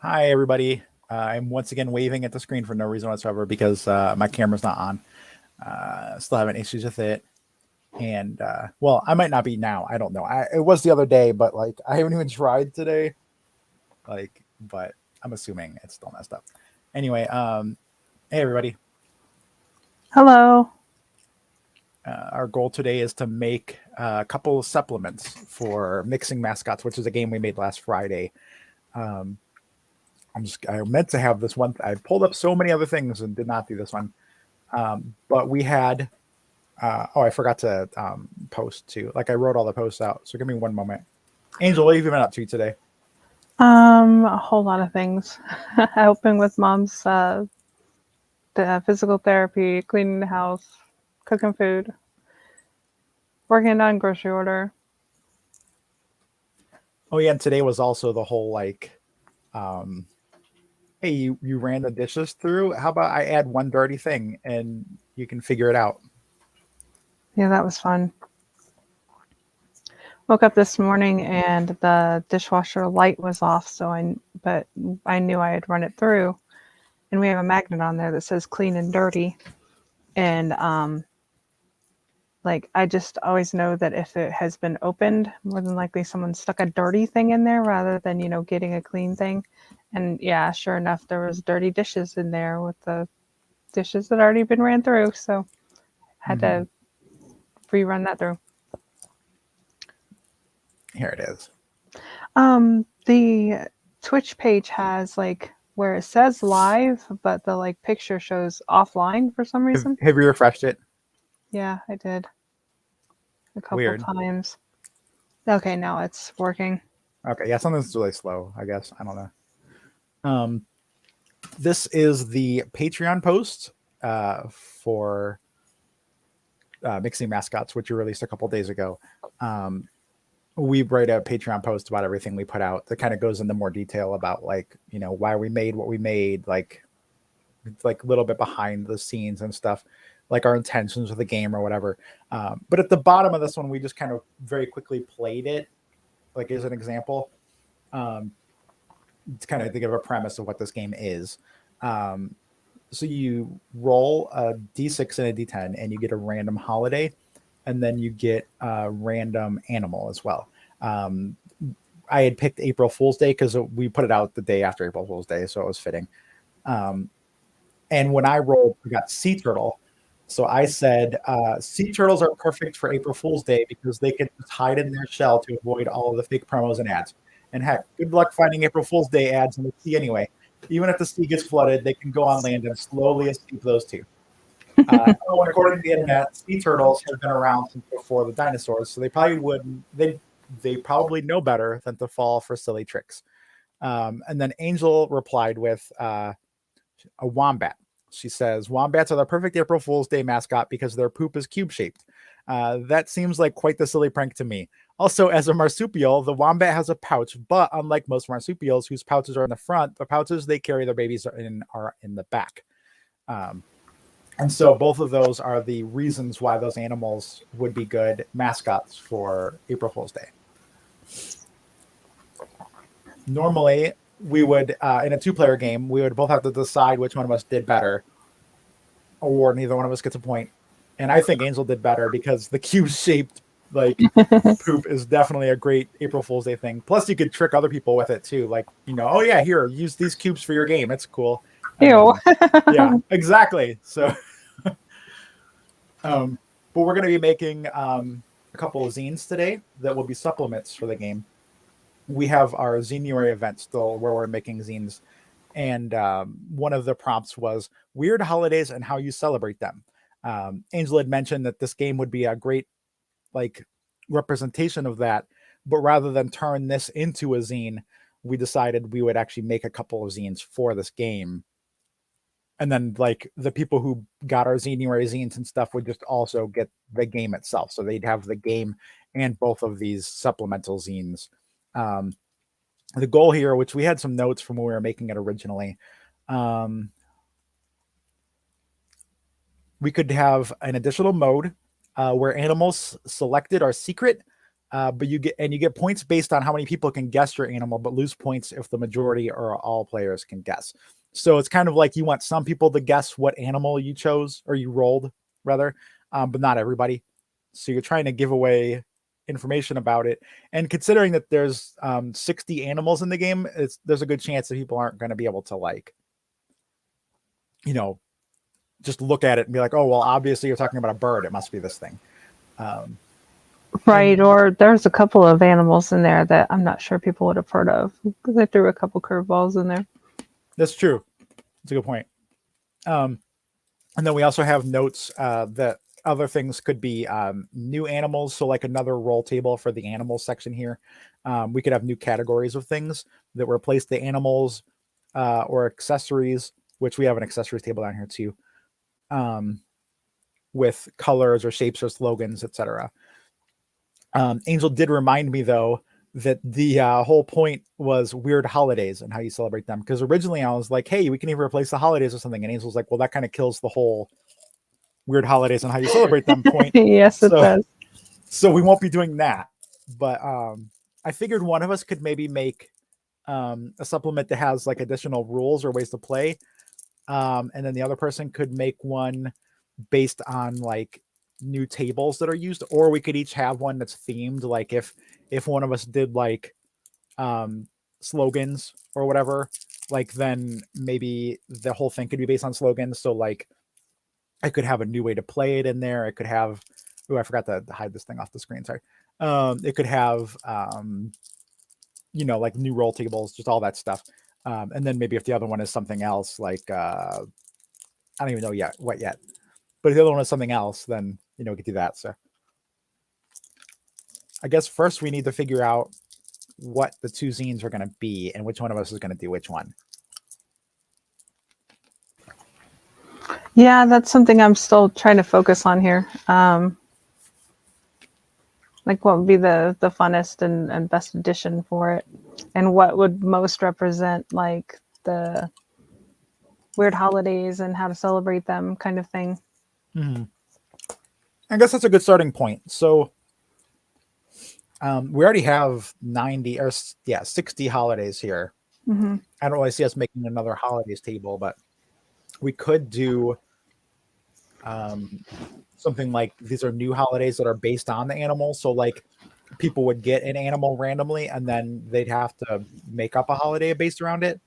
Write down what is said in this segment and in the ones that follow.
Hi, everybody. I'm once again waving at the screen for no reason whatsoever because my camera's not on. Still having issues with it. And, well, I might not be now. I don't know. It was the other day, but like I haven't even tried today. But I'm assuming it's still messed up. Anyway, hey, everybody. Hello. Our goal today is to make a couple of supplements for Mixing Mascots, which is a game we made last Friday. Um, I meant to have this one. I pulled up so many other things and did not do this one. But we had, I forgot to post too. Like I wrote all the posts out. So give me one moment. Angel, what have you been up to today? A whole lot of things. Helping with mom's the physical therapy, cleaning the house, cooking food, working on grocery order. Oh yeah, and today was also the whole like, um, hey, you ran the dishes through. How about I add one dirty thing and you can figure it out? Yeah, that was fun. Woke up this morning and the dishwasher light was off, but I knew I had run it through, and we have a magnet on there that says clean and dirty, and like I just always know that if it has been opened, more than likely someone stuck a dirty thing in there rather than, getting a clean thing. And yeah, sure enough, there was dirty dishes in there with the dishes that already been ran through, so had Mm-hmm. to rerun that through. Here it is. The Twitch page has like where it says live, but the like picture shows offline for some Have, reason. have you refreshed it? Yeah, I did a couple Weird. times. Okay, now it's working. Okay, yeah, something's really slow. I guess I don't know. Um, this is the Patreon post for Mixing Mascots, which you released a couple days ago. Um, we write a Patreon post about everything we put out that kind of goes into more detail about like why we made what we made, like a little bit behind the scenes and stuff, like our intentions with the game or whatever. But at the bottom of this one, we just kind of very quickly played it, like as an example, um, to kind of give a premise of what this game is. Um, so you roll a d6 and a d10 and you get a random holiday, and then you get a random animal as well. um, I had picked April Fool's Day because we put it out the day after April Fool's Day, so it was fitting. um, and when I rolled, I got sea turtle. So I said sea turtles are perfect for April Fool's Day because they can just hide in their shell to avoid all of the fake promos and ads. And heck, good luck finding April Fool's Day ads in the sea anyway. Even if the sea gets flooded, they can go on land and slowly escape those too. According to the internet, sea turtles have been around since before the dinosaurs, so they probably wouldn't. They probably know better than to fall for silly tricks. And then Angel replied with a wombat. She says wombats are the perfect April Fool's Day mascot because their poop is cube shaped. That seems like quite the silly prank to me. Also, as a marsupial, the wombat has a pouch, but unlike most marsupials whose pouches are in the front, the pouches they carry their babies are in the back. Um, and so both of those are the reasons why those animals would be good mascots for April Fool's Day. Normally, we would, in a two-player game, we would both have to decide which one of us did better, or neither one of us gets a point. And I think Angel did better because the cube-shaped like poop is definitely a great April Fool's Day thing. Plus, you could trick other people with it too. Like, oh yeah, here, use these cubes for your game. It's cool. Ew. Yeah, exactly. So, um, but we're going to be making a couple of zines today that will be supplements for the game. We have our Zinuary event still where we're making zines. And one of the prompts was weird holidays and how you celebrate them. Angel had mentioned that this game would be a great like representation of that, but rather than turn this into a zine, we decided we would actually make a couple of zines for this game. And then like the people who got our Zinuary zines and stuff would just also get the game itself. So they'd have the game and both of these supplemental zines. Um, the goal here, which we had some notes from when we were making it originally, we could have an additional mode where animals selected are secret. But you get points based on how many people can guess your animal, but lose points if the majority or all players can guess. So it's kind of like you want some people to guess what animal you chose or you rolled, rather, but not everybody. So you're trying to give away information about it. And considering that there's 60 animals in the game, there's a good chance that people aren't going to be able to, like, just look at it and be like, oh, well, obviously you're talking about a bird. It must be this thing. Right, or there's a couple of animals in there that I'm not sure people would have heard of because I threw a couple curveballs in there. That's true. That's a good point. And then we also have notes that other things could be new animals. So like another roll table for the animals section here. We could have new categories of things that replace the animals or accessories, which we have an accessories table down here too, with colors or shapes or slogans, etc. Angel did remind me, though, that the whole point was weird holidays and how you celebrate them. Because originally I was like, hey, we can even replace the holidays or something. And Angel's like, well, that kind of kills the whole weird holidays and how you celebrate them point. Yes, it does. So we won't be doing that. But I figured one of us could maybe make a supplement that has like additional rules or ways to play. And then the other person could make one based on like new tables that are used, or we could each have one that's themed. Like if one of us did like slogans or whatever, like then maybe the whole thing could be based on slogans. So like I could have a new way to play it in there. It could have, oh, I forgot to hide this thing off the screen. Sorry. It could have like new roll tables, just all that stuff. And then maybe if the other one is something else, like I don't even know what yet. But if the other one is something else, then we could do that. So I guess first we need to figure out what the two zines are going to be and which one of us is going to do which one. Yeah, that's something I'm still trying to focus on here. Like what would be the funnest and best addition for it, and what would most represent like the weird holidays and how to celebrate them kind of thing. Mm-hmm. I guess that's a good starting point. So we already have 60 holidays here. Mm-hmm. I don't really see us making another holidays table, but we could do something like these are new holidays that are based on the animal. So like people would get an animal randomly and then they'd have to make up a holiday based around it,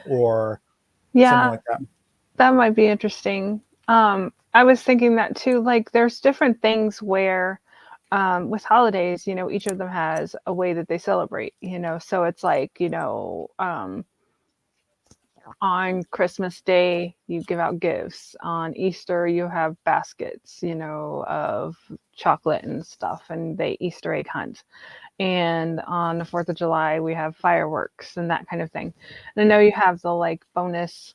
or something like that. That might be interesting. I was thinking that too. Like there's different things where with holidays, each of them has a way that they celebrate, so it's like, on Christmas Day, you give out gifts. On Easter, you have baskets, of chocolate and stuff, and they Easter egg hunt. And on the 4th of July, we have fireworks and that kind of thing. And I know you have the like bonus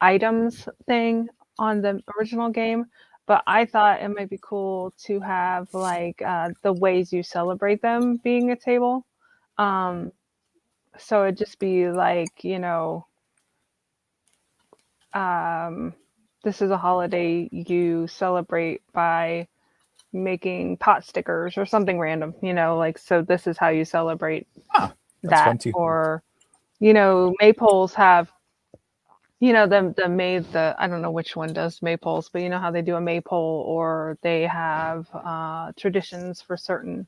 items thing on the original game, but I thought it might be cool to have like the ways you celebrate them being a table. So it'd just be like, this is a holiday you celebrate by making pot stickers or something random, like, so this is how you celebrate That's fun that. too. Or, maypoles have, the I don't know which one does maypoles, but you know how they do a maypole, or they have traditions for certain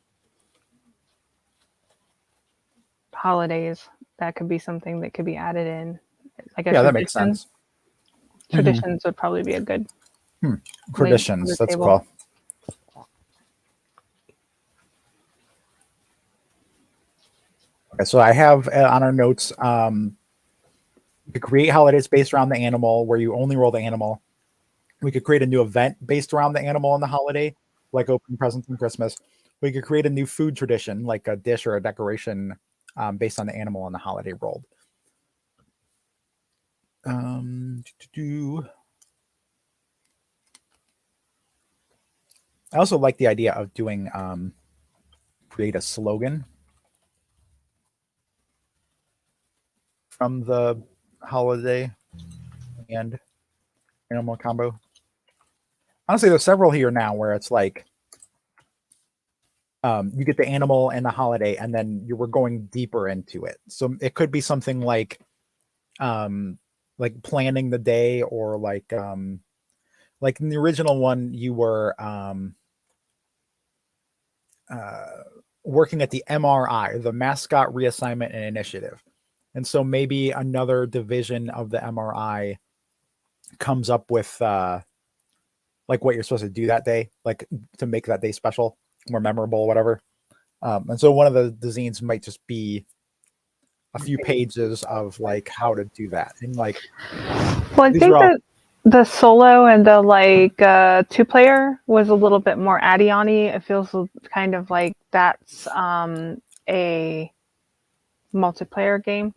holidays. That could be something that could be added in. Like a Yeah, that tradition. makes sense. Traditions would probably be a good Traditions. That's cool. Okay, so I have on our notes to create holidays based around the animal where you only roll the animal. We could create a new event based around the animal and the holiday, like opening presents and Christmas. We could create a new food tradition, like a dish or a decoration based on the animal and the holiday rolled. I also like the idea of doing create a slogan from the holiday and animal combo. Honestly, there's several here now where it's like You get the animal and the holiday, and then you were going deeper into it. So it could be something um, like planning the day, or like in the original one, you were uh, working at the MRI, the Mascot Reassignment and Initiative. And so maybe another division of the MRI comes up with like what you're supposed to do that day, like to make that day special, more memorable, whatever. And so one of the zines might just be a few pages of like how to do that. And like Well, I these are think all that the solo and the like 2-player was a little bit more addy-on-y. It feels kind of like that's a multiplayer game.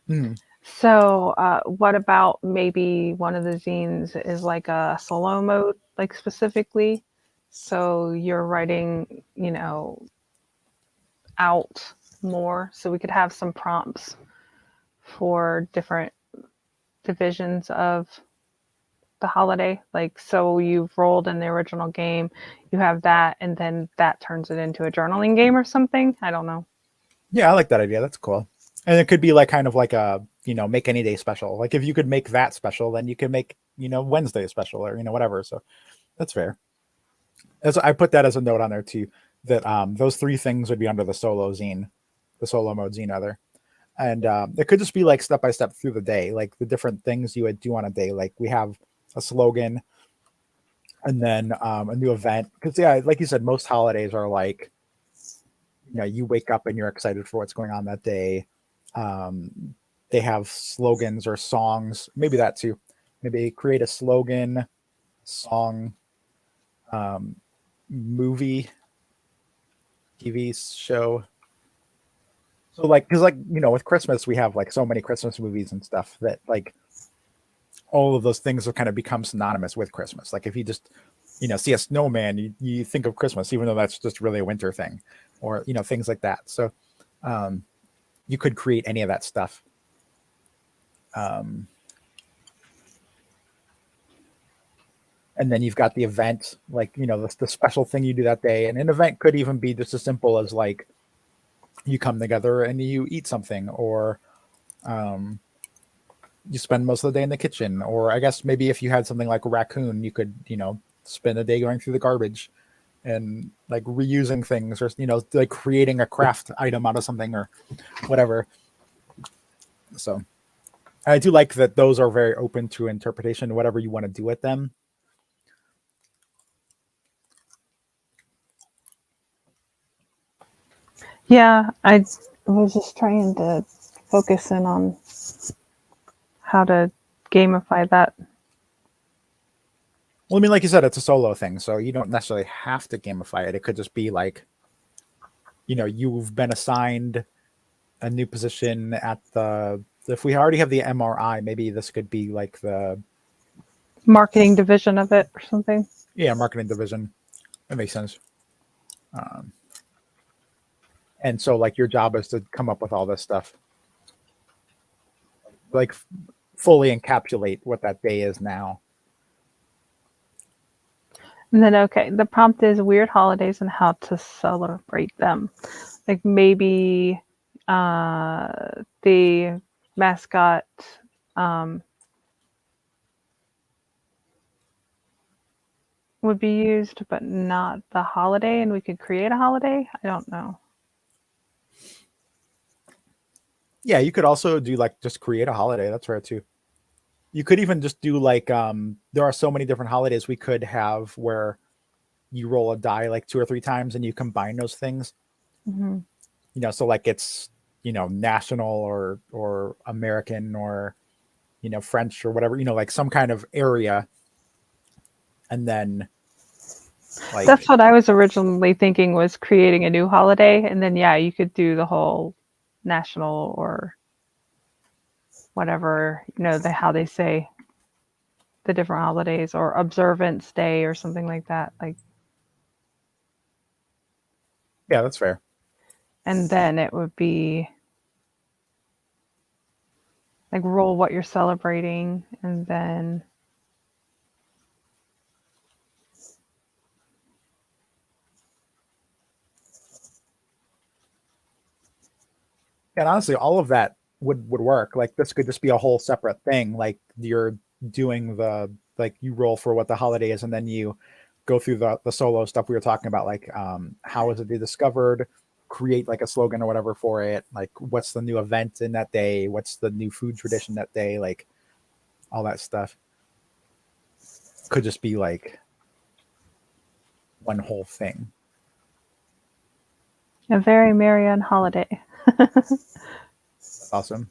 mm, So, what about maybe one of the zines is like a solo mode, like specifically? So you're writing, out more. So we could have some prompts for different divisions of the holiday. Like, so you've rolled in the original game, you have that, and then that turns it into a journaling game or something. I don't know. yeah, I like that idea. That's cool. And it could be like kind of like a, make any day special. Like if you could make that special, then you could make, Wednesday special, or, whatever. So that's fair. As I put that as a note on there too, that those three things would be under the solo zine, the solo mode zine other. And it could just be like step by step through the day, like the different things you would do on a day. Like we have a slogan, and then a new event. Because yeah, like you said, most holidays are like, you wake up and you're excited for what's going on that day. They have slogans or songs, maybe that too. Maybe create a slogan, song, um, movie, TV show. So like, because like with Christmas we have like so many Christmas movies and stuff that like all of those things have kind of become synonymous with Christmas. Like if you just see a snowman, you think of Christmas, even though that's just really a winter thing, or things like that. So um, you could create any of that stuff. Um, and then you've got the event, like the special thing you do that day. And an event could even be just as simple as like you come together and you eat something, or um, you spend most of the day in the kitchen. Or I guess maybe if you had something like a raccoon, you could spend a day going through the garbage and like reusing things, or like creating a craft item out of something or whatever. So I do like that those are very open to interpretation, whatever you want to do with them. Yeah, I was just trying to focus in on how to gamify that. Well, I mean, like you said, it's a solo thing, so you don't necessarily have to gamify it. It could just be like, you've been assigned a new position at the. If we already have the MRI, maybe this could be like the Marketing division of it or something. marketing division. That makes sense. Um, and so, like, your job is to come up with all this stuff, like fully encapsulate what that day is now. And then, okay, the prompt is weird holidays and how to celebrate them. Like maybe the mascot um, would be used, but not the holiday, and we could create a holiday. I don't know. Yeah, you could also do like just create a holiday. That's right too. You could even just do like there are so many different holidays we could have where you roll a die like two or three times and you combine those things. Mm-hmm. So like it's national or American or French or whatever, like some kind of area, and then like That's what I was originally thinking, was creating a new holiday, and then yeah, you could do the whole national or whatever, how they say the different holidays, or observance day or something like that. Like, yeah, that's fair. and then it would be like roll what you're celebrating, and then And honestly, all of that would work. Like this could just be a whole separate thing. Like you're doing the like you roll for what the holiday is, and then you go through the solo stuff we were talking about, like how is it discovered, create like a slogan or whatever for it, like what's the new event in that day, what's the new food tradition that day, like all that stuff could just be like one whole thing. A very merry on holiday. That's awesome.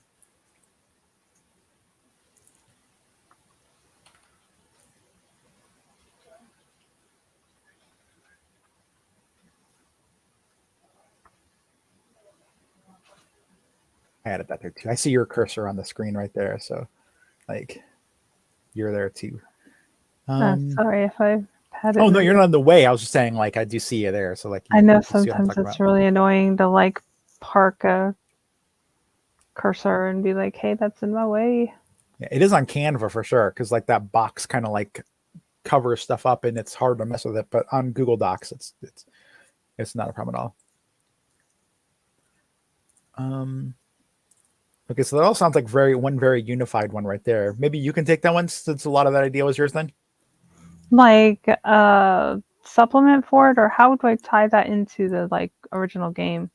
I added that there too. I see your cursor on the screen right there, so like you're there too. Sorry if I've had it. Oh no, you're not in the way. I was just saying, like I do see you there, so like I know you see what I'm sometimes talking it's about. really annoying to like park a cursor and be like, "Hey, that's in my way." Yeah, it is on Canva for sure, because like that box kind of like covers stuff up, and it's hard to mess with it. But on Google Docs, it's not a problem at all. Okay, so that all sounds like very unified one right there. Maybe you can take that one since a lot of that idea was yours then. Like supplement for it, or how do I tie that into the like original game?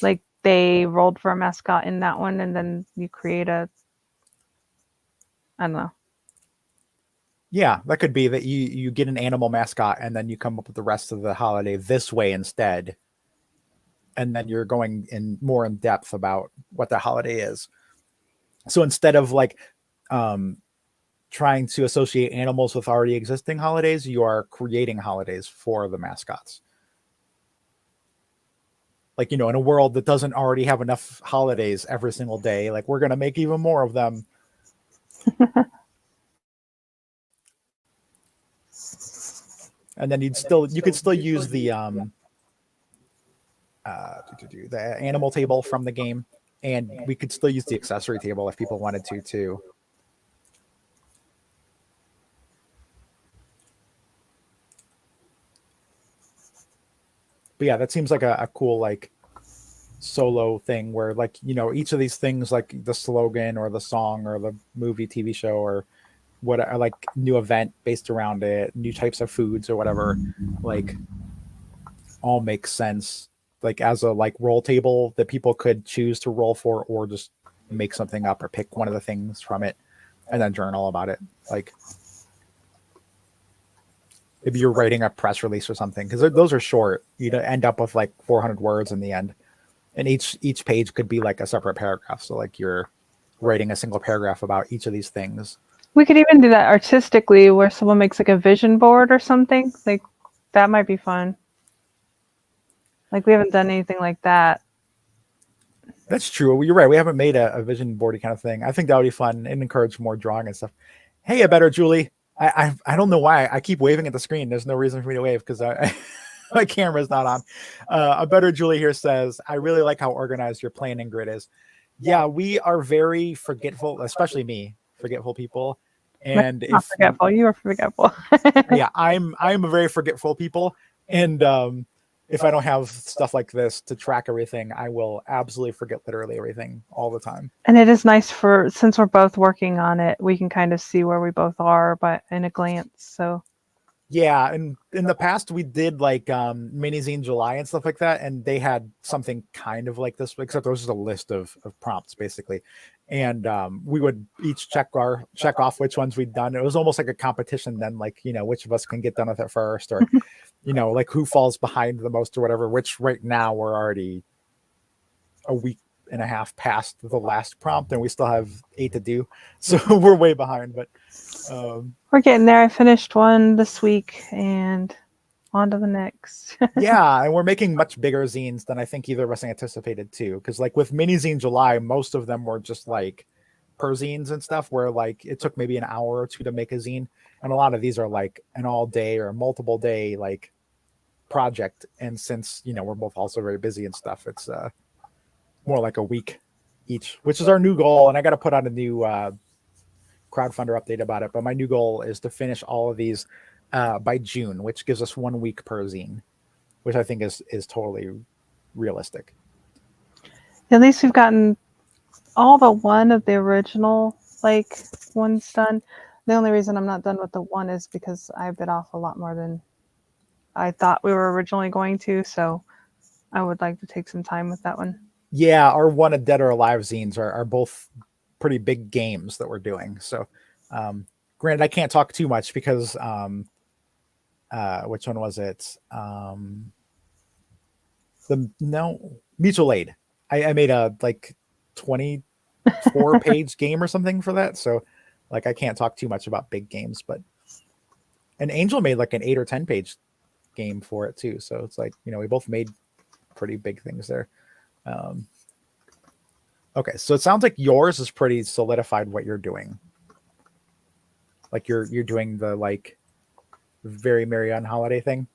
Like they rolled for a mascot in that one, and then you create a. I don't know. Yeah, that could be that you get an animal mascot and then you come up with the rest of the holiday this way instead. And then you're going in more in depth about what the holiday is. So instead of like trying to associate animals with already existing holidays, you are creating holidays for the mascots. Like, in a world that doesn't already have enough holidays every single day, like we're going to make even more of them. And then you could still use the animal table from the game, and we could still use the accessory table if people wanted to too. But yeah, that seems like a cool like solo thing where like each of these things, like the slogan or the song or the movie, TV show, or what are like new event based around it, new types of foods or whatever, like all makes sense like as a like roll table that people could choose to roll for, or just make something up or pick one of the things from it and then journal about it. Like maybe you're writing a press release or something, because those are short. You'd end up with like 400 words in the end, and each page could be like a separate paragraph. So like you're writing a single paragraph about each of these things. We could even do that artistically, where someone makes like a vision board or something. Like that might be fun. Like we haven't done anything like that. That's true. You're right. We haven't made a vision boardy kind of thing. I think that would be fun and encourage more drawing and stuff. Hey, abetterjulie. I don't know why I keep waving at the screen. There's no reason for me to wave because my camera's not on. Abetterjulie here says, I really like how organized your planning grid is. Yeah, we are very forgetful, especially me, forgetful people. And Not forgetful, you are forgetful. yeah, I'm a very forgetful people. And if I don't have stuff like this to track everything, I will absolutely forget literally everything all the time. And it is nice since we're both working on it, we can kind of see where we both are, but in a glance. So yeah, and in the past we did like mini zine July and stuff like that, and they had something kind of like this, except it was just a list of prompts basically, and we would each check off which ones we'd done. It was almost like a competition then, like which of us can get done with it first, or like who falls behind the most or whatever. Which right now we're already a week and a half past the last prompt, and we still have 8 to do, so we're way behind. But we're getting there. I finished one this week and on to the next. yeah, and we're making much bigger zines than I think either of us anticipated too, because like with mini zine July, most of them were just like per zines and stuff, where like it took maybe an hour or two to make a zine, and a lot of these are like an all day or multiple day like project. And since we're both also very busy and stuff, it's more like a week each, which is our new goal. And I got to put out a new crowdfunder update about it, but my new goal is to finish all of these by June, which gives us 1 week per zine, which I think is totally realistic. At least we've gotten all but one of the original ones done. The only reason I'm not done with the one is because I bit off a lot more than I thought we were originally going to. So I would like to take some time with that one. Yeah, our one of Dead or Alive zines are both pretty big games that we're doing. So, granted, I can't talk too much because which one was it? Mutual Aid. I made a 24-page game or something for that. So, I can't talk too much about big games, but and Angel made an 8 or 10-page game for it too. So it's we both made pretty big things there. Okay, so it sounds like yours is pretty solidified what you're doing. You're doing the Very Merry on Holiday thing.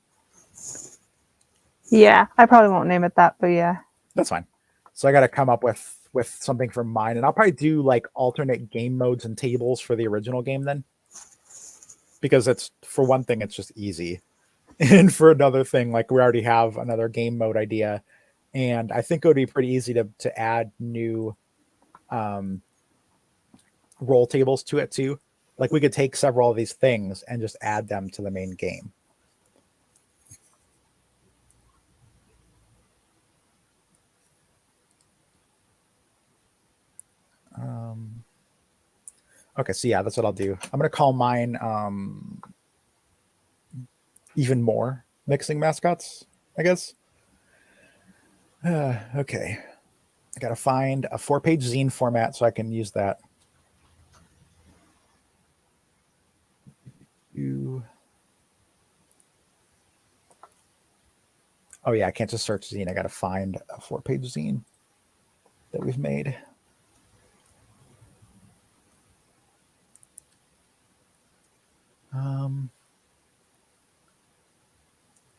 Yeah, I probably won't name it that, but yeah. That's fine. So I got to come up with something for mine, and I'll probably do alternate game modes and tables for the original game then, because it's, for one thing, it's just easy, and for another thing, we already have another game mode idea, and I think it would be pretty easy to add new role tables to it too. We could take several of these things and just add them to the main game. Okay, so yeah, that's what I'll do. I'm going to call mine Even More Mixing Mascots, I guess. Okay. I got to find a 4-page zine format so I can use that. Oh yeah, I can't just search zine. I got to find a 4-page zine that we've made.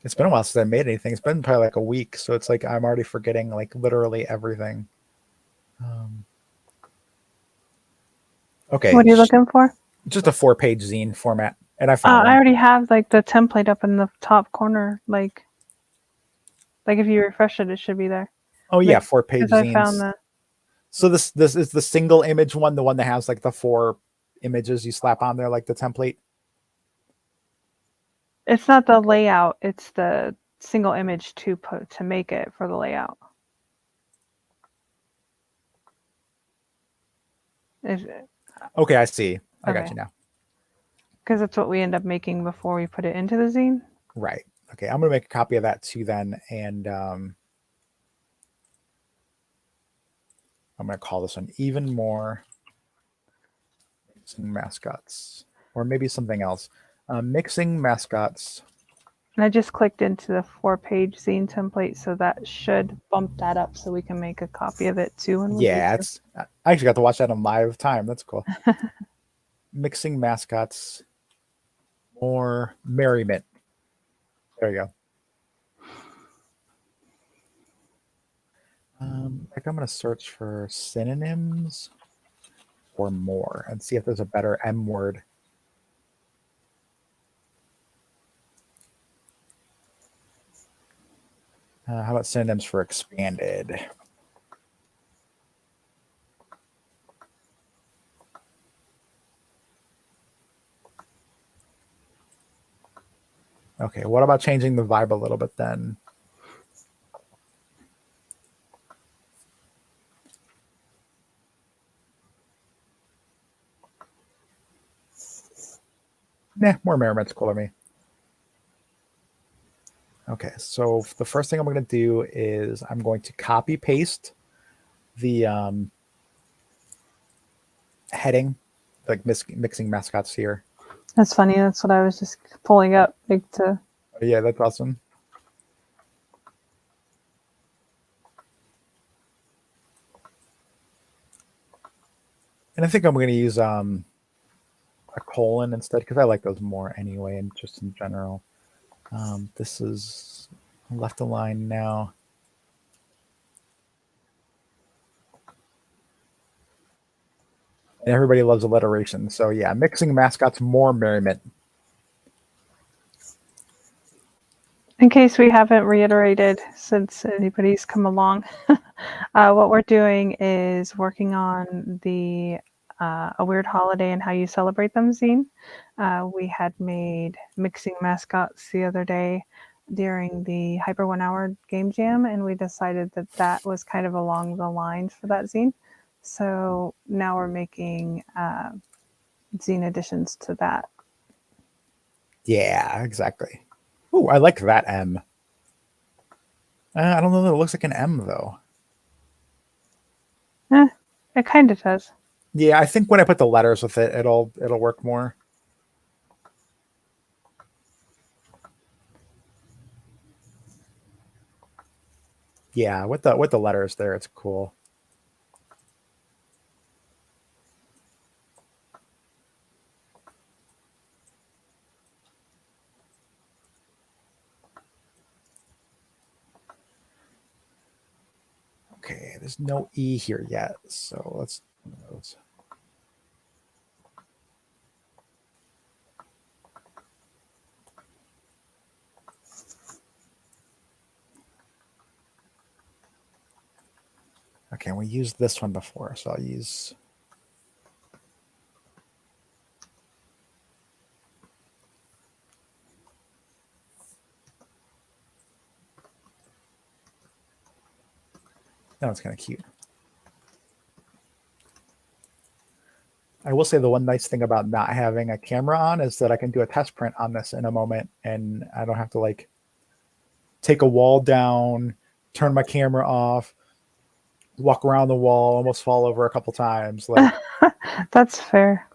It's been a while since I made anything. It's been probably a week, so it's I'm already forgetting literally everything. Okay. What are you looking for? Just a 4-page zine format, and I found one. I already have the template up in the top corner. Like if you refresh it, it should be there. Oh yeah, 4-page zines. I found that. So this is the single image one, the one that has the 4 images you slap on there, the template. It's not the layout; it's the single image to make it for the layout. Okay, I see. I got you now. Because that's what we end up making before we put it into the zine. Right. Okay, I'm gonna make a copy of that too then, and I'm gonna call this one Even More Mixing Mascots, or maybe something else. Mixing Mascots. And I just clicked into the 4-page zine template, so that should bump that up so we can make a copy of it too. Yeah, I actually got to watch that on live time. That's cool. Mixing Mascots, More Merriment. There you go. I'm going to search for synonyms or more and see if there's a better M word. How about synonyms for expanded? Okay, what about changing the vibe a little bit then? Nah, more merriment's cool to me. Okay, so the first thing I'm going to do is I'm going to copy paste the heading, mixing mascots here. That's funny. That's what I was just pulling up. Yeah, that's awesome. And I think I'm going to use a colon instead because I like those more anyway, and just in general. This is left align now. And everybody loves alliteration. So yeah, mixing mascots, more merriment. In case we haven't reiterated since anybody's come along, what we're doing is working on the A Weird Holiday and How You Celebrate Them zine. We had made Mixing Mascots the other day during the Hyper 1 Hour Game Jam, and we decided that that was kind of along the lines for that zine. So now we're making zine additions to that. Yeah, exactly. Oh, I like that M. I don't know that it looks like an M though. It kind of does. Yeah, I think when I put the letters with it, it'll work more. Yeah, with the letters there, it's cool. Okay, there's no E here yet, so let's. Okay, we used this one before, so I'll use. That one's kind of cute. I will say the one nice thing about not having a camera on is that I can do a test print on this in a moment, and I don't have to like take a wall down, turn my camera off, walk around the wall, almost fall over a couple times. Like, That's fair.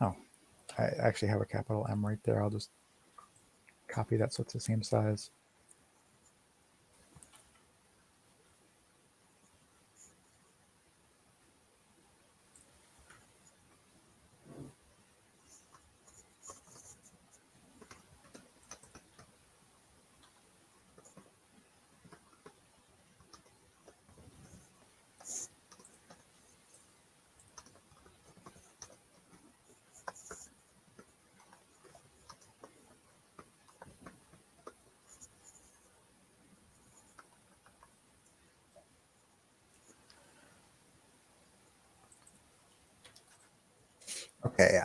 oh, I actually have a capital M right there. I'll just copy that so it's the same size. Okay,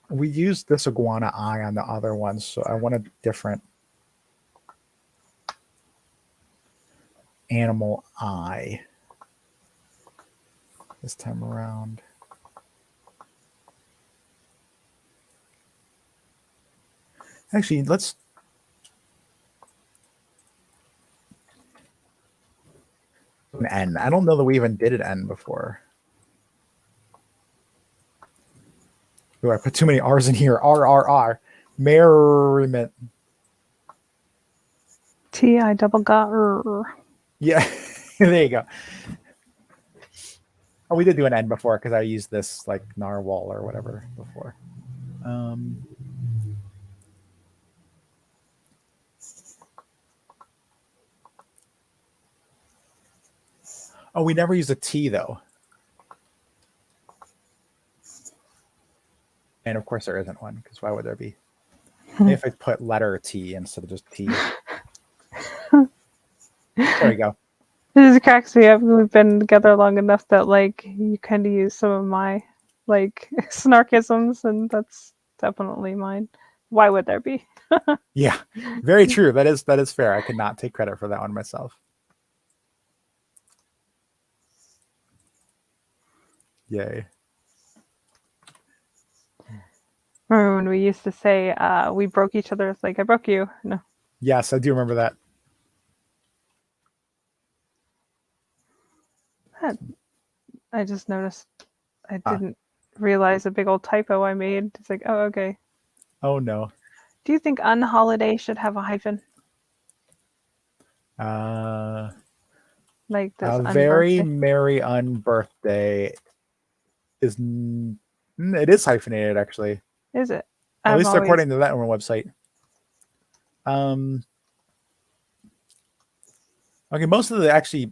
we used this iguana eye on the other one, so I want a different animal eye this time around. Actually, let's do an N. I don't know that we even did an N before. Ooh, I put too many R's in here. R. Merriment. T-I double got. Yeah, there you go. Oh, we did do an N before because I used this like narwhal or whatever before. Oh, we never used a T though. And of course there isn't one because why would there be? Maybe if I put letter T instead of just T. There we go. This cracks me up. We've been together long enough that like you kind of use some of my like snarkisms, and that's definitely mine. Why would there be? Yeah, very true. That is fair. I could not take credit for that one myself. Yay. Remember when we used to say we broke each other? It's like I broke you. No. Yes, I do remember that. I just noticed I didn't realize a big old typo I made. It's like, oh, okay. Oh no. Do you think unholiday should have a hyphen? Like this A very unbirthday? merry unbirthday is it is hyphenated actually. Is it? At I've least always according to that one website. Okay, most of the actually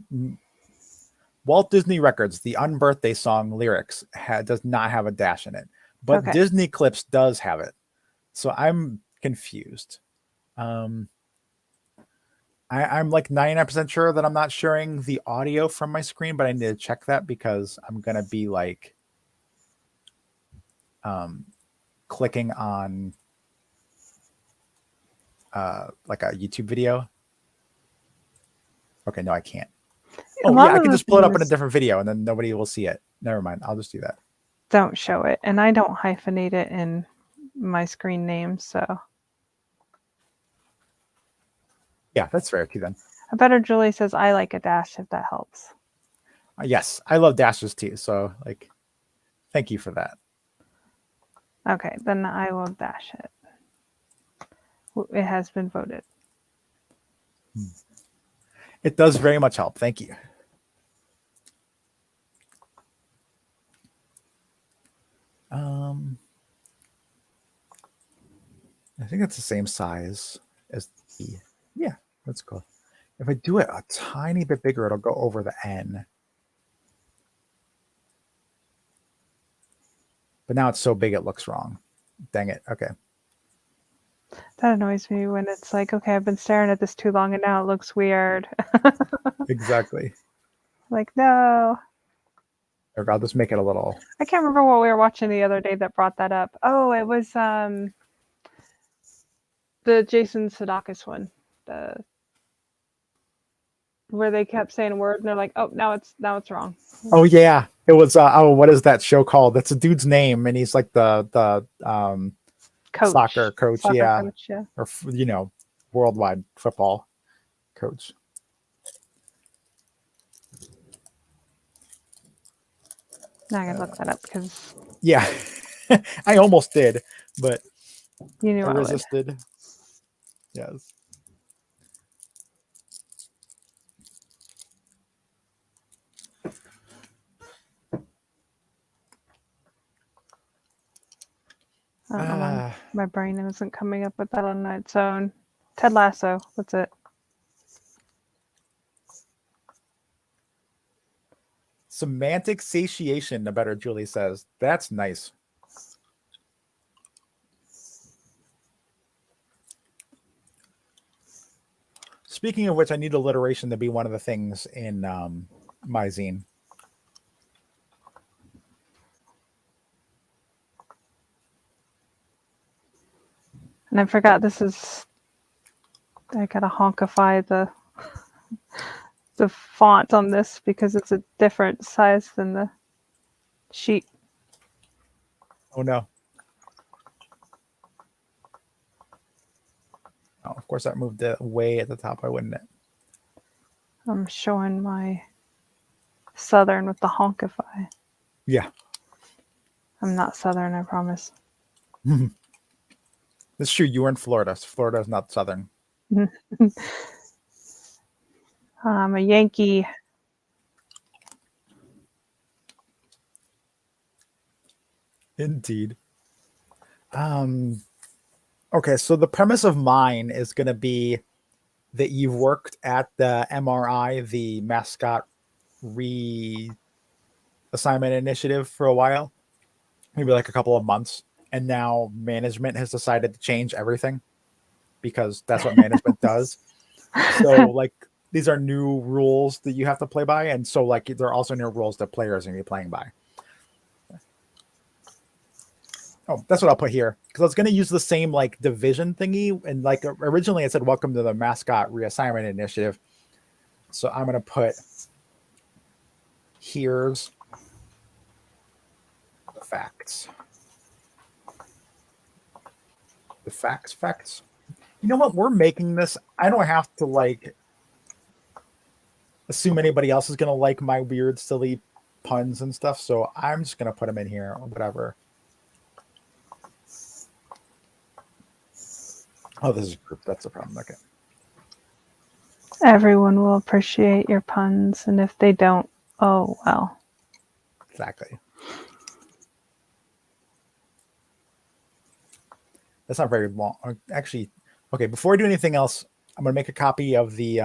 Walt Disney Records, the Unbirthday Song lyrics does not have a dash in it, but Okay. Disney Clips does have it. So I'm confused. I'm like 99% sure that I'm not sharing the audio from my screen, but I need to check that because I'm gonna be like clicking on like a YouTube video. Okay, no, I can't. Oh yeah, I can just pull it up in a different video and then nobody will see it. Never mind. I'll just do that. Don't show it. And I don't hyphenate it in my screen name, so. Yeah, that's fair too then. abetterjulie says, I like a dash if that helps. Yes, I love dashes too. So like, thank you for that. Okay, then I will dash it. It has been voted. It does very much help. Thank you. I think it's the same size as the, yeah, that's cool. If I do it a tiny bit bigger, it'll go over the N. But now it's so big it looks wrong. Dang it. Okay. That annoys me when it's like, okay, I've been staring at this too long and now it looks weird. Exactly. Like, no. Or I'll just make it a little. I can't remember what we were watching the other day that brought that up. Oh, it was the Jason Sudeikis one. Where they kept saying a word and they're like, oh, now it's wrong. Oh yeah. It was what is that show called? That's a dude's name and he's like the Coach. soccer coach, yeah. Coach, yeah. Or worldwide football coach. Now I gotta look that up because yeah. I almost did, but you knew I I resisted. would. Yes. I don't know, my brain isn't coming up with that on its own. Ted Lasso, that's it. Semantic satiation, abetterjulie says. That's nice. Speaking of which, I need alliteration to be one of the things in my zine. And I forgot this is, I gotta honkify the font on this because it's a different size than the sheet. Oh no. Oh, of course that moved it way at the top. Why wouldn't it? I'm showing my Southern with the honkify. Yeah. I'm not Southern, I promise. That's true. You were in Florida. Florida is not Southern. I'm a Yankee. Indeed. Okay, so the premise of mine is going to be that you've worked at the MRI, the mascot reassignment initiative, for a while, maybe like a couple of months, and now management has decided to change everything because that's what management does. So like these are new rules that you have to play by, and so like there are also new rules that players are going to be playing by. Oh, that's what I'll put here because I was going to use the same like division thingy, and like originally it said welcome to the mascot reassignment initiative. So I'm going to put here's the facts. The facts. You know what? We're making this. I don't have to like assume anybody else is going to like my weird, silly puns and stuff. So I'm just going to put them in here or whatever. Oh, this is a group. That's the problem. Okay. Everyone will appreciate your puns, and if they don't, oh well. Exactly. That's not very long. Actually, Okay, before I do anything else, I'm gonna make a copy of the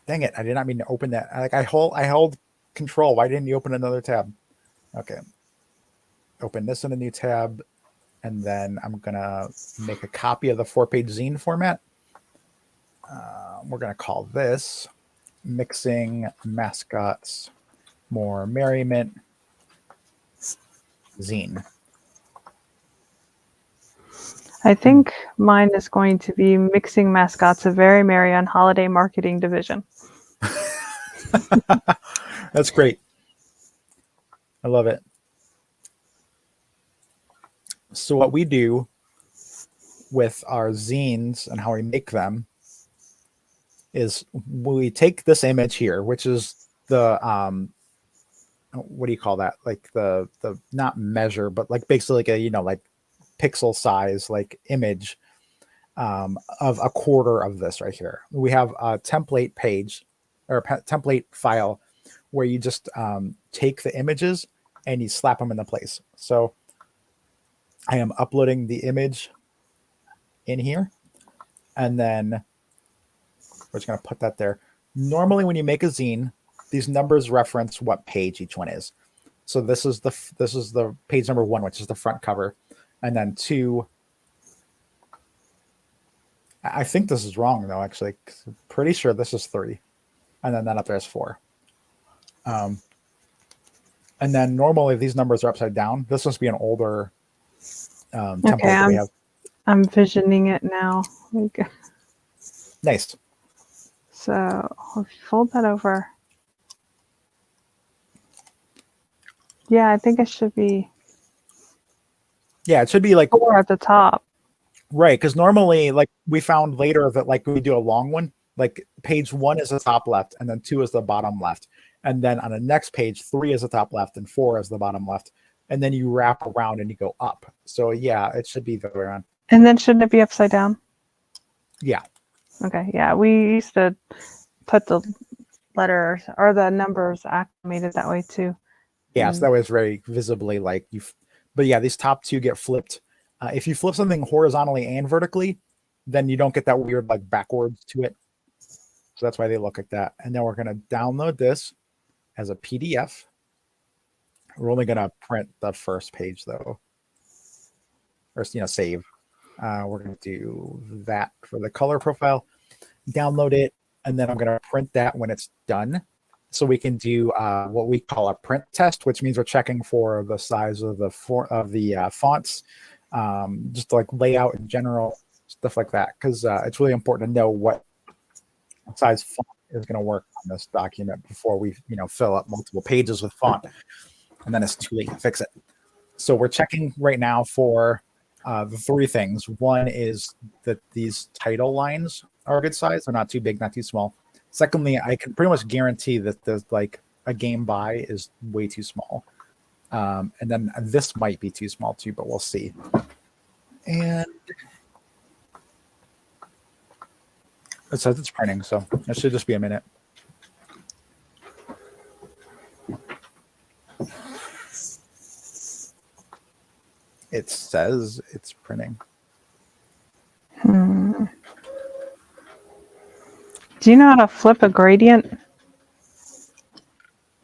dang it, I did not mean to open that. I held control. Why didn't you open another tab? Okay. Open this in a new tab, and then I'm gonna make a copy of the 4-page zine format. We're gonna call this Mixing Mascots More Merriment Zine. I think mine is going to be Mixing Mascots, a very merry on holiday marketing division. That's great. I love it. So what we do with our zines and how we make them is we take this image here, which is the what do you call that? Like the not measure, but like basically like a like pixel size like image of a quarter of this right here. We have a template page or a template file where you just take the images and you slap them into place. So I am uploading the image in here, and then we're just going to put that there. Normally when you make a zine, these numbers reference what page each one is. So this is the page number 1, which is the front cover, and then 2. I think this is wrong though, actually. I'm pretty sure this is 3, and then that up there is 4. And then normally these numbers are upside down. This must be an older template that we have. I'm visioning it now. Nice. So if you fold that over. Yeah, I think it should be. Yeah, it should be like 4 at the top. Right, because normally, like we found later that like we do a long one, like page 1 is the top left, and then 2 is the bottom left, and then on the next page 3 is the top left, and 4 is the bottom left, and then you wrap around and you go up. So yeah, it should be the other way around. And then shouldn't it be upside down? Yeah. Okay. Yeah, we used to put the letters or the numbers acclimated that way too. Yeah, so that was very visibly like you. But yeah, these top 2 get flipped. If you flip something horizontally and vertically, then you don't get that weird like backwards to it. So that's why they look like that. And then we're going to download this as a PDF. We're only going to print the first page though, or save. We're going to do that for the color profile, download it, and then I'm going to print that when it's done. So we can do what we call a print test, which means we're checking for the size of the fonts, just like layout in general, stuff like that. Because it's really important to know what size font is going to work on this document before we, fill up multiple pages with font, and then it's too late to fix it. So we're checking right now for the 3 things. One is that these title lines are a good size; they're not too big, not too small. Secondly, I can pretty much guarantee that there's like a game by is way too small. And then this might be too small too, but we'll see. And it says it's printing, so it should just be a minute. It says it's printing. Do you know how to flip a gradient?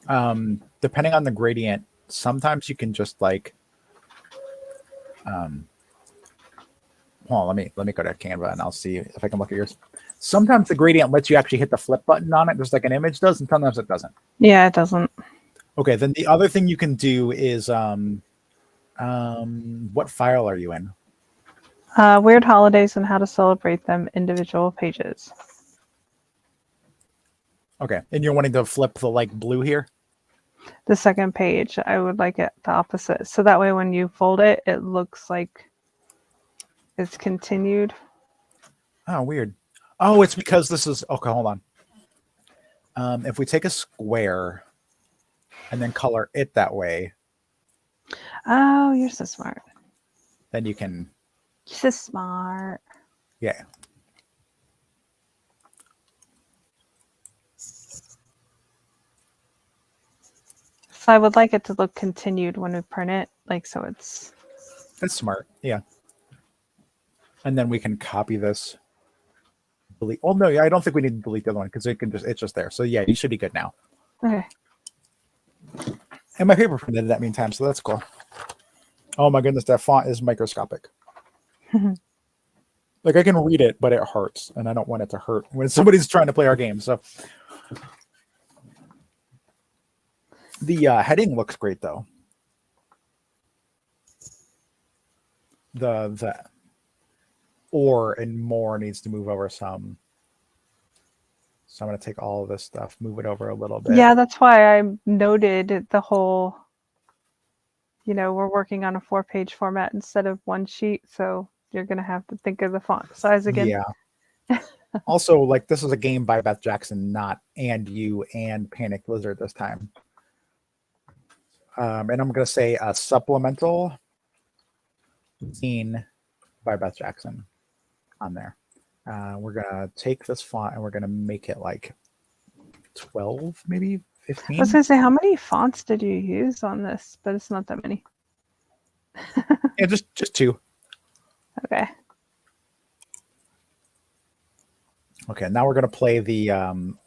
Depending on the gradient, sometimes you can just like well, let me go to Canva and I'll see if I can look at yours. Sometimes the gradient lets you actually hit the flip button on it, just like an image does, and sometimes it doesn't. Yeah, it doesn't. Okay, then the other thing you can do is what file are you in? Weird holidays and how to celebrate them, individual pages. Okay, and you're wanting to flip the like blue here? The second page, I would like it the opposite. So that way when you fold it, it looks like it's continued. Oh, weird. Oh, it's because this is, okay, hold on. If we take a square and then color it that way. Oh, you're so smart. Then you can. You're so smart. Yeah. So I would like it to look continued when we print it, like so it's. That's smart. Yeah. And then we can copy this. Delete. Oh no, I don't think we need to delete the other one because it's just there. So yeah, you should be good now. Okay. And my paper printed that meantime, so that's cool. Oh my goodness, that font is microscopic. Like I can read it, but it hurts, and I don't want it to hurt when somebody's trying to play our game. So the heading looks great though. The or and more needs to move over some. So I'm going to take all of this stuff, move it over a little bit. Yeah, that's why I noted the whole, we're working on a 4-page format instead of one sheet. So you're going to have to think of the font size again. Yeah. Also, like this is a game by Beth Jackson, not and you and PanickedLizard this time. And I'm going to say a supplemental zine by Beth Jackson on there. We're going to take this font and we're going to make it like 12, maybe 15. I was going to say, how many fonts did you use on this? But it's not that many. Yeah, just 2. Okay. Okay, now we're going to play the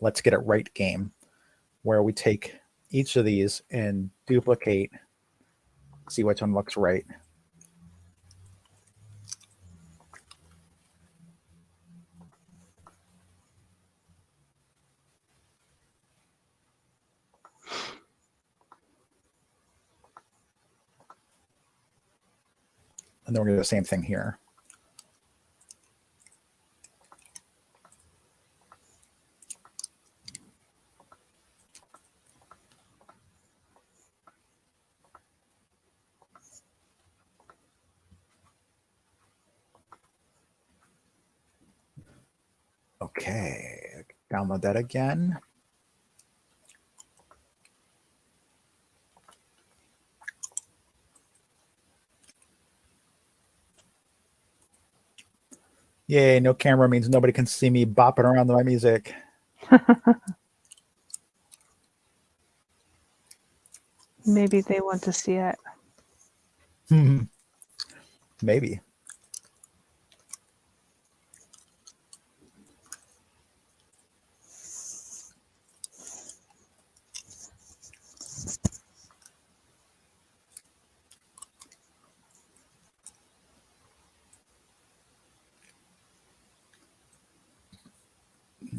Let's Get It Right game, where we take each of these and duplicate, see which one looks right. And then we're going to do the same thing here. Okay, download that again. Yay, no camera means nobody can see me bopping around to my music. Maybe they want to see it. Maybe.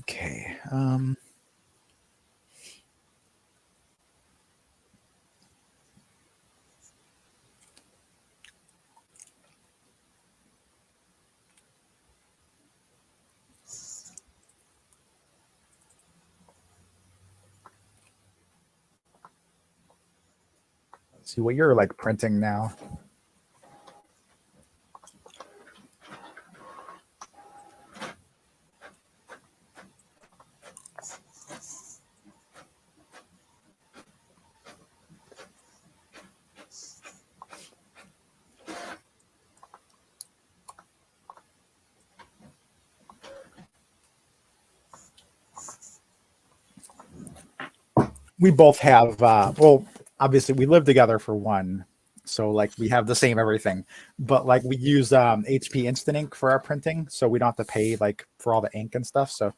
Okay. Let's see what you're like printing now. We both have, well, obviously we live together for one. So like we have the same everything, but like we use HP Instant Ink for our printing. So we don't have to pay like for all the ink and stuff. So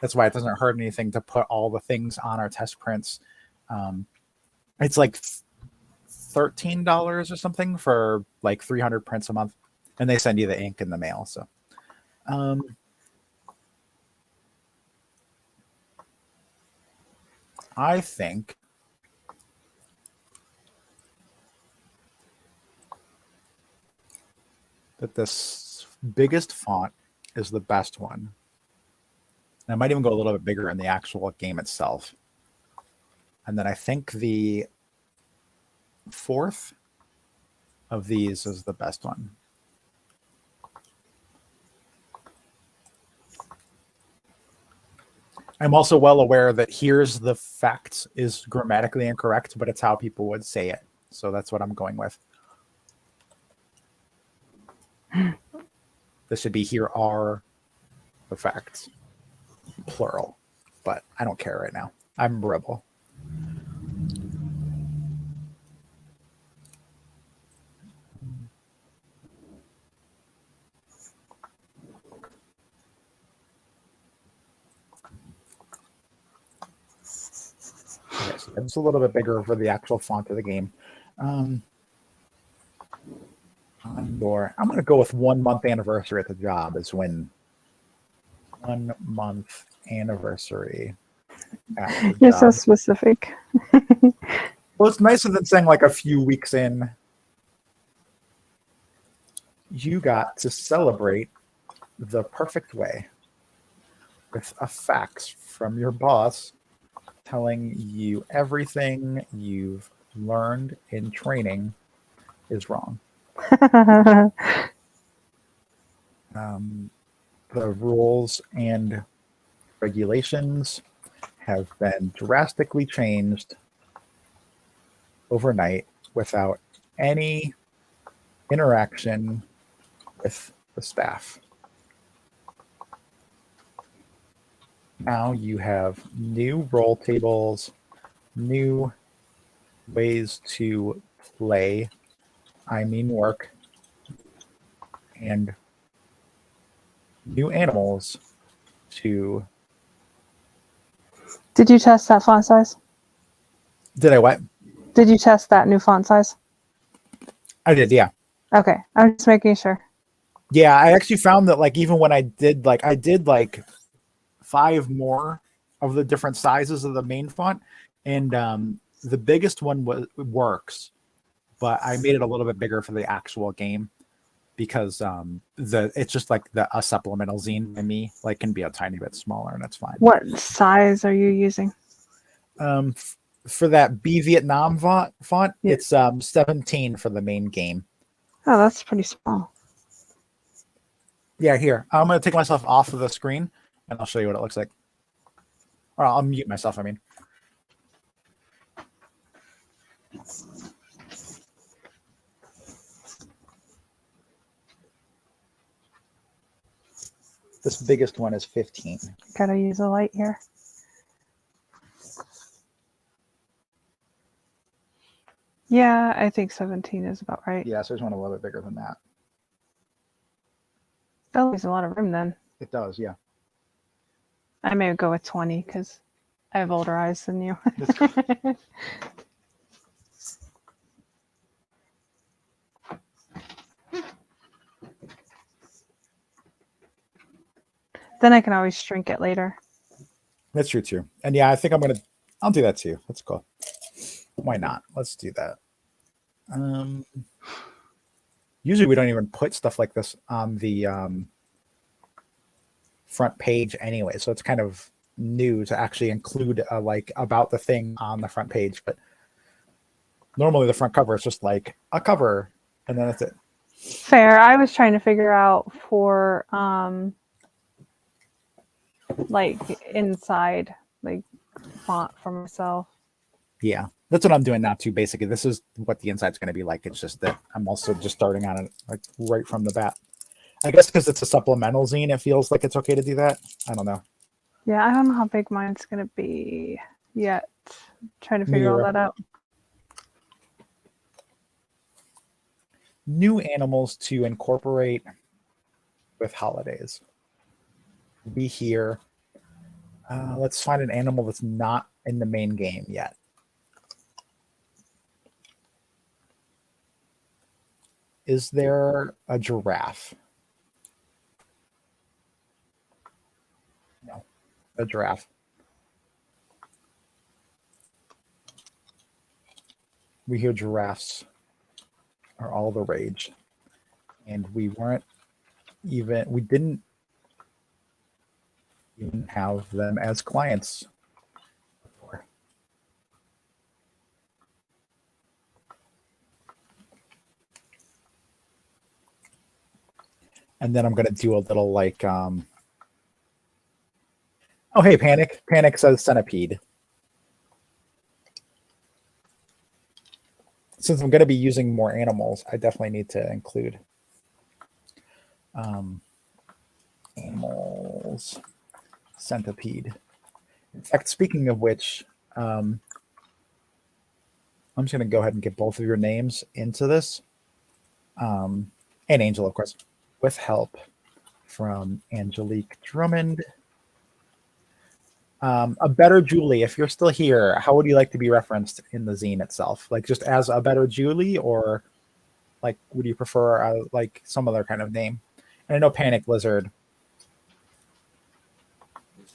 that's why it doesn't hurt anything to put all the things on our test prints. It's like $13 or something for like 300 prints a month. And they send you the ink in the mail. So, I think that this biggest font is the best one. And I might even go a little bit bigger in the actual game itself. And then I think the 4th of these is the best one. I'm also well aware that here's the facts is grammatically incorrect, but it's how people would say it. So that's what I'm going with. This should be here are the facts, plural, but I don't care right now. I'm a rebel. It's a little bit bigger for the actual font of the game. I'm going to go with 1 month anniversary at the job is when 1 month anniversary at the You're so job. specific. Well, it's nicer than saying like a few weeks in. You got to celebrate the perfect way with a fax from your boss telling you everything you've learned in training is wrong. The rules and regulations have been drastically changed overnight without any interaction with the staff. Now you have new roll tables, new ways to play, work, and new animals to... Did you test that font size? Did I what? Did you test that new font size? I did, yeah. Okay, I'm just making sure. Yeah, I actually found that like even when I did like 5 more of the different sizes of the main font, and the biggest one works, but I made it a little bit bigger for the actual game because it's just like a supplemental zine by me like can be a tiny bit smaller, and that's fine. What size are you using? For that B Vietnam font, Yeah. it's 17 for the main game. Oh, that's pretty small. Yeah, here. I'm going to take myself off of the screen, and I'll show you what it looks like. Or I'll mute myself, I mean. This biggest one is 15. Gotta use a light here. Yeah, I think 17 is about right. Yeah, so there's one a little bit bigger than that. That leaves a lot of room then. It does, yeah. I may go with 20 because I have older eyes than you. Then I can always shrink it later. That's true too. And yeah, I think I'll do that too. That's cool. Why not? Let's do that. Usually we don't even put stuff like this on the front page anyway, so it's kind of new to actually include like about the thing on the front page. But normally the front cover is just like a cover, and then that's it. Fair. I was trying to figure out for like inside like font for myself. Yeah, that's what I'm doing now too. Basically, this is what the inside's going to be like. It's just that I'm also just starting on it like right from the bat. I guess because it's a supplemental zine, it feels like it's okay to do that. I don't know. Yeah, I don't know how big mine's gonna be yet. I'm trying to figure all that out. New animals to incorporate with holidays. Be here. Let's find an animal that's not in the main game yet. Is there a giraffe? No, a giraffe. We hear giraffes are all the rage, and we didn't even have them as clients before. And then I'm going to do a little like, oh, hey, Panic. Panic says centipede. Since I'm going to be using more animals, I definitely need to include animals, centipede. In fact, speaking of which, I'm just going to go ahead and get both of your names into this. And Angel, of course, with help from Angelique Drummond. A better Julie, if you're still here, how would you like to be referenced in the zine itself? Like just as a better Julie, or like would you prefer like some other kind of name? And I know PanickedLizard.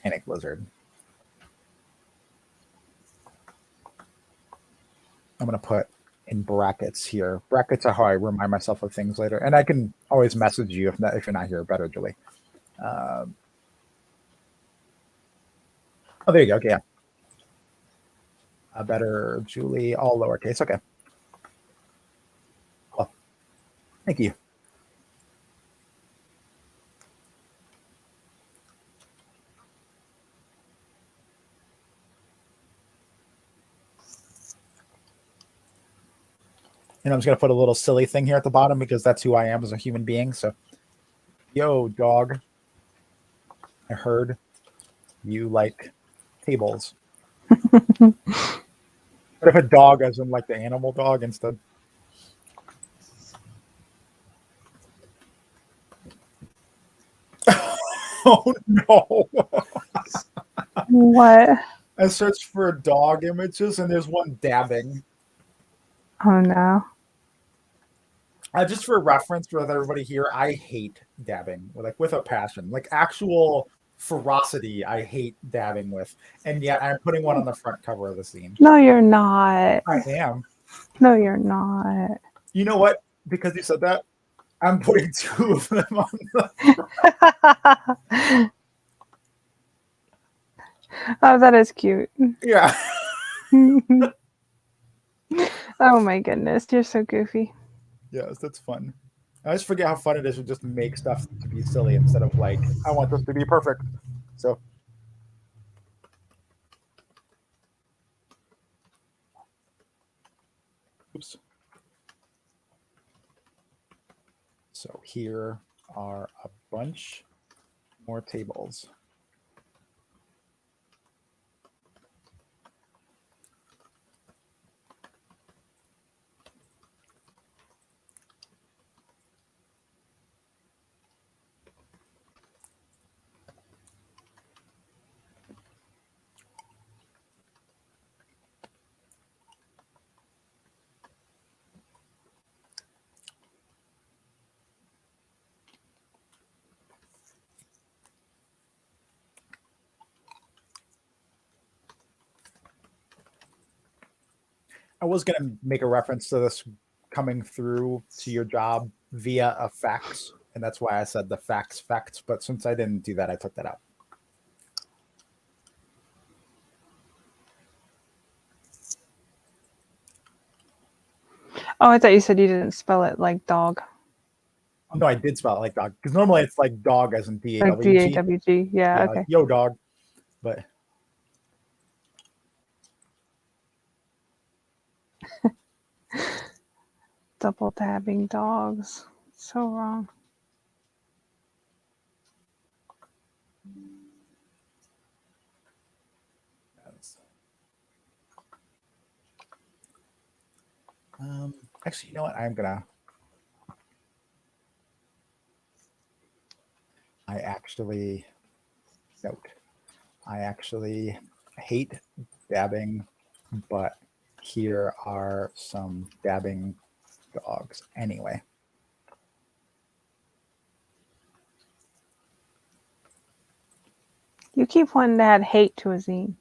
PanickedLizard. I'm gonna put in brackets here. Brackets are how I remind myself of things later, and I can always message you if you're not here. Better Julie. Oh, there you go. Okay, yeah. A better Julie, all lowercase. Okay. Well, thank you. And I'm just gonna put a little silly thing here at the bottom because that's who I am as a human being. So, yo, dog. I heard you like tables. What if a dog as in like the animal dog instead? Oh no. What? I searched for dog images and there's one dabbing. Oh no. Just for reference with everybody here, I hate dabbing with a passion, like actual ferocity. I hate dabbing with, and yet I'm putting one on the front cover of the zine. No, you're not. I am. No, you're not. You know what? Because you said that, I'm putting two of them on the. Oh, that is cute. Yeah. Oh my goodness, you're so goofy. Yes, that's fun. I just forget how fun it is to just make stuff to be silly instead of like, I want this to be perfect. So. Oops. So here are a bunch more tables. I was going to make a reference to this coming through to your job via a fax, and that's why I said the facts, but since I didn't do that, I took that out. Oh, I thought you said you didn't spell it like dog. No, I did spell it like dog, because normally it's like dog as in D-A-W-G. Like D-A-W-G, yeah, okay. Like, yo, dog, but... Double dabbing dogs. So wrong. Actually, you know what? I'm gonna. I actually hate dabbing, but here are some dabbing dogs anyway. You keep wanting to add hate to a zine.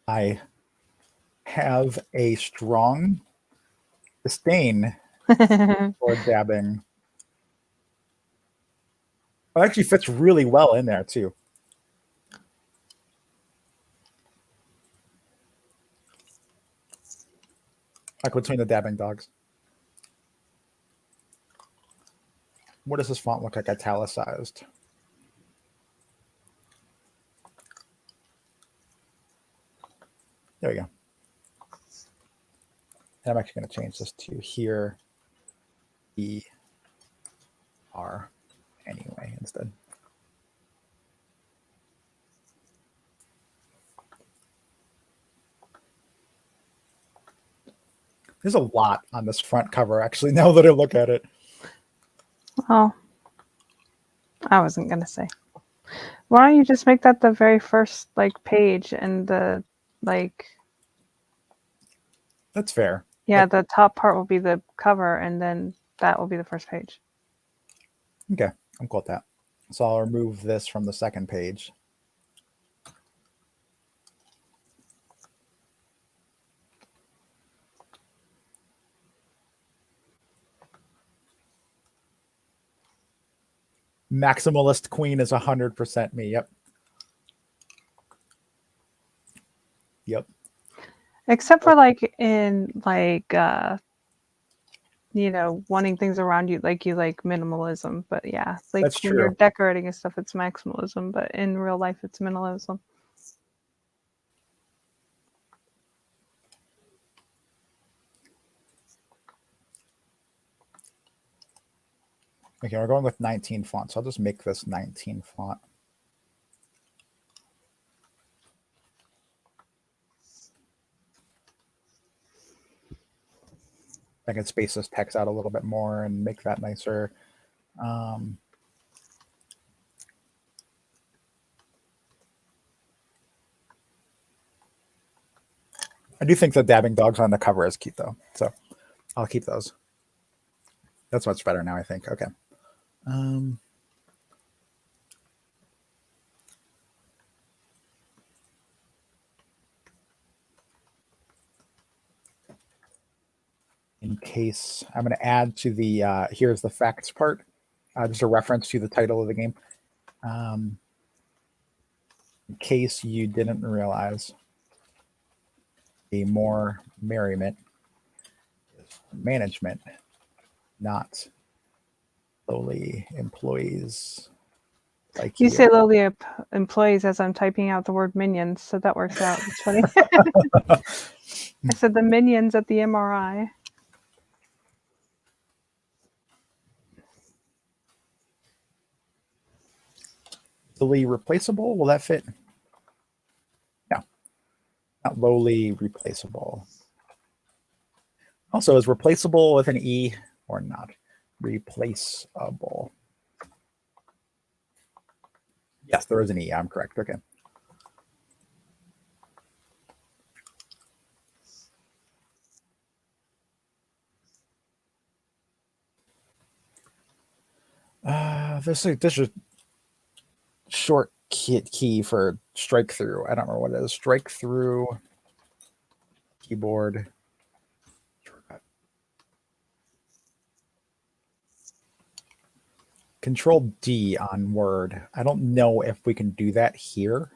I have a strong disdain for dabbing. It actually fits really well in there too. Like between the dabbing dogs. What does this font look like italicized? There we go. And I'm actually going to change this to here. E-R anyway instead. There's a lot on this front cover, actually, now that I look at it. Oh, I wasn't going to say. Why don't you just make that the very first like page and the like That's fair. yeah, the top part will be the cover and then that will be the first page. Okay, I'm cool with that. So I'll remove this from the second page. Maximalist queen is 100% me. Yep. Yep. Except for like in like you know, wanting things around you like minimalism. But yeah, like That's when you're true. decorating and stuff, it's maximalism. But in real life, it's minimalism. Okay, we're going with 19 font, so I'll just make this 19 font. I can space this text out a little bit more and make that nicer. I do think the dabbing dogs on the cover is cute, though, so I'll keep those. That's much better now, I think. Okay. In case I'm going to add to the here's the facts part, just a reference to the title of the game. In case you didn't realize, the more merriment is management, not lowly employees like You you. say lowly employees as I'm typing out the word minions, so that works out. It's funny. I said the minions at the MRI. Lowly replaceable? Will that fit? No, not lowly replaceable. Also, is replaceable with an E or not? Replaceable. Yes, there is an E. I'm correct. Okay. This is short key for strike through. I don't remember what it is. Strike through keyboard. Control D on Word. I don't know if we can do that here.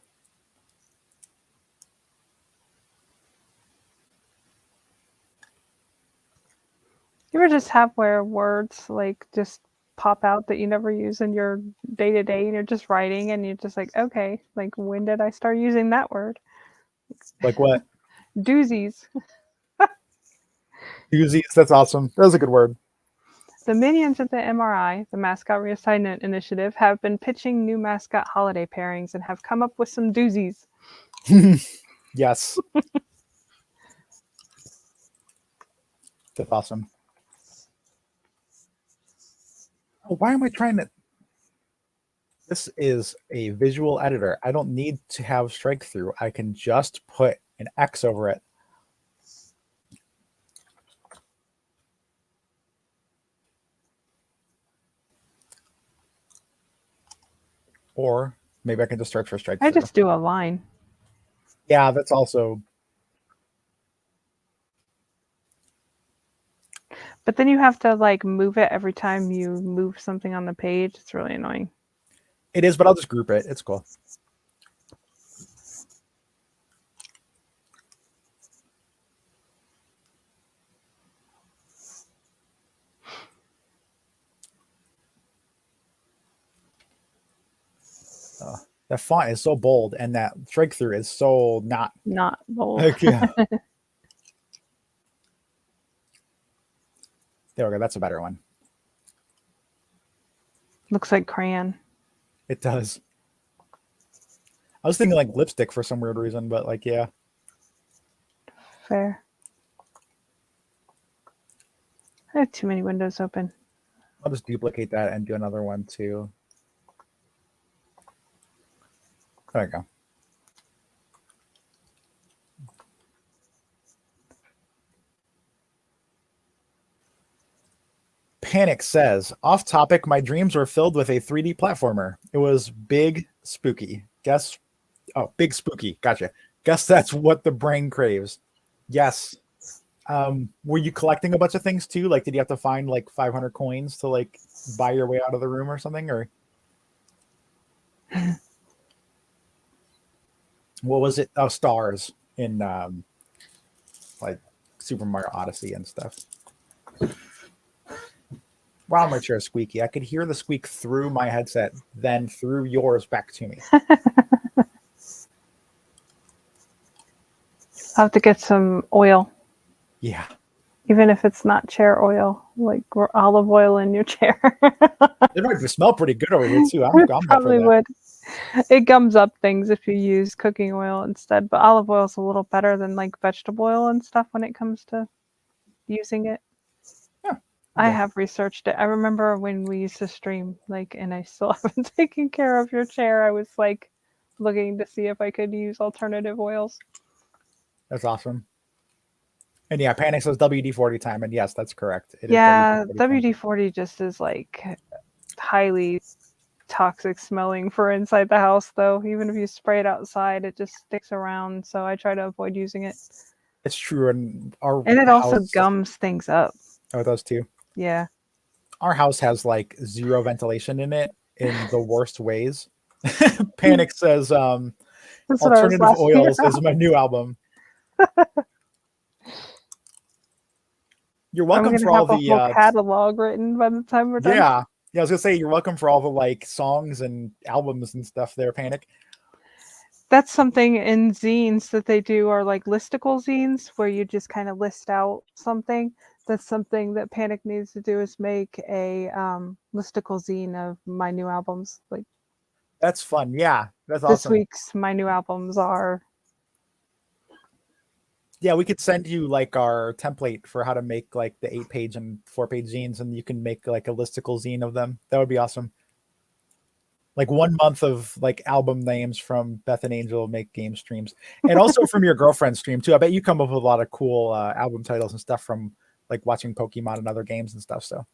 You ever just have where words like just pop out that you never use in your day to day and you're just writing and you're just like, okay, like when did I start using that word? Like what? Doozies. Doozies. That's awesome. That was a good word. The minions at the MRI, the Mascot Reassignment Initiative, have been pitching new mascot holiday pairings and have come up with some doozies. Yes. That's awesome. Oh, why am I trying to? This is a visual editor. I don't need to have strike through. I can just put an X over it. Or maybe I can just search for strike I through. just do a line. Yeah, that's also. But then you have to like move it every time you move something on the page. It's really annoying. It is, but I'll just group it. It's cool. That font is so bold, and that strike through is so not. Not bold. Like, yeah. There we go. That's a better one. Looks like crayon. It does. I was thinking like lipstick for some weird reason, but like, yeah. Fair. I have too many windows open. I'll just duplicate that and do another one too. There we go. Panic says, off topic, my dreams were filled with a 3D platformer. It was big, spooky. Guess, oh, big, spooky. Gotcha. Guess that's what the brain craves. Yes. Were you collecting a bunch of things too? Like, did you have to find like 500 coins to like buy your way out of the room or something? Or what was it? Oh, stars in like Super Mario Odyssey and stuff. Wow, my chair is squeaky. I could hear the squeak through my headset, then through yours back to me. I'll have to get some oil. Yeah. Even if it's not chair oil, like olive oil in your chair. It might smell pretty good over here too. I'm Probably would. It gums up things if you use cooking oil instead, but olive oil is a little better than like vegetable oil and stuff when it comes to using it. Yeah. I have researched it. I remember when we used to stream, like, and I still haven't taken care of your chair. I was like looking to see if I could use alternative oils. That's awesome. And yeah, Panic says WD-40 time, and yes, that's correct. It yeah, is WD-40 just is like highly toxic smelling for inside the house, though. Even if you spray it outside, it just sticks around. So I try to avoid using it. It's true, and it also gums things up. Oh, it does too. Yeah. Our house has like zero ventilation in it in the worst ways. Panic says, "Alternative Oils" is my new album. You're welcome for all the whole catalog written by the time we're done. Yeah, I was gonna say you're welcome for all the like songs and albums and stuff there, Panic. That's something in zines that they do, are like listicle zines where you just kind of list out something. That's something that Panic needs to do, is make a listicle zine of my new albums. Like, that's fun. Yeah, that's this awesome. week's my new albums are. Yeah, we could send you like our template for how to make like the 8-page and 4-page zines, and you can make like a listicle zine of them. That would be awesome. Like 1 month of like album names from Beth and Angel make game streams, and also from your girlfriend's stream too. I bet you come up with a lot of cool album titles and stuff from like watching Pokemon and other games and stuff. So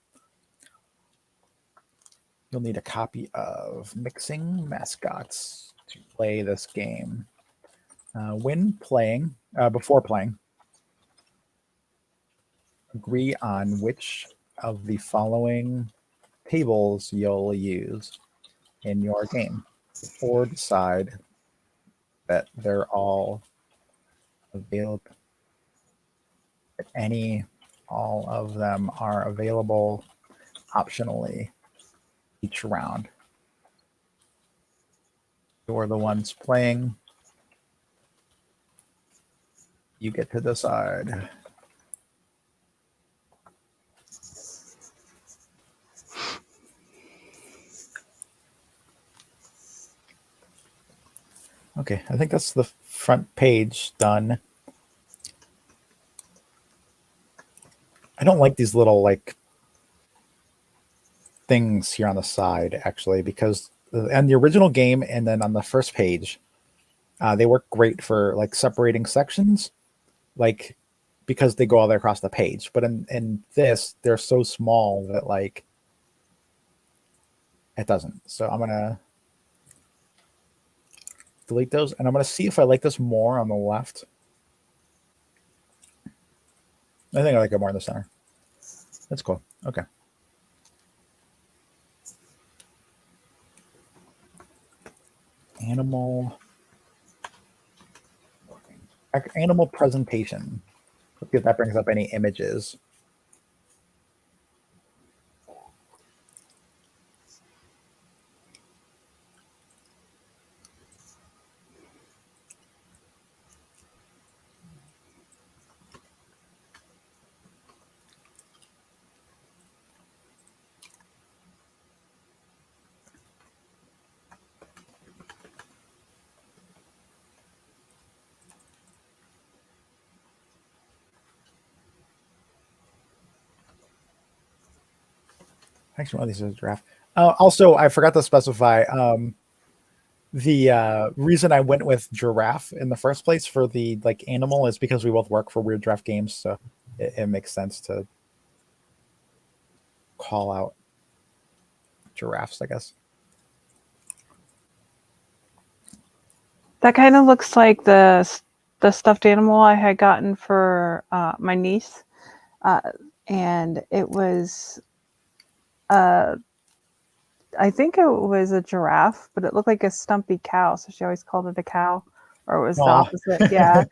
you'll need a copy of Mixing Mascots to play this game. When playing, before playing, agree on which of the following tables you'll use in your game, or decide that they're all available. All of them are available optionally each round. You're the ones playing. You get to decide. Okay, I think that's the front page done. I don't like these little like things here on the side actually, because on the original game and then on the first page, they work great for like separating sections, like because they go all the way across the page. But in this, they're so small that like it doesn't. So I'm gonna delete those, and I'm gonna see if I like this more on the left. I think I like it more in the center. That's cool. Okay. Animal presentation. Let's see if that brings up any images. Actually, one of these is a draft. Also, I forgot to specify. The reason I went with giraffe in the first place for the like animal is because we both work for Weird Draft Games, so it makes sense to call out giraffes, I guess. That kind of looks like the stuffed animal I had gotten for my niece, and it was I think it was a giraffe, but it looked like a stumpy cow, so she always called it a cow, or it was the Aw. opposite. Yeah.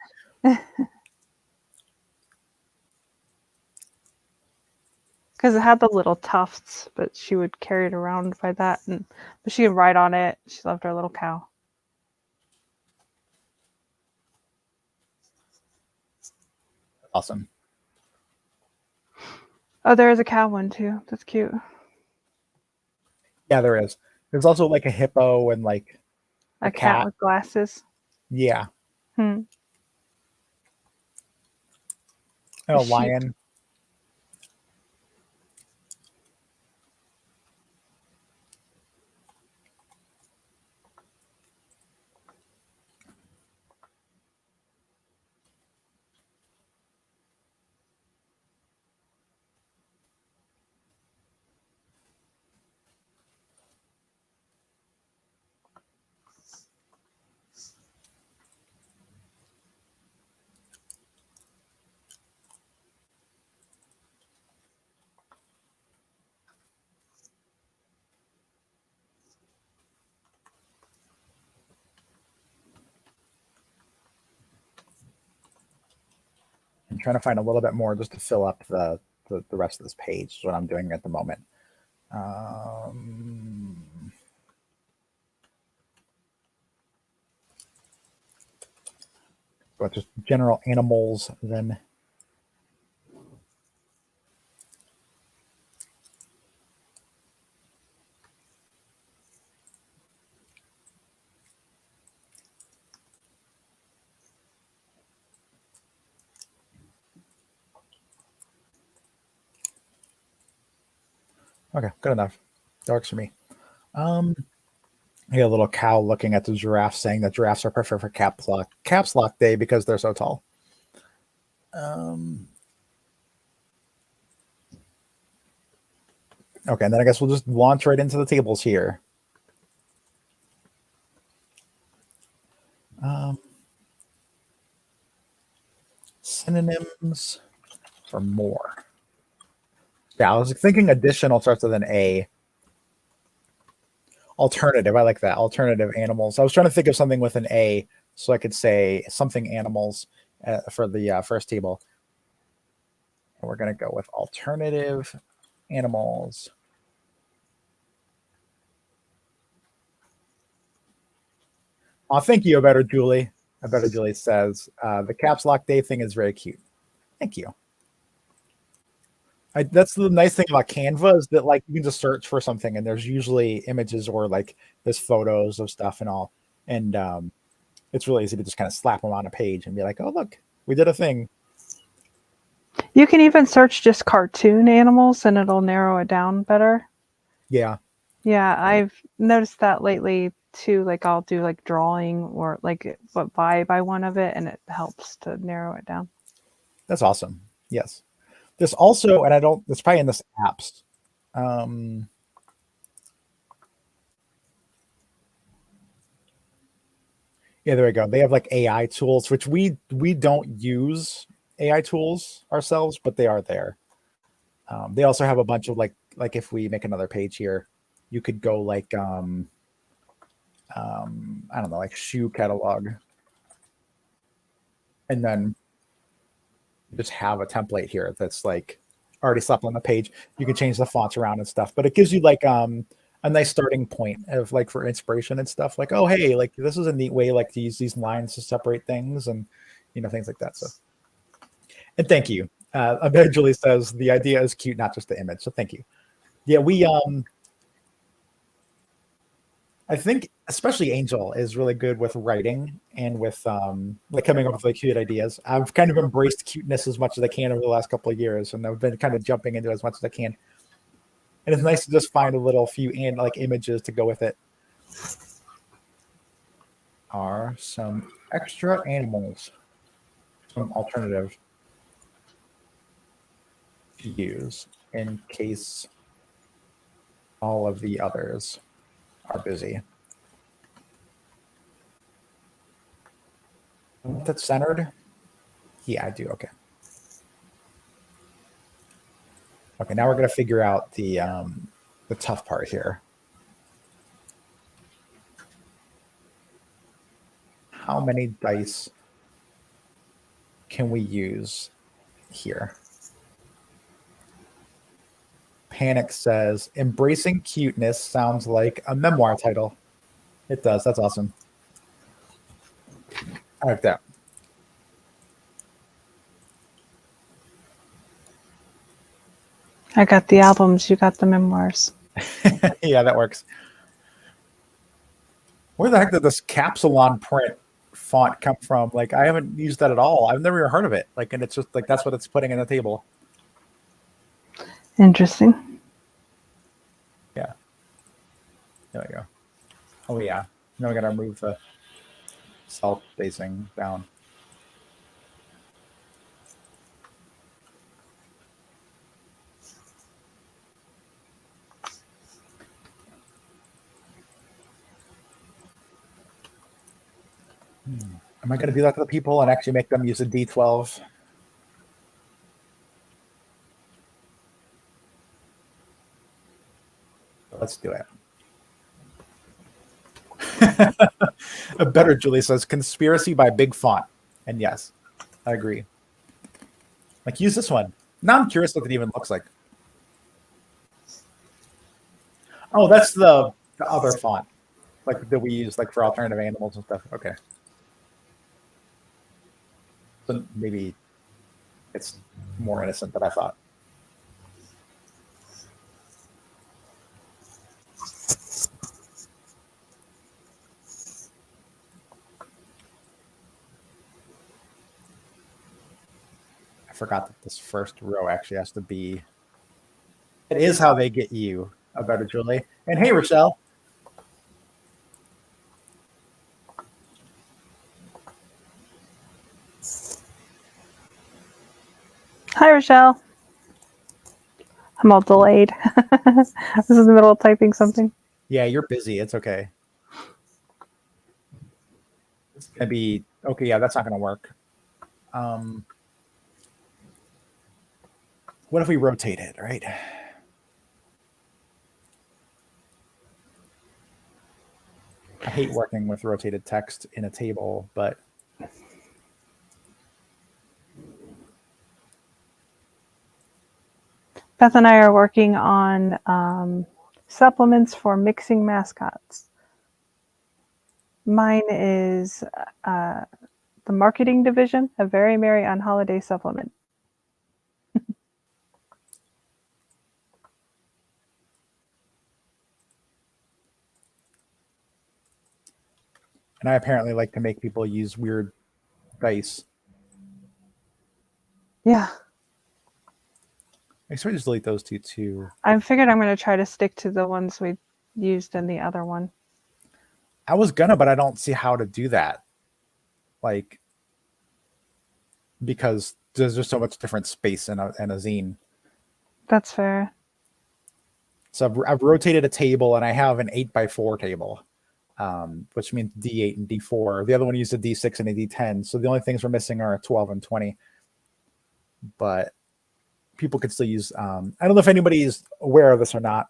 Because it had the little tufts, but she would carry it around by that, but she could ride on it. She loved her little cow. Awesome. Oh, there is a cow one too. That's cute. Yeah, there is. There's also like a hippo and like A a cat cat. with glasses. Yeah. Hmm. And A a sheep. lion. I'm trying to find a little bit more just to fill up the rest of this page. Is what I'm doing at the moment. But just general animals then. Okay, good enough. That works for me. I got a little cow looking at the giraffe saying that giraffes are perfect for caps lock day because they're so tall. Okay, and then I guess we'll just launch right into the tables here. Synonyms for more. Yeah, I was thinking additional starts with an A. Alternative, I like that. Alternative animals. I was trying to think of something with an A so I could say something animals for the first table. And we're going to go with alternative animals. Oh, thank you, abetterjulie. Abetterjulie says the caps lock day thing is very cute. Thank you. That's the nice thing about Canva is that like you can just search for something and there's usually images or like there's photos of stuff and all, and it's really easy to just kind of slap them on a page and be like, oh look, we did a thing. You can even search just cartoon animals and it'll narrow it down better. Yeah. Yeah, I've noticed that lately too. Like I'll do like drawing or like what vibe I want of it, and it helps to narrow it down. That's awesome. Yes. There's also, and I don't, it's probably in this apps. Yeah, there we go. They have like AI tools, which we don't use AI tools ourselves, but they are there. They also have a bunch of like if we make another page here, you could go like I don't know, like shoe catalog, and then just have a template here that's like already slapped on the page. You can change the fonts around and stuff, but it gives you like a nice starting point of like for inspiration and stuff. Like, oh hey, like this is a neat way like to use these lines to separate things and things like that. So, and thank you. Julie says the idea is cute, not just the image. So thank you. Yeah, we I think especially Angel is really good with writing and with like coming up with like cute ideas. I've kind of embraced cuteness as much as I can over the last couple of years, and I've been kind of jumping into it as much as I can. And it's nice to just find a little few and like images to go with it. are some extra animals, some alternative to use in case all of the others are busy. That's centered? Yeah, I do. Okay. Okay, now we're going to figure out the tough part here. How many dice can we use here? Panic says, embracing cuteness sounds like a memoir title. It does. That's awesome. I like that. I got the albums, you got the memoirs. Yeah, that works. Where the heck did this Capsulon print font come from? Like, I haven't used that at all. I've never even heard of it. Like, and it's just like, that's what it's putting in the table. Interesting. Yeah. There we go. Oh, yeah. Now we got to move the self spacing down. Am I going to do that to the people and actually make them use a D12? Let's do it. A better Julie says conspiracy by big font. And yes, I agree. Like, use this one. Now I'm curious what it even looks like. Oh, that's the other font, like that we use like for alternative animals and stuff. Okay. So maybe it's more innocent than I thought. I forgot that this first row actually has to be. It is how they get you, a better Julie. And hey, Rochelle. Hi, Rochelle. I'm all delayed. I was in the middle of typing something. Yeah, you're busy. It's okay. It's gonna be okay. Yeah, that's not gonna work. What if we rotate it, right? I hate working with rotated text in a table, but Beth and I are working on supplements for Mixing Mascots. Mine is the marketing division, a Very Merry on Holiday supplement. and I apparently like to make people use weird dice. Yeah. I sort of just delete those two too. I figured I'm going to try to stick to the ones we used in the other one. I was gonna, but I don't see how to do that. Like, because there's just so much different space in a zine. That's fair. So I've rotated a table and I have an 8x4 table, which means D8 and D4. The other one used a D6 and a D10. So the only things we're missing are 12 and 20. But people could still use, I don't know if anybody's aware of this or not,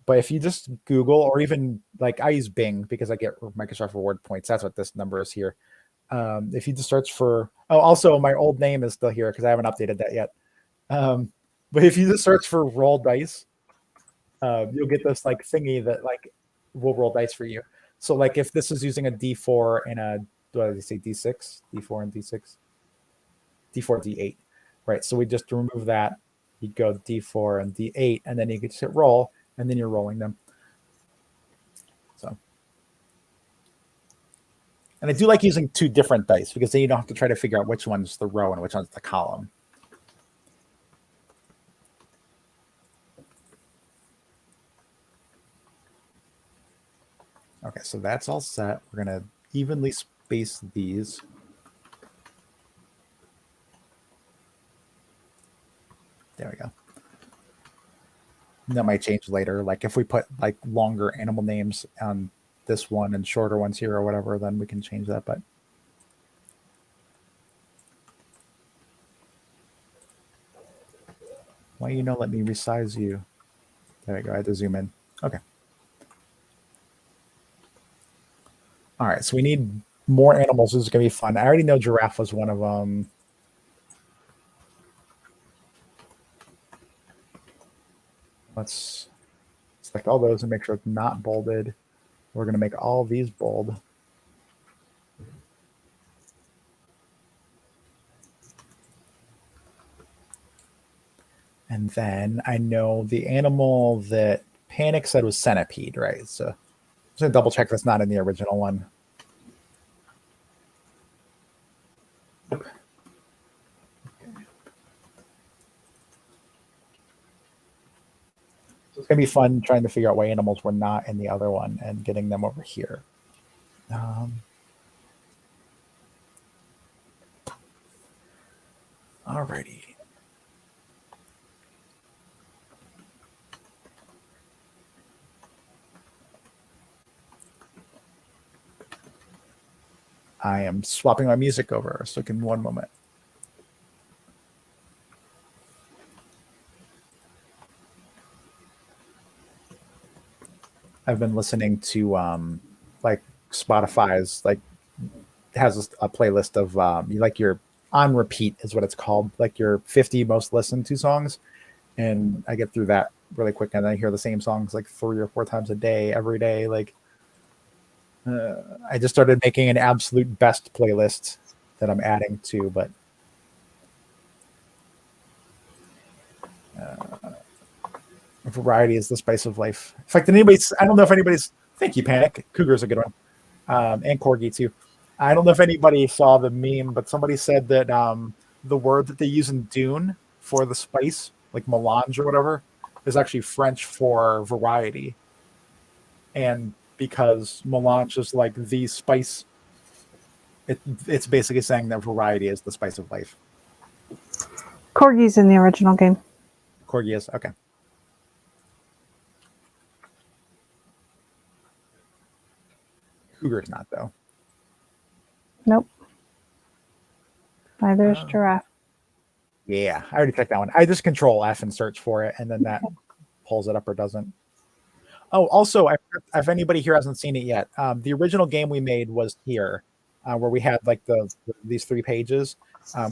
but if you just Google, or even like I use Bing because I get Microsoft Reward points. That's what this number is here. If you just search for, oh, also my old name is still here because I haven't updated that yet. But if you just search for roll dice, you'll get this like thingy that like will roll dice for you. So like if this is using a D4 and a, what did they say, D6, D4 and D6, D4, D8, right? So we just remove that. You go D4 and D8, and then you can just hit roll, and then you're rolling them. So, and I do like using two different dice because then you don't have to try to figure out which one's the row and which one's the column. Okay, so that's all set. We're gonna evenly space these. There we go. And that might change later. Like if we put like longer animal names on this one and shorter ones here or whatever, then we can change that. But why let me resize you? There we go. I had to zoom in. Okay. All right. So we need more animals. This is going to be fun. I already know giraffe was one of them. Let's select all those and make sure it's not bolded. We're going to make all these bold. And then I know the animal that Panic said was centipede, right? So I'm just going to double check that's not in the original one. Okay. So it's going to be fun trying to figure out why animals were not in the other one and getting them over here. Alrighty. I am swapping my music over, so give me one moment. I've been listening to like Spotify's like has a playlist of like your on repeat is what it's called, like your 50 most listened to songs, and I get through that really quick, and I hear the same songs like 3 or 4 times a day, every day. Like I just started making an absolute best playlist that I'm adding to, but variety is the spice of life. In fact, I don't know if anybody's. Thank you, Panic. Cougar's a good one, and Corgi too. I don't know if anybody saw the meme, but somebody said that the word that they use in Dune for the spice, like melange or whatever, is actually French for variety. And because melange is like the spice, it's basically saying that variety is the spice of life. Corgi's in the original game. Corgi is, okay. Cougar's not, though. Nope. Neither is giraffe. Yeah, I already checked that one. I just control F and search for it, and then that pulls it up or doesn't. Oh, also, if anybody here hasn't seen it yet, the original game we made was here, where we had like these 3 pages.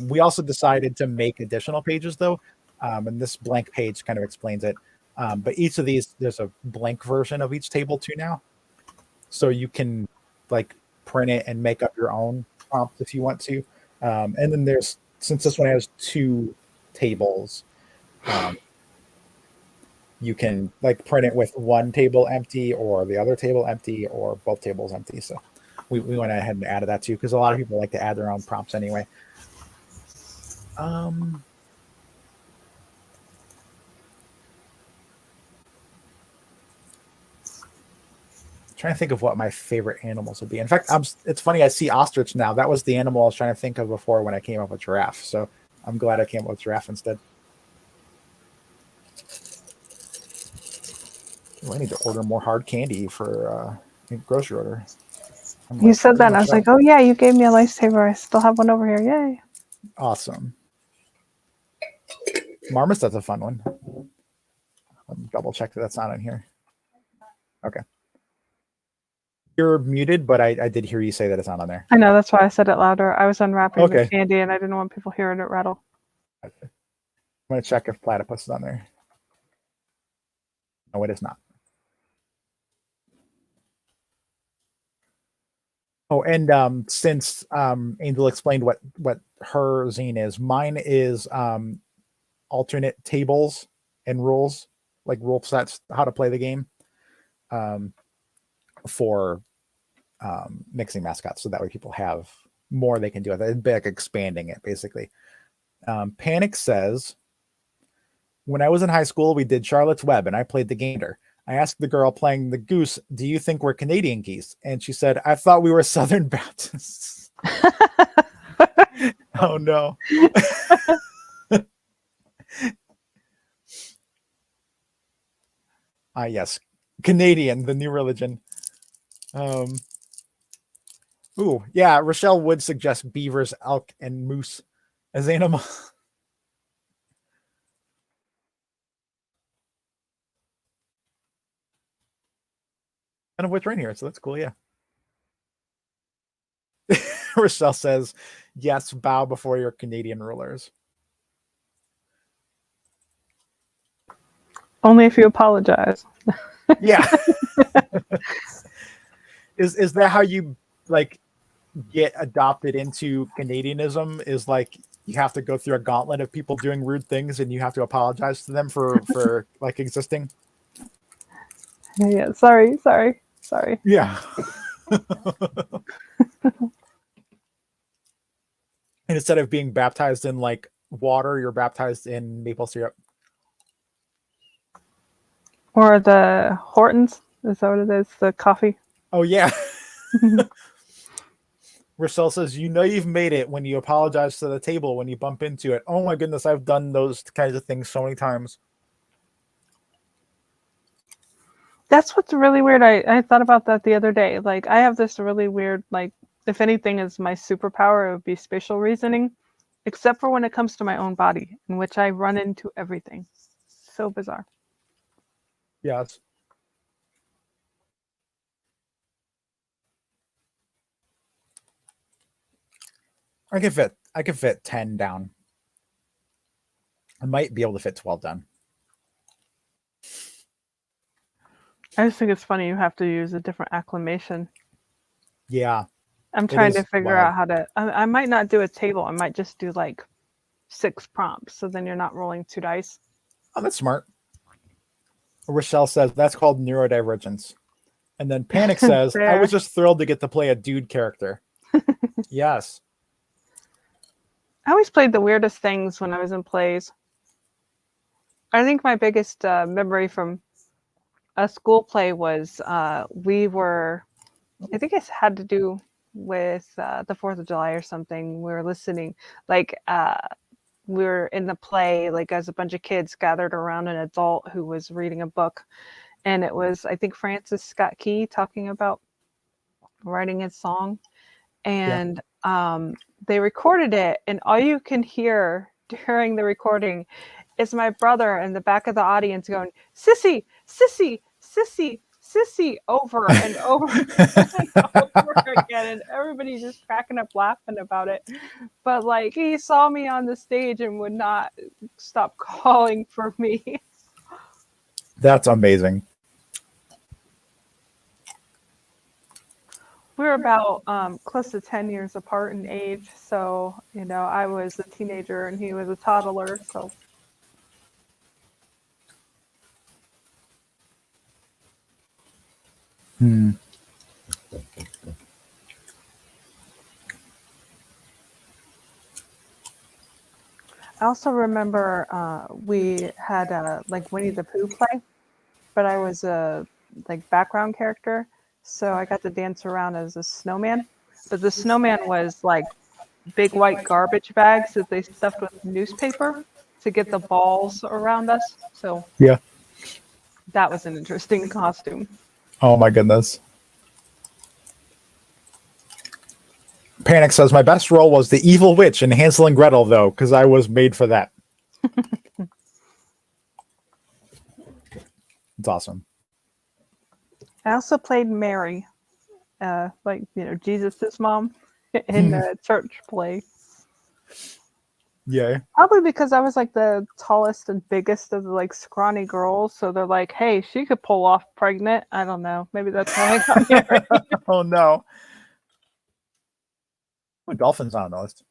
We also decided to make additional pages, though, and this blank page kind of explains it. But each of these, there's a blank version of each table too now, so you can like print it and make up your own prompt if you want to. And then since this one has 2 tables, you can like print it with one table empty or the other table empty or both tables empty. So we went ahead and added that too, because a lot of people like to add their own prompts anyway. Trying to think of what my favorite animals would be. In fact, it's funny, I see ostrich now. That was the animal I was trying to think of before when I came up with giraffe. So I'm glad I came up with giraffe instead. Ooh, I need to order more hard candy for grocery order. You said that, and I was like, oh yeah, you gave me a lifesaver. I still have one over here. Yay. Awesome. Marmoset's a fun one. Let me double check that that's not in here. Okay. You're muted, but I did hear you say that it's not on there. I know, that's why I said it louder. I was unwrapping the candy, and I didn't want people hearing it rattle. Okay. I'm going to check if platypus is on there. No, it is not. Oh, and since Angel explained what her zine is, mine is alternate tables and rules, like rule sets, how to play the game, for mixing mascots, so that way people have more they can do with it. It'd be like expanding it, basically. Panic says, when I was in high school, we did Charlotte's Web, and I played the gander. I asked the girl playing the goose, do you think we're Canadian geese? And she said, I thought we were Southern Baptists. Oh, no. Yes. Canadian, the new religion. Ooh, yeah. Rochelle would suggest beavers, elk, and moose as animals. None of which are in here, so that's cool. Yeah. Rochelle says, yes, bow before your Canadian rulers. Only if you apologize. Yeah. Is that how you like get adopted into Canadianism? Is like you have to go through a gauntlet of people doing rude things and you have to apologize to them for like existing? Yeah, sorry. Yeah. And instead of being baptized in like water, you're baptized in maple syrup. Or the Hortons, is that what it is? The coffee. Oh yeah. Rochelle says, you know you've made it when you apologize to the table when you bump into it. Oh my goodness, I've done those kinds of things so many times. That's what's really weird. I thought about that the other day. Like, I have this really weird, like, if anything is my superpower, it would be spatial reasoning, except for when it comes to my own body, in which I run into everything. So bizarre. Yes. I can fit 10 down. I might be able to fit 12 down. I just think it's funny you have to use a different acclamation. Yeah. I'm trying to figure out how to. I might not do a table. I might just do like 6 prompts. So then you're not rolling 2 dice. Oh, that's smart. Rochelle says that's called neurodivergence. And then Panic says, I was just thrilled to get to play a dude character. Yes. I always played the weirdest things when I was in plays. I think my biggest memory from a school play was we were, I think it had to do with the 4th of July or something. We were listening, like we were in the play, like as a bunch of kids gathered around an adult who was reading a book. And it was, I think, Francis Scott Key talking about writing his song. And they recorded it. And all you can hear during the recording is my brother in the back of the audience going, sissy, sissy, sissy, sissy, over and over and over again. And everybody just cracking up laughing about it. But like, he saw me on the stage and would not stop calling for me. That's amazing. We were about close to 10 years apart in age. So, you know, I was a teenager and he was a toddler. So. I also remember we had like Winnie the Pooh play, but I was a like background character. So I got to dance around as a snowman. But the snowman was like big white garbage bags that they stuffed with newspaper to get the balls around us. So yeah, that was an interesting costume. Oh my goodness. Panic says my best role was the evil witch in Hansel and Gretel, though, because I was made for that. It's awesome. I also played Mary, like, you know, Jesus' mom in the church play. Yeah. Probably because I was like the tallest and biggest of the like scrawny girls. So they're like, hey, she could pull off pregnant. I don't know. Maybe that's how I got Mary. Oh no. Oh, dolphins on the list.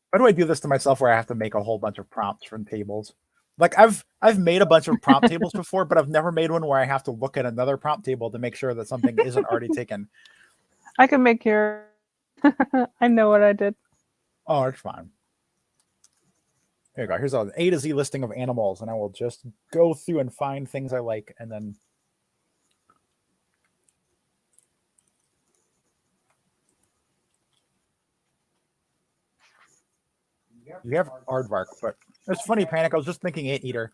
Why do I do this to myself where I have to make a whole bunch of prompts from tables? Like I've made a bunch of prompt tables before, but I've never made one where I have to look at another prompt table to make sure that something isn't already taken. I can make your. I know what I did. Oh, it's fine. Here you go. Here's an A to Z listing of animals, and I will just go through and find things I like, and then you have aardvark, but it's funny, Panic. I was just thinking anteater.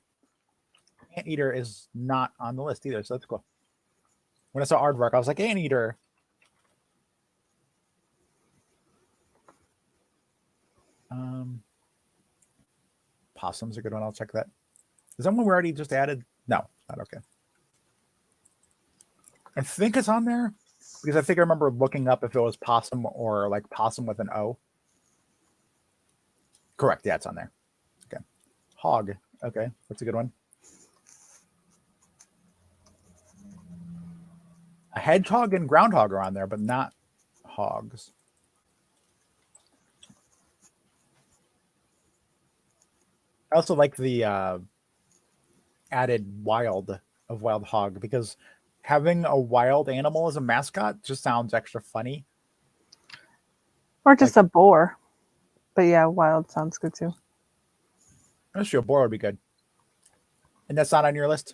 Anteater is not on the list either, so that's cool. When I saw aardvark, I was like, anteater. Possum's a good one. I'll check that. Is that one we already just added? No, not okay. I think it's on there because I think I remember looking up if it was possum or like possum with an O. Correct. Yeah, it's on there. Okay. Hog. Okay, that's a good one. A hedgehog and groundhog are on there, but not hogs. I also like the added wild of wild hog because having a wild animal as a mascot just sounds extra funny. Or just a boar. But yeah, wild sounds good too. Actually, a boar would be good. And that's not on your list?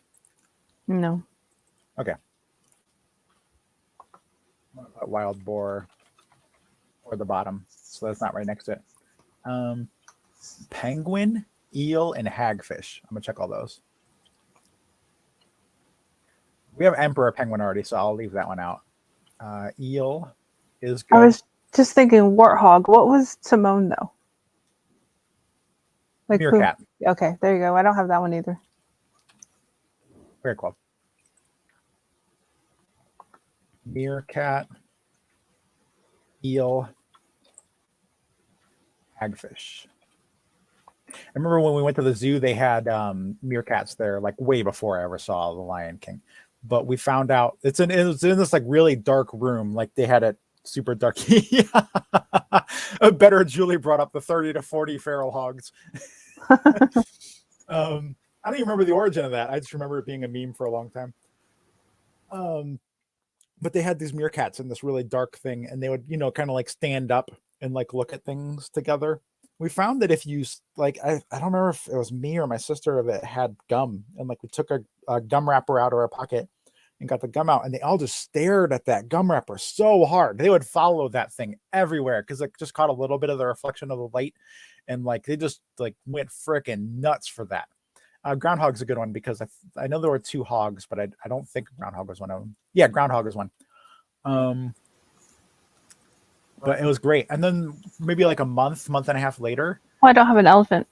No. Okay. A wild boar or the bottom. So that's not right next to it. Penguin, eel, and hagfish. I'm going to check all those. We have emperor penguin already, so I'll leave that one out. Eel is good. I was just thinking warthog. What was Timon though? Like meerkat. Okay, there you go. I don't have that one either. Very cool. Meerkat, eel, hagfish. I remember when we went to the zoo, they had meerkats there, like way before I ever saw The Lion King. But we found out it was in this like really dark room, like they had it super dark. abetterjulie brought up the 30 to 40 feral hogs. I don't even remember the origin of that. I just remember it being a meme for a long time. But they had these meerkats in this really dark thing, and they would, kind of like stand up and like look at things together. We found that if you like, I don't remember if it was me or my sister that had gum, and like we took a gum wrapper out of our pocket and got the gum out, and they all just stared at that gum wrapper so hard. They would follow that thing everywhere because it just caught a little bit of the reflection of the light, and like they just like went freaking nuts for that. Groundhog's a good one because I know there were two hogs, but I don't think groundhog was one of them. Yeah, groundhog is one. But it was great. And then maybe like a month and a half later. Oh, I don't have an elephant.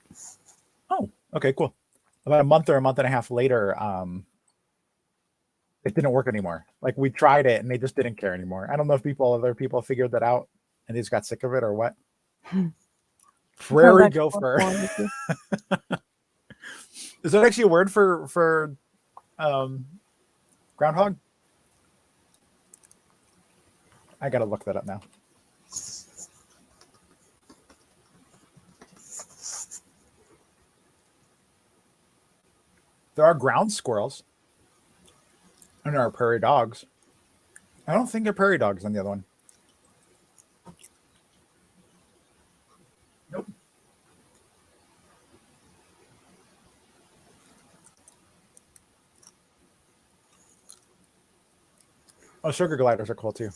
Oh, okay, cool. About a month and a half later, it didn't work anymore. Like we tried it and they just didn't care anymore. I don't know if other people figured that out and they just got sick of it or what. Prairie gopher. Is that actually a word for groundhog? I gotta look that up now. There are ground squirrels. And there are prairie dogs. I don't think there are prairie dogs on the other one. Nope. Oh, sugar gliders are cool too.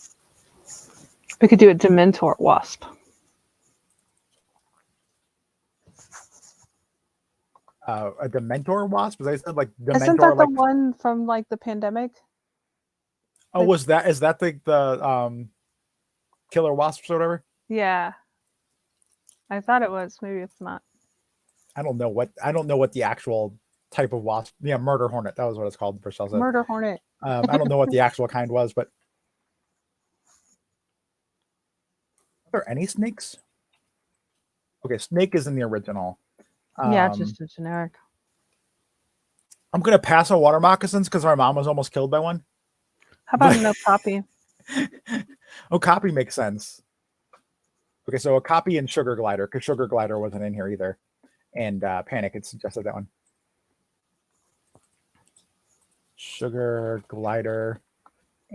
We could do a Dementor wasp. A Dementor wasp? As I said, like Dementor. Isn't that the one from like the pandemic? Oh, is that the killer wasps or whatever? Yeah, I thought it was. Maybe it's not. I don't know what the actual type of wasp. Yeah, murder hornet. That was what it's called. Rochelle said. Murder hornet. I don't know what the actual kind was, but are there any snakes? Okay, snake is in the original. Yeah, it's just a generic. I'm gonna pass on water moccasins because my mom was almost killed by one. How about an okapi? Okapi makes sense. Okay, so okapi and sugar glider, because sugar glider wasn't in here either, and Panic had suggested that one. Sugar glider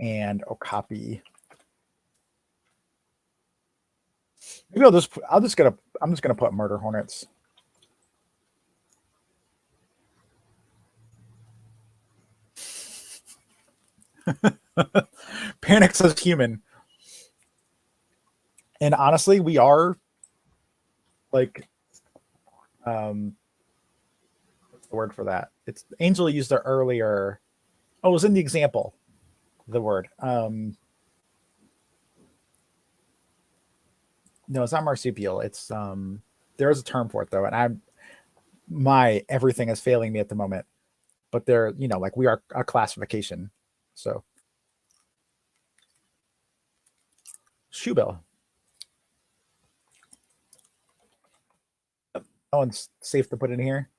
and okapi. Maybe I'm just gonna put murder hornets. Panic says human. And honestly, we are like, what's the word for that? It's Angel used it earlier. Oh, it was in the example. The word. No, it's not marsupial. It's there is a term for it though, and my everything is failing me at the moment. But they're, like we are a classification. So shoebill. That one's safe to put in here.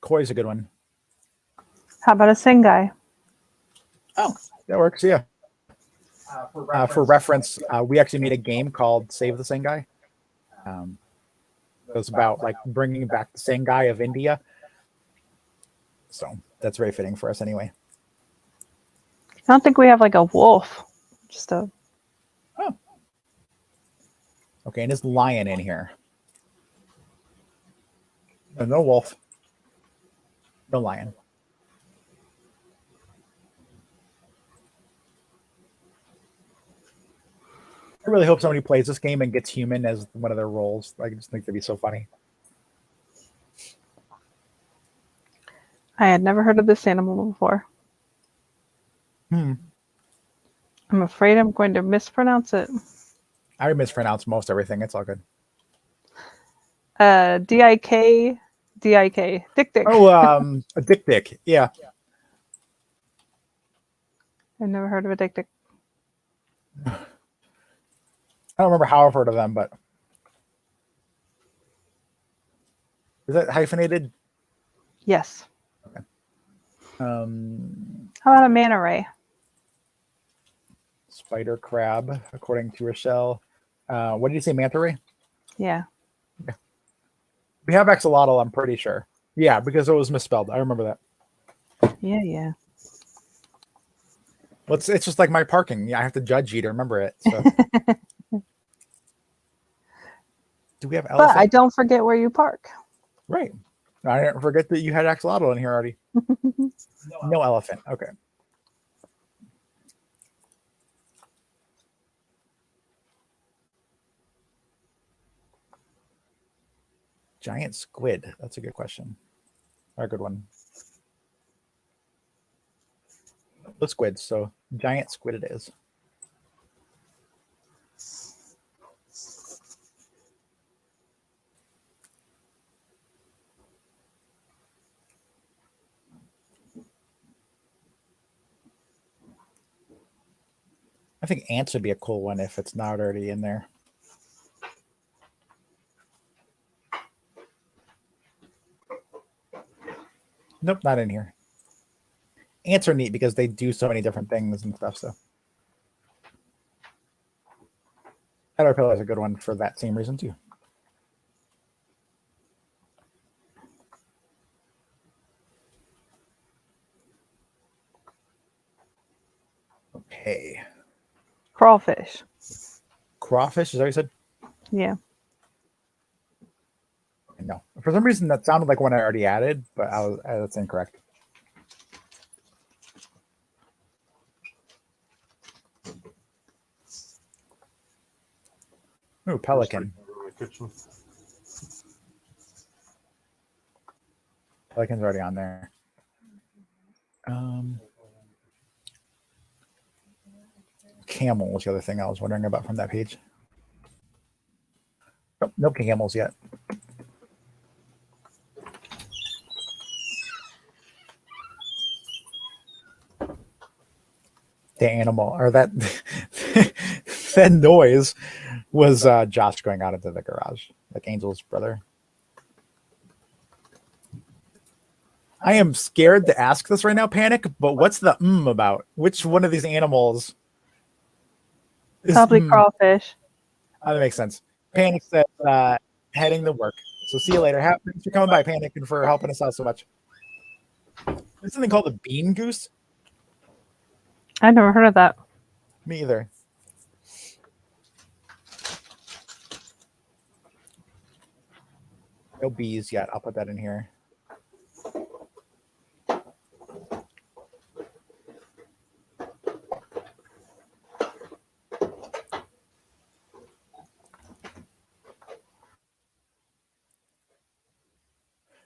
Koi's a good one. How about a Sengai? Oh, that works. Yeah. For reference, we actually made a game called Save the Sengai. It was about like bringing back the Sengai of India. So that's very fitting for us anyway. I don't think we have like a wolf. Just a. Oh. Okay, and is lion in here? No wolf. No lion. I really hope somebody plays this game and gets human as one of their roles. I just think that'd be so funny. I had never heard of this animal before. I'm afraid I'm going to mispronounce it. I would mispronounce most everything. It's all good. D-I-K. Dick. Oh, a dick. Yeah. I've never heard of a dick. I don't remember how I've heard of them, but is that hyphenated? Yes. Okay. How about a manta ray? Spider crab, according to Rochelle. What did you say, manta ray? Yeah. Okay. We have axolotl, I'm pretty sure. Yeah, because it was misspelled. I remember that. Yeah. Well, it's just like my parking. Yeah, I have to judge you to remember it. So. Do we have elephant? But I don't forget where you park. Right. I didn't forget that you had axolotl in here already. No elephant. Okay. Giant squid. That's a good question. Or a good one. The squids. So giant squid it is. I think ants would be a cool one if it's not already in there. Nope, not in here. Ants are neat because they do so many different things and stuff. So caterpillar is a good one for that same reason too. Okay. Crawfish. Crawfish, is that what you said? Yeah. No. For some reason that sounded like one I already added, but that's incorrect. Ooh, pelican. Pelican's already on there. Camel was the other thing I was wondering about from that page. Nope, no camels yet. The animal, or that that noise was Josh going out into the garage, like Angel's brother. I am scared to ask this right now, Panic, but what's the about? Which one of these animals is Probably crawfish. Oh, that makes sense. Panic said heading to work. So see you later. Thanks for coming by, Panic, and for helping us out so much. There's something called a bean goose. I never heard of that. Me either. No bees yet. I'll put that in here.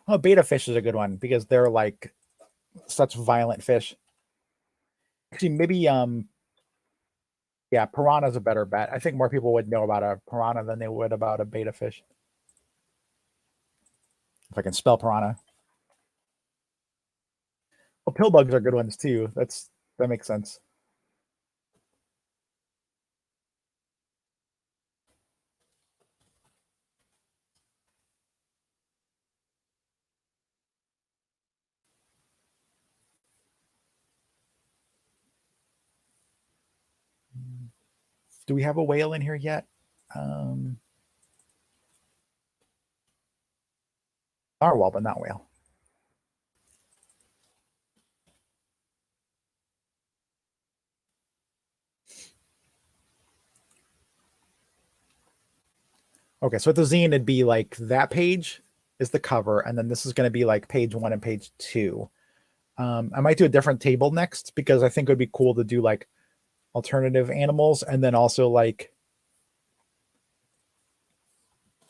Oh, beta fish is a good one because they're like such violent fish. Actually, maybe yeah, piranha's a better bet. I think more people would know about a piranha than they would about a beta fish. If I can spell piranha. Well, pill bugs are good ones too. That makes sense. Do we have a whale in here yet? Narwhal, but not whale. Okay, so with the zine, it'd be like that page is the cover, and then this is going to be like page 1 and page 2. I might do a different table next because I think it would be cool to do like alternative animals and then also like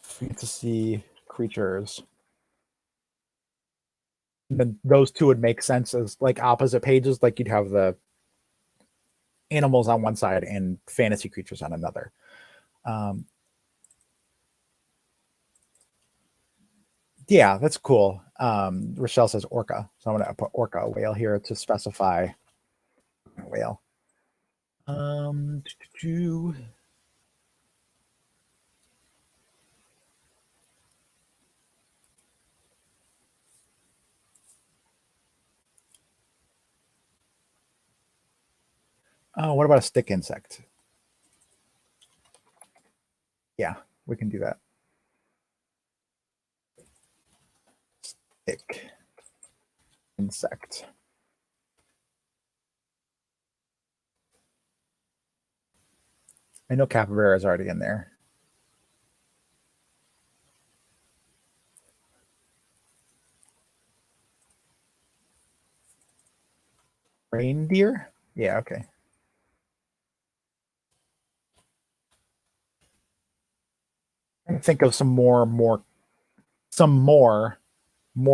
fantasy creatures. And then those two would make sense as like opposite pages. Like you'd have the animals on one side and fantasy creatures on another. Yeah, that's cool. Rochelle says orca. So I'm going to put orca whale here to specify whale. Oh, what about a stick insect? Yeah, we can do that. Stick insect. I know capybara is already in there. Reindeer? Yeah, okay. I can think of some more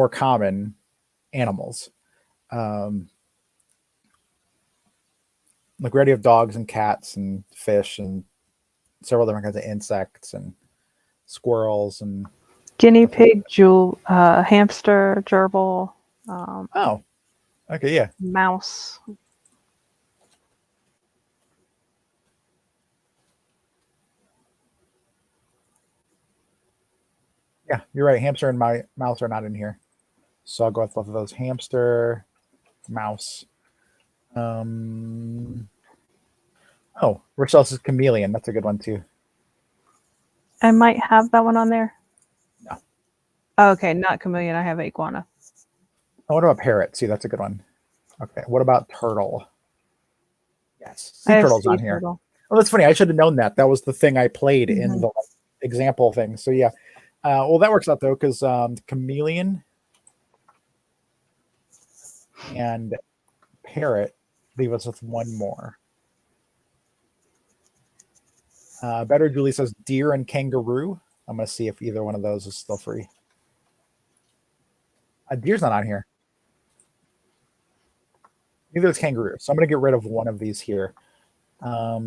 common animals. Like we already have dogs and cats and fish and several different kinds of insects and squirrels and Guinea pig, hamster, gerbil, oh, okay, yeah. mouse. Yeah, you're right. Hamster and mouse are not in here. So I'll go with both of those. Hamster, mouse. Oh, Rochelle says chameleon. That's a good one too. I might have that one on there. No. Oh, okay, not chameleon. I have iguana. Oh, what about parrot? See, that's a good one. Okay. What about turtle? Yes. Sea I have turtle's sea on here. turtle. Oh, that's funny. I should have known that. That was the thing I played in Mhm. the example thing. So yeah. Well, that works out though, because chameleon and parrot leave us with one more. Better Julie says deer and kangaroo. I'm going to see if either one of those is still free. Deer's not on here. Neither is kangaroo. So I'm going to get rid of one of these here. Let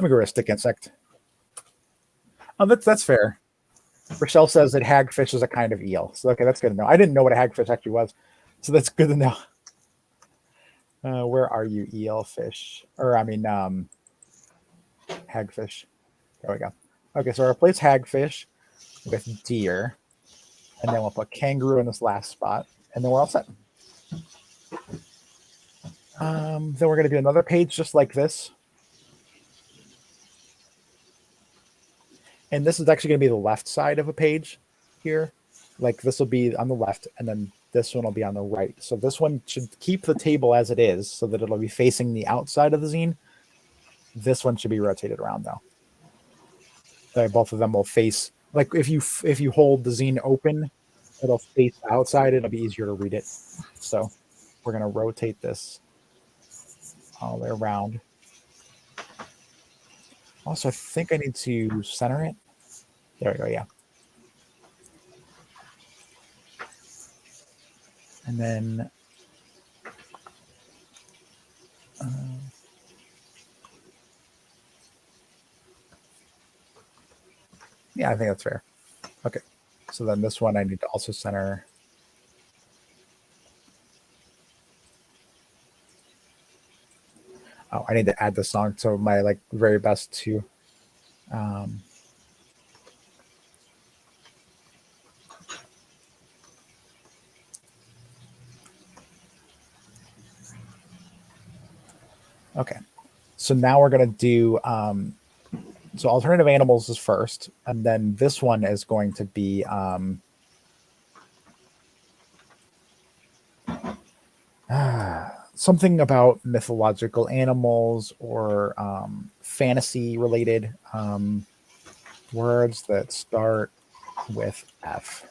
me get rid of stick insect. Oh, that's fair. Rochelle says that hagfish is a kind of eel. So okay, that's good to know. I didn't know what a hagfish actually was. So that's good to know. Where are you, eel fish? Or I mean hagfish. There we go. Okay, so I'll replace hagfish with deer. And then we'll put kangaroo in this last spot. And then we're all set. Then we're going to do another page just like this. And this is actually going to be the left side of a page here. Like this will be on the left, and then this one will be on the right. So this one should keep the table as it is so that it'll be facing the outside of the zine. This one should be rotated around though. Both of them will face, like if you hold the zine open, it'll face outside. It'll be easier to read it. So we're going to rotate this all the way around. Also, I think I need to center it. There we go. Yeah. And then yeah, I think that's fair. Okay. So then this one I need to also center. Oh, I need to add the song to my like very best to okay. So now we're gonna do so alternative animals is first, and then this one is going to be something about mythological animals or fantasy related words that start with F.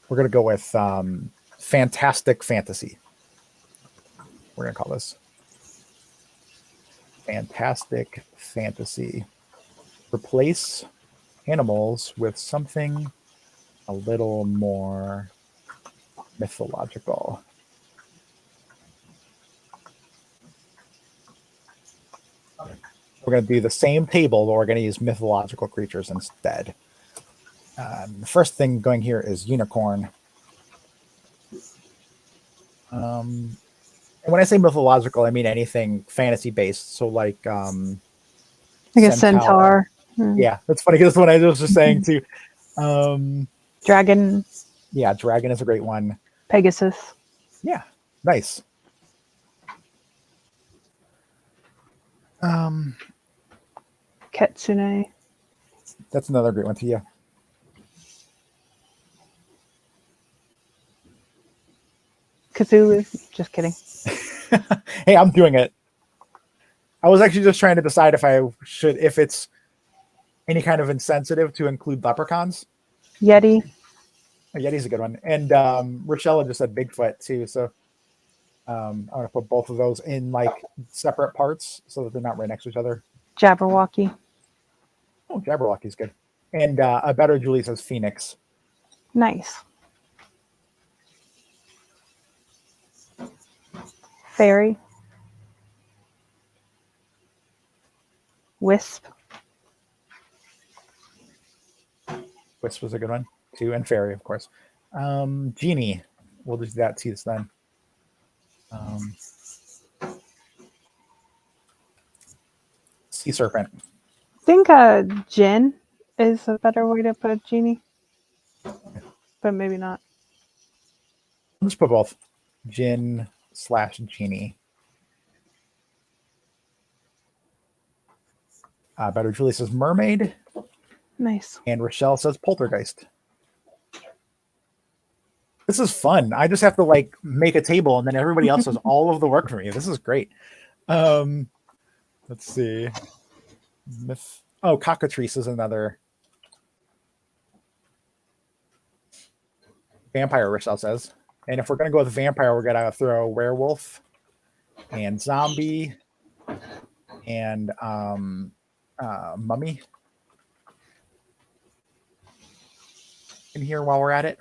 We're going to go with fantastic fantasy. We're going to call this fantastic fantasy. Replace animals with something a little more mythological. We're going to do the same table, but we're going to use mythological creatures instead. The first thing going here is unicorn. And when I say mythological, I mean anything fantasy based. So like a centaur. Yeah, that's funny because that's what I was just saying too. Dragon. Yeah, dragon is a great one. Pegasus. Yeah, nice. Kitsune. That's another great one too. Yeah. Cthulhu. Just kidding. Hey, I'm doing it. I was actually just trying to decide if I should, if it's any kind of insensitive to include leprechauns. Yeti. Yeti's a good one. And Rochelle just said Bigfoot too. So I'm going to put both of those in like separate parts so that they're not right next to each other. Jabberwocky. Oh, Jabberwocky's good. And abetterjulie says Phoenix. Nice. Fairy. Wisp. Wisp was a good one too. And fairy, of course. Genie. We'll just do that too then. Sea serpent. I think Jinn is a better way to put genie. But maybe not. Let's put both. Jinn / genie. Better Julie says mermaid. Nice. And Rochelle says poltergeist. This is fun. I just have to like make a table and then everybody else does all of the work for me. This is great. Let's see. Oh, cockatrice is another. Vampire, Rochelle says. And if we're going to go with vampire, we're going to throw werewolf and zombie and mummy in here while we're at it.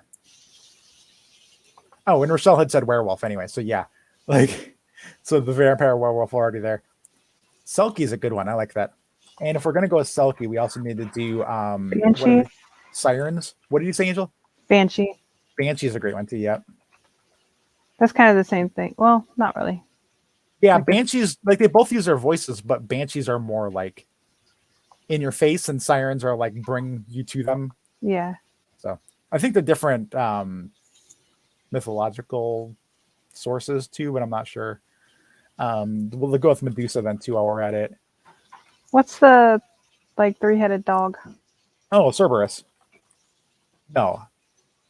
Oh, and Rochelle had said werewolf anyway. So yeah, like, so the vampire werewolf already there. Selkie is a good one. I like that. And if we're going to go with Selkie, we also need to do Banshee. sirens. What did you say, Angel? Banshee. Banshee is a great one too. Yep. That's kind of the same thing. Well, not really. Yeah, like banshees, like they both use their voices, but banshees are more like in your face, and sirens are like bring you to them. Yeah. So I think the different mythological sources too, but I'm not sure. We'll go with Medusa then too while we're at it. What's the like three-headed dog. Oh, Cerberus. No.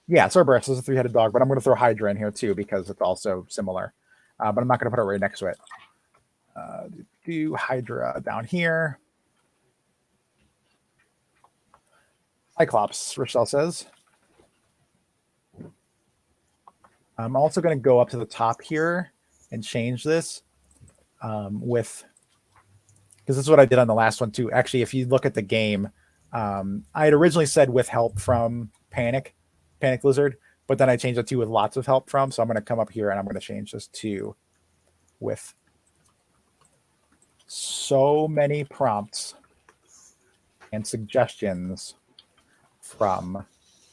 Yeah, Cerberus is a three-headed dog, but I'm going to throw Hydra in here too because it's also similar. But I'm not going to put it right next to it. Do Hydra down here. Cyclops, Rochelle says. I'm also going to go up to the top here and change this with, because this is what I did on the last one too. Actually, if you look at the game, I had originally said with help from PanickedLizard, but then I changed it to with lots of help from. So I'm going to come up here and I'm going to change this to with so many prompts and suggestions from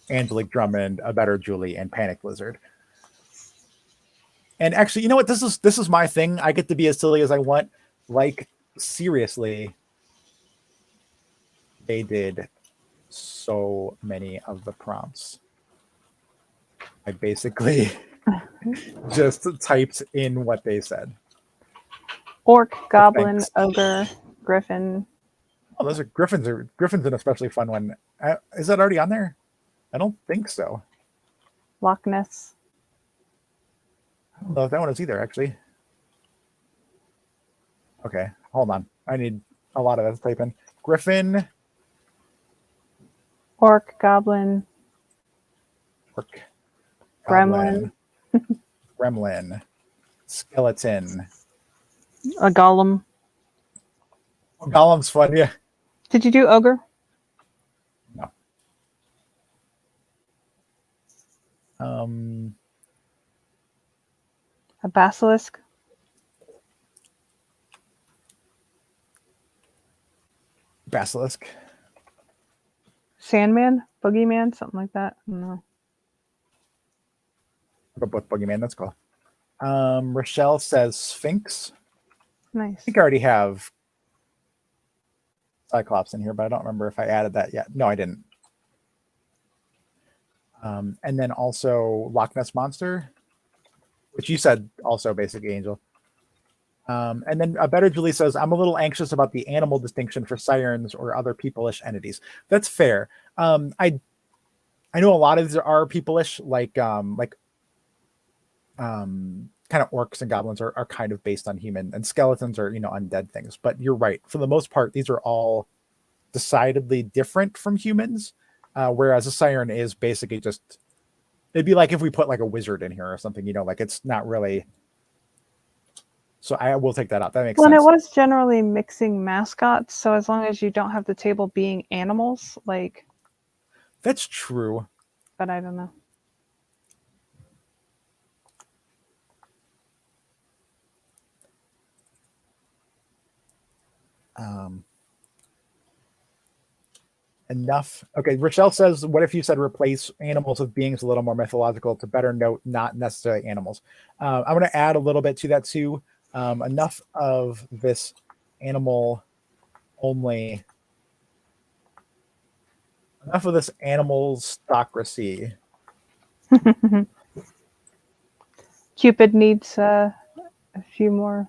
Angelique Drummond, abetterjulie, and PanickedLizard. And actually, you know what? This is my thing. I get to be as silly as I want. Like, seriously, they did so many of the prompts. I basically just typed in what they said. Orc, goblin, Thanks. ogre, griffin. Oh, those are Griffins. Griffin's an especially fun one. Is that already on there? I don't think so. Loch Ness. I don't know if that one is either, actually. Okay, hold on. I need a lot of that to type in. Griffin. Orc, goblin. Orc. Gremlin. Gremlin. Skeleton. A golem. Golem's fun, yeah. Did you do ogre? No. A basilisk? Basilisk. Sandman? Boogeyman? Something like that? I don't know. What Boogeyman that's called. Rochelle says Sphinx. Nice. I think I already have Cyclops in here, but I don't remember if I added that yet. No, I didn't. And then also Loch Ness Monster, which you said also basic Angel. And then abetterjulie says, I'm a little anxious about the animal distinction for sirens or other people-ish entities. That's fair. I know a lot of these are people-ish, like kind of orcs and goblins are kind of based on human, and skeletons are, undead things. But you're right. For the most part, these are all decidedly different from humans. Whereas a siren is basically just, it'd be like if we put like a wizard in here or something, like it's not really. So I will take that out. That makes sense. Well, and it was generally mixing mascots. So as long as you don't have the table being animals, like. That's true. But I don't know. Enough. Okay, Rochelle says, what if you said replace animals with beings a little more mythological to better note not necessarily animals? I'm going to add a little bit to that too. Enough of this animal only. Enough of this animalstocracy. Cupid needs a few more.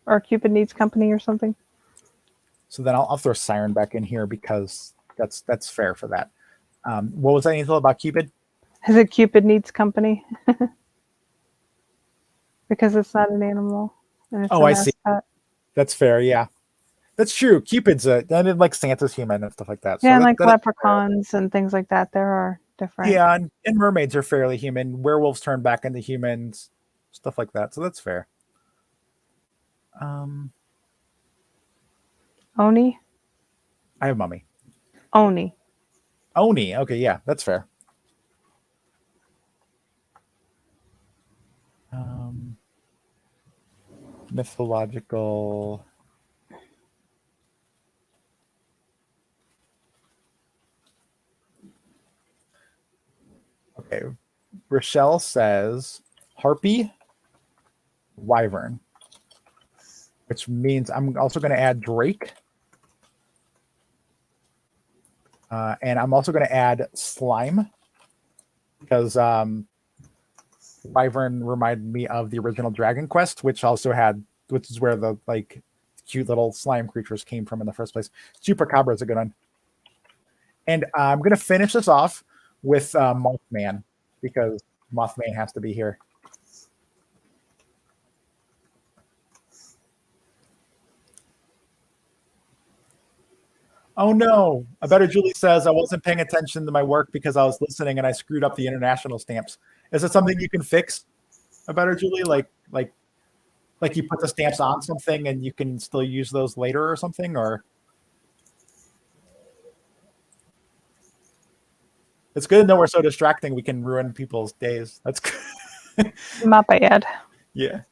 Or Cupid needs company or something. So then I'll throw Siren back in here because that's fair for that. What was that, Angel, about Cupid? Is it Cupid needs company? Because it's not an animal. And it's I see. That's fair. Yeah, that's true. Cupid's like Santa's human and stuff like that. Yeah, So and like that leprechauns and things like that. There are different. Yeah, and mermaids are fairly human. Werewolves turn back into humans, stuff like that. So that's fair. Oni? I have Mummy. Oni. Oni. Okay, yeah, that's fair. Mythological. Okay. Rochelle says Harpy, Wyvern, which means I'm also going to add Drake. And I'm also going to add Slime because Wyvern reminded me of the original Dragon Quest, which is where the cute little slime creatures came from in the first place. Chupacabra is a good one. And I'm going to finish this off with Mothman, because Mothman has to be here. Oh no, I better Julie says I wasn't paying attention to my work because I was listening and I screwed up the international stamps. Is it something you can fix? I better Julie, like you put the stamps on something and you can still use those later or something, or it's good to know we're so distracting we can ruin people's days. That's good. Not bad. Yeah.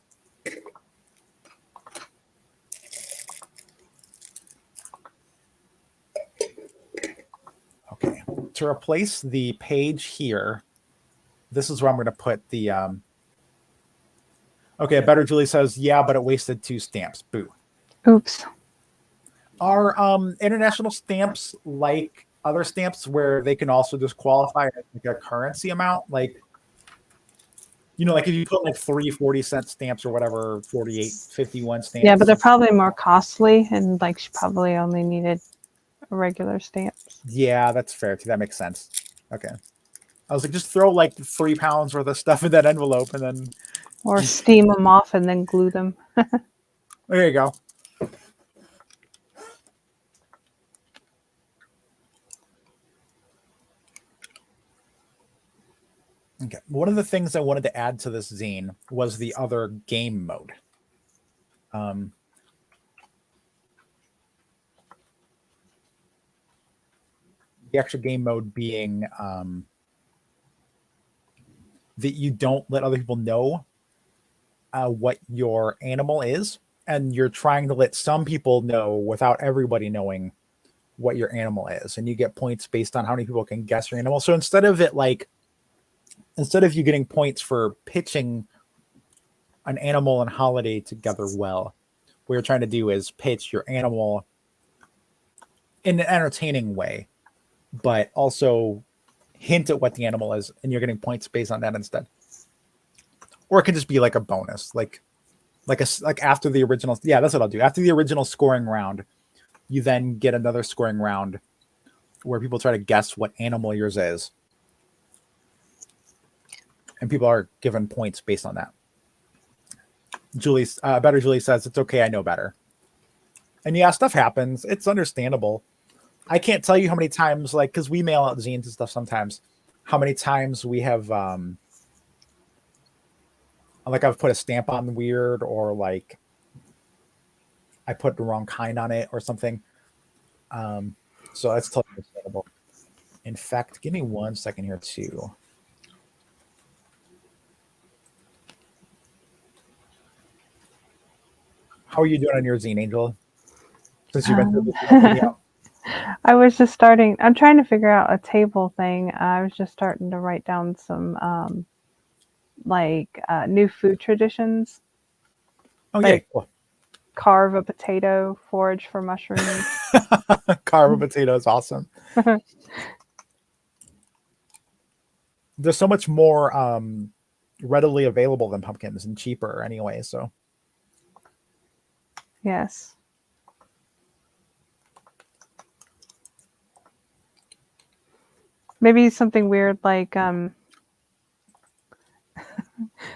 Okay, to replace the page here, this is where I'm going to put the. Okay, Better Julie says, yeah, but it wasted 2 stamps. Boo. Oops. Are international stamps like other stamps where they can also disqualify like a currency amount? Like, like if you put like 3 40-cent stamps or whatever, 48, 51 stamps. Yeah, but they're probably more costly, and like she probably only needed regular stamps. Yeah, that's fair too. That makes sense. Okay. I was like, just throw like 3 pounds worth of stuff in that envelope and then. Or steam them off and then glue them. There you go. Okay. One of the things I wanted to add to this zine was the other game mode. The extra game mode being that you don't let other people know what your animal is, and you're trying to let some people know without everybody knowing what your animal is, and you get points based on how many people can guess your animal. So instead of you getting points for pitching an animal and holiday together well, what you're trying to do is pitch your animal in an entertaining way, but also hint at what the animal is, and you're getting points based on that instead. Or it can just be like a bonus, like after the original. Yeah, that's what I'll do. After the original scoring round, you then get another scoring round where people try to guess what animal yours is, and people are given points based on that. Better Julie says it's okay. I know better. And yeah, stuff happens. It's understandable. I can't tell you how many times, like, because we mail out zines and stuff sometimes, how many times we have, like, I've put a stamp on weird, or like I put the wrong kind on it or something. So that's totally understandable. In fact, give me 1 second here too. How are you doing on your zine, Angel? Since you've been through this I was just starting. I'm trying to figure out a table thing. I was just starting to write down some new food traditions. Oh, like, yeah. Cool. Carve a potato, forage for mushrooms. Carve a potato is awesome. There's so much more readily available than pumpkins, and cheaper anyway. So Yes. Maybe something weird like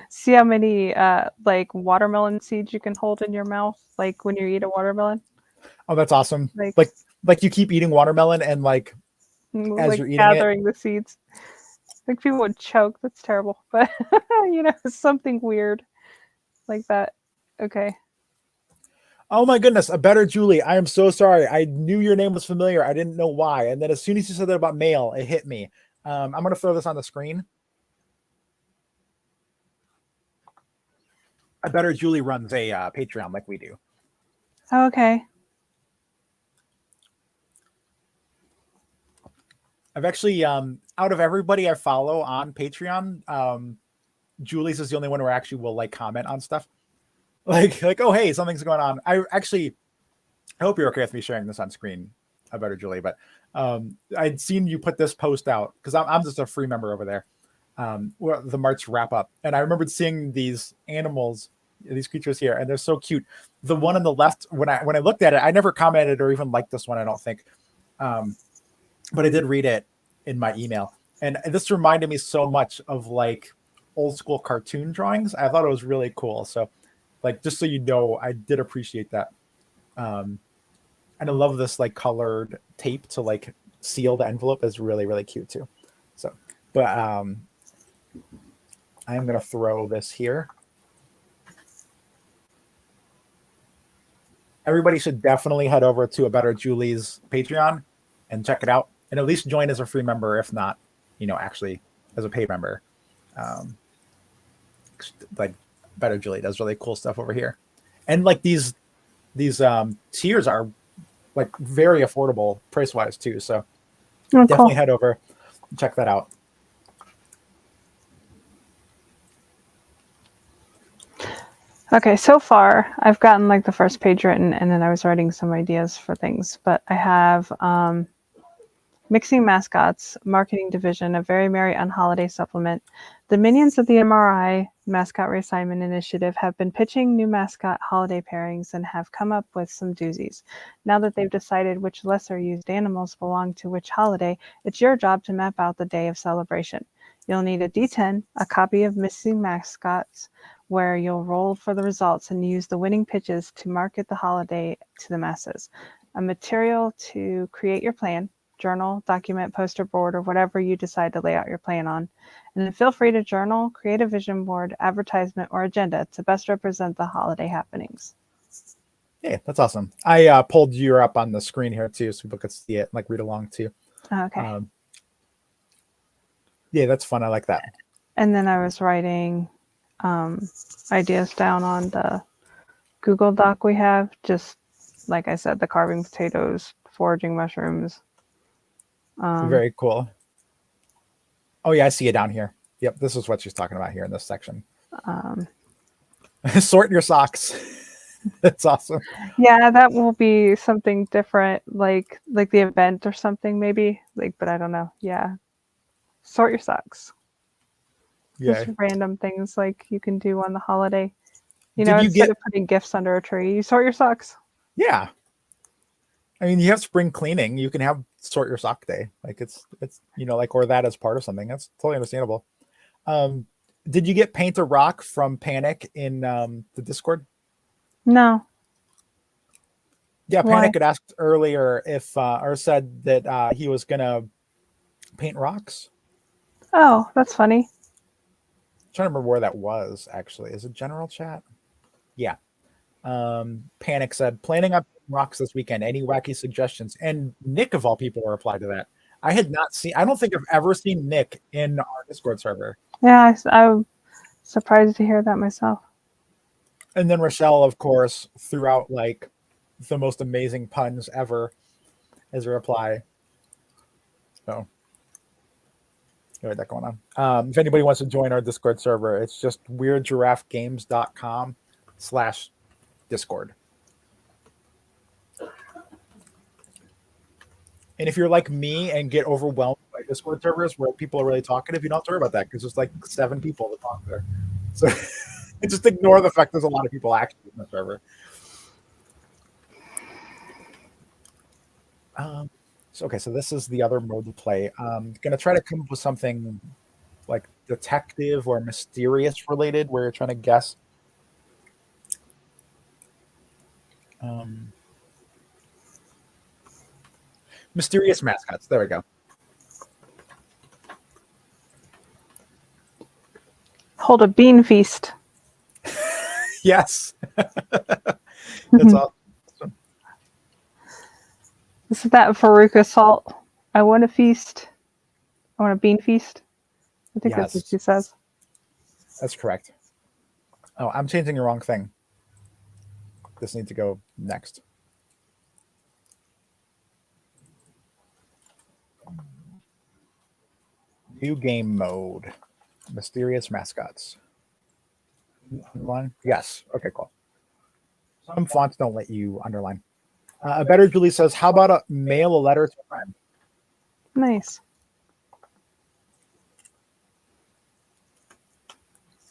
see how many like watermelon seeds you can hold in your mouth, like when you eat a watermelon. Oh, that's awesome. Like you keep eating watermelon and like as you're eating gathering the seeds. Like people would choke. That's terrible. But something weird like that. Okay. Oh my goodness, a better Julie. I am so sorry. I knew your name was familiar. I didn't know why. And then as soon as you said that about mail, it hit me. I'm going to throw this on the screen. A better Julie runs a Patreon like we do. Oh, okay. I've actually, out of everybody I follow on Patreon, Julie's is the only one who actually will like comment on stuff. Like, oh, hey, something's going on. I hope you're okay with me sharing this on screen, a better Julie, but I'd seen you put this post out because I'm just a free member over there. The March wrap up. And I remembered seeing these animals these creatures here, and they're so cute. The one on the left, when I looked at it, I never commented or even liked this one, I don't think. But I did read it in my email. And this reminded me so much of like old school cartoon drawings. I thought it was really cool. So like, just so you know, I did appreciate that. And I love this like colored tape to like seal the envelope is really, really cute too. So, but I'm going to throw this here. Everybody should definitely head over to abetterjulie's Patreon and check it out, and at least join as a free member, if not, actually as a paid member. Like Better Julie does really cool stuff over here, and like these tiers are like very affordable price wise too. So definitely head over and check that out. Okay, so far I've gotten like the first page written, and then I was writing some ideas for things. But I have Mixing Mascots, Marketing Division, A Very Merry Unholiday Supplement. The minions of the MRI Mascot Reassignment Initiative have been pitching new mascot holiday pairings and have come up with some doozies. Now that they've decided which lesser used animals belong to which holiday, it's your job to map out the day of celebration. You'll need a D10, a copy of Mixing Mascots, where you'll roll for the results and use the winning pitches to market the holiday to the masses. A material to create your plan, journal, document, poster board, or whatever you decide to lay out your plan on. And then feel free to journal, create a vision board, advertisement, or agenda to best represent the holiday happenings. Yeah, that's awesome. I pulled you up on the screen here too, so people could see it, like read along too. Okay. Yeah, that's fun. I like that. And then I was writing ideas down on the Google Doc we have. Just like I said, the carving potatoes, foraging mushrooms. Very cool. Oh yeah, I see it down here. Yep, this is what she's talking about here in this section. Sort your socks. That's awesome. Yeah, that will be something different, like the event or something maybe. But I don't know. Yeah, sort your socks. Yeah. Just random things like you can do on the holiday. Instead of putting gifts under a tree, you sort your socks. Yeah. I mean, you have spring cleaning. You can have sort your sock day. Like it's or that as part of something. That's totally understandable. Did you get Paint a Rock from Panic in the Discord? No. Yeah, Why? Panic had asked earlier if or said that he was gonna paint rocks. Oh, that's funny. I'm trying to remember where that was actually. Is it general chat? Yeah. Panic said, planning on rocks this weekend. Any wacky suggestions? And Nick, of all people, replied to that. I had not seen, I don't think I've ever seen Nick in our Discord server. Yeah, I'm surprised to hear that myself. And then Rochelle, of course, threw out like the most amazing puns ever as a reply. So, got that going on. If anybody wants to join our Discord server, it's just weirdgiraffegames.com/Discord. And if you're like me and get overwhelmed by Discord servers where people are really talkative, you don't have to worry about that because there's like 7 people to talk there. So just ignore the fact there's a lot of people actually in the server. So this is the other mode to play. I'm going to try to come up with something like detective or mysterious related where you're trying to guess. Mysterious mascots. There we go. Hold a bean feast. Yes. That's awesome. This is that Veruca salt. I want a feast. I want a bean feast. I think that's what she says. That's correct. Oh, I'm changing the wrong thing. This needs to go next. New game mode. Mysterious mascots. Underline? Yes. Okay, cool. Some fonts don't let you underline. A Better Julie says, how about mail a letter to a friend? Nice.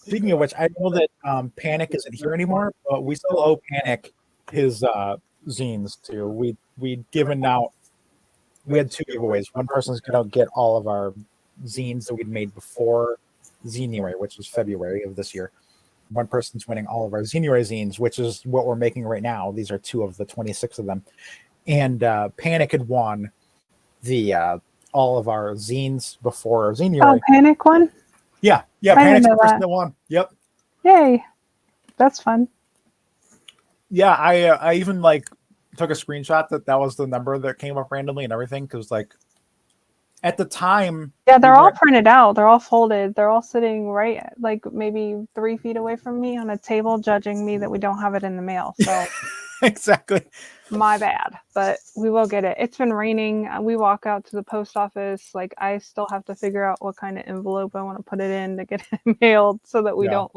Speaking of which, I know that Panic isn't here anymore, but we still owe Panic his zines too. We'd given out. We had 2 giveaways. One person's gonna get all of our zines that we'd made before Zenuary, which was February of this year. One person's winning all of our Zenuary zines, which is what we're making right now. These are 2 of the 26 of them. And Panic had won the all of our zines before Zenuary. Oh, Panic one? Yeah, I didn't Panic's the know person that. that won. Yep. Yay. That's fun. Yeah, I even like took a screenshot that was the number that came up randomly and everything, because like at the time, Yeah, they're all printed out. They're all folded. They're all sitting right, like maybe 3 feet away from me on a table, judging me that we don't have it in the mail. So exactly. my bad, but we will get it. It's been raining. We walk out to the post office. Like I still have to figure out what kind of envelope I want to put it in to get it mailed, so that we don't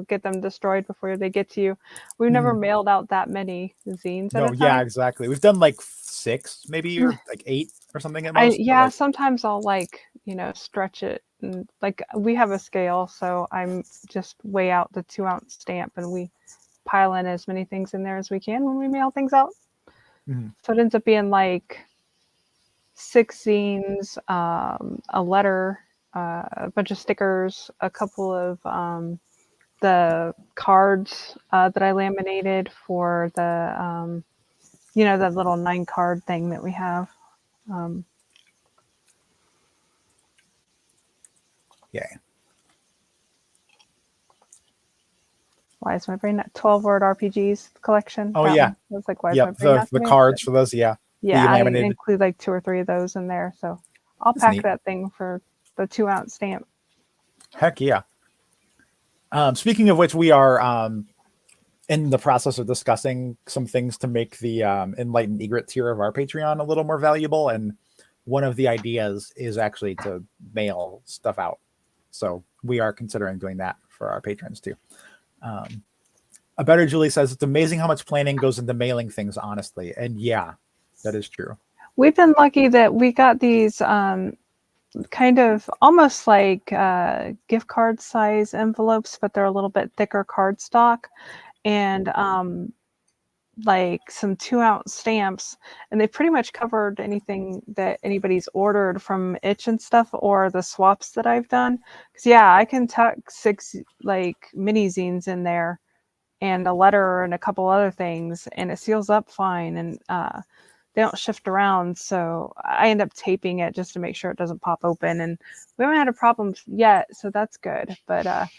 get them destroyed before they get to you. We've never mailed out that many zines at a time. Yeah, exactly. We've done like 6, maybe, or like 8 or something at most. Sometimes I'll stretch it, and like we have a scale, so I'm just weigh out the 2-ounce stamp, and we pile in as many things in there as we can when we mail things out. So it ends up being like 6 zines, a letter, a bunch of stickers, a couple of the cards that I laminated for the that little 9-card thing that we have. Yeah. Why is my brain not 12-word RPGs collection? Oh, that yeah. One. I was like, why is Yep. my brain not The cards for those, yeah. Yeah, I include like 2 or 3 of those in there. So I'll pack that thing for the 2-ounce stamp. Heck yeah. Speaking of which, we are in the process of discussing some things to make the Enlightened Egret tier of our Patreon a little more valuable. And one of the ideas is actually to mail stuff out. So we are considering doing that for our patrons too. abetterjulie says it's amazing how much planning goes into mailing things, honestly. And yeah, that is true. We've been lucky that we got these kind of almost like gift card size envelopes, but they're a little bit thicker cardstock, and like some 2-ounce stamps, and they pretty much covered anything that anybody's ordered from Itch and stuff, or the swaps that I've done. Because yeah, I can tuck 6 like mini zines in there, and a letter and a couple other things, and it seals up fine, and they don't shift around. So I end up taping it just to make sure it doesn't pop open, and we haven't had a problem yet, so that's good. But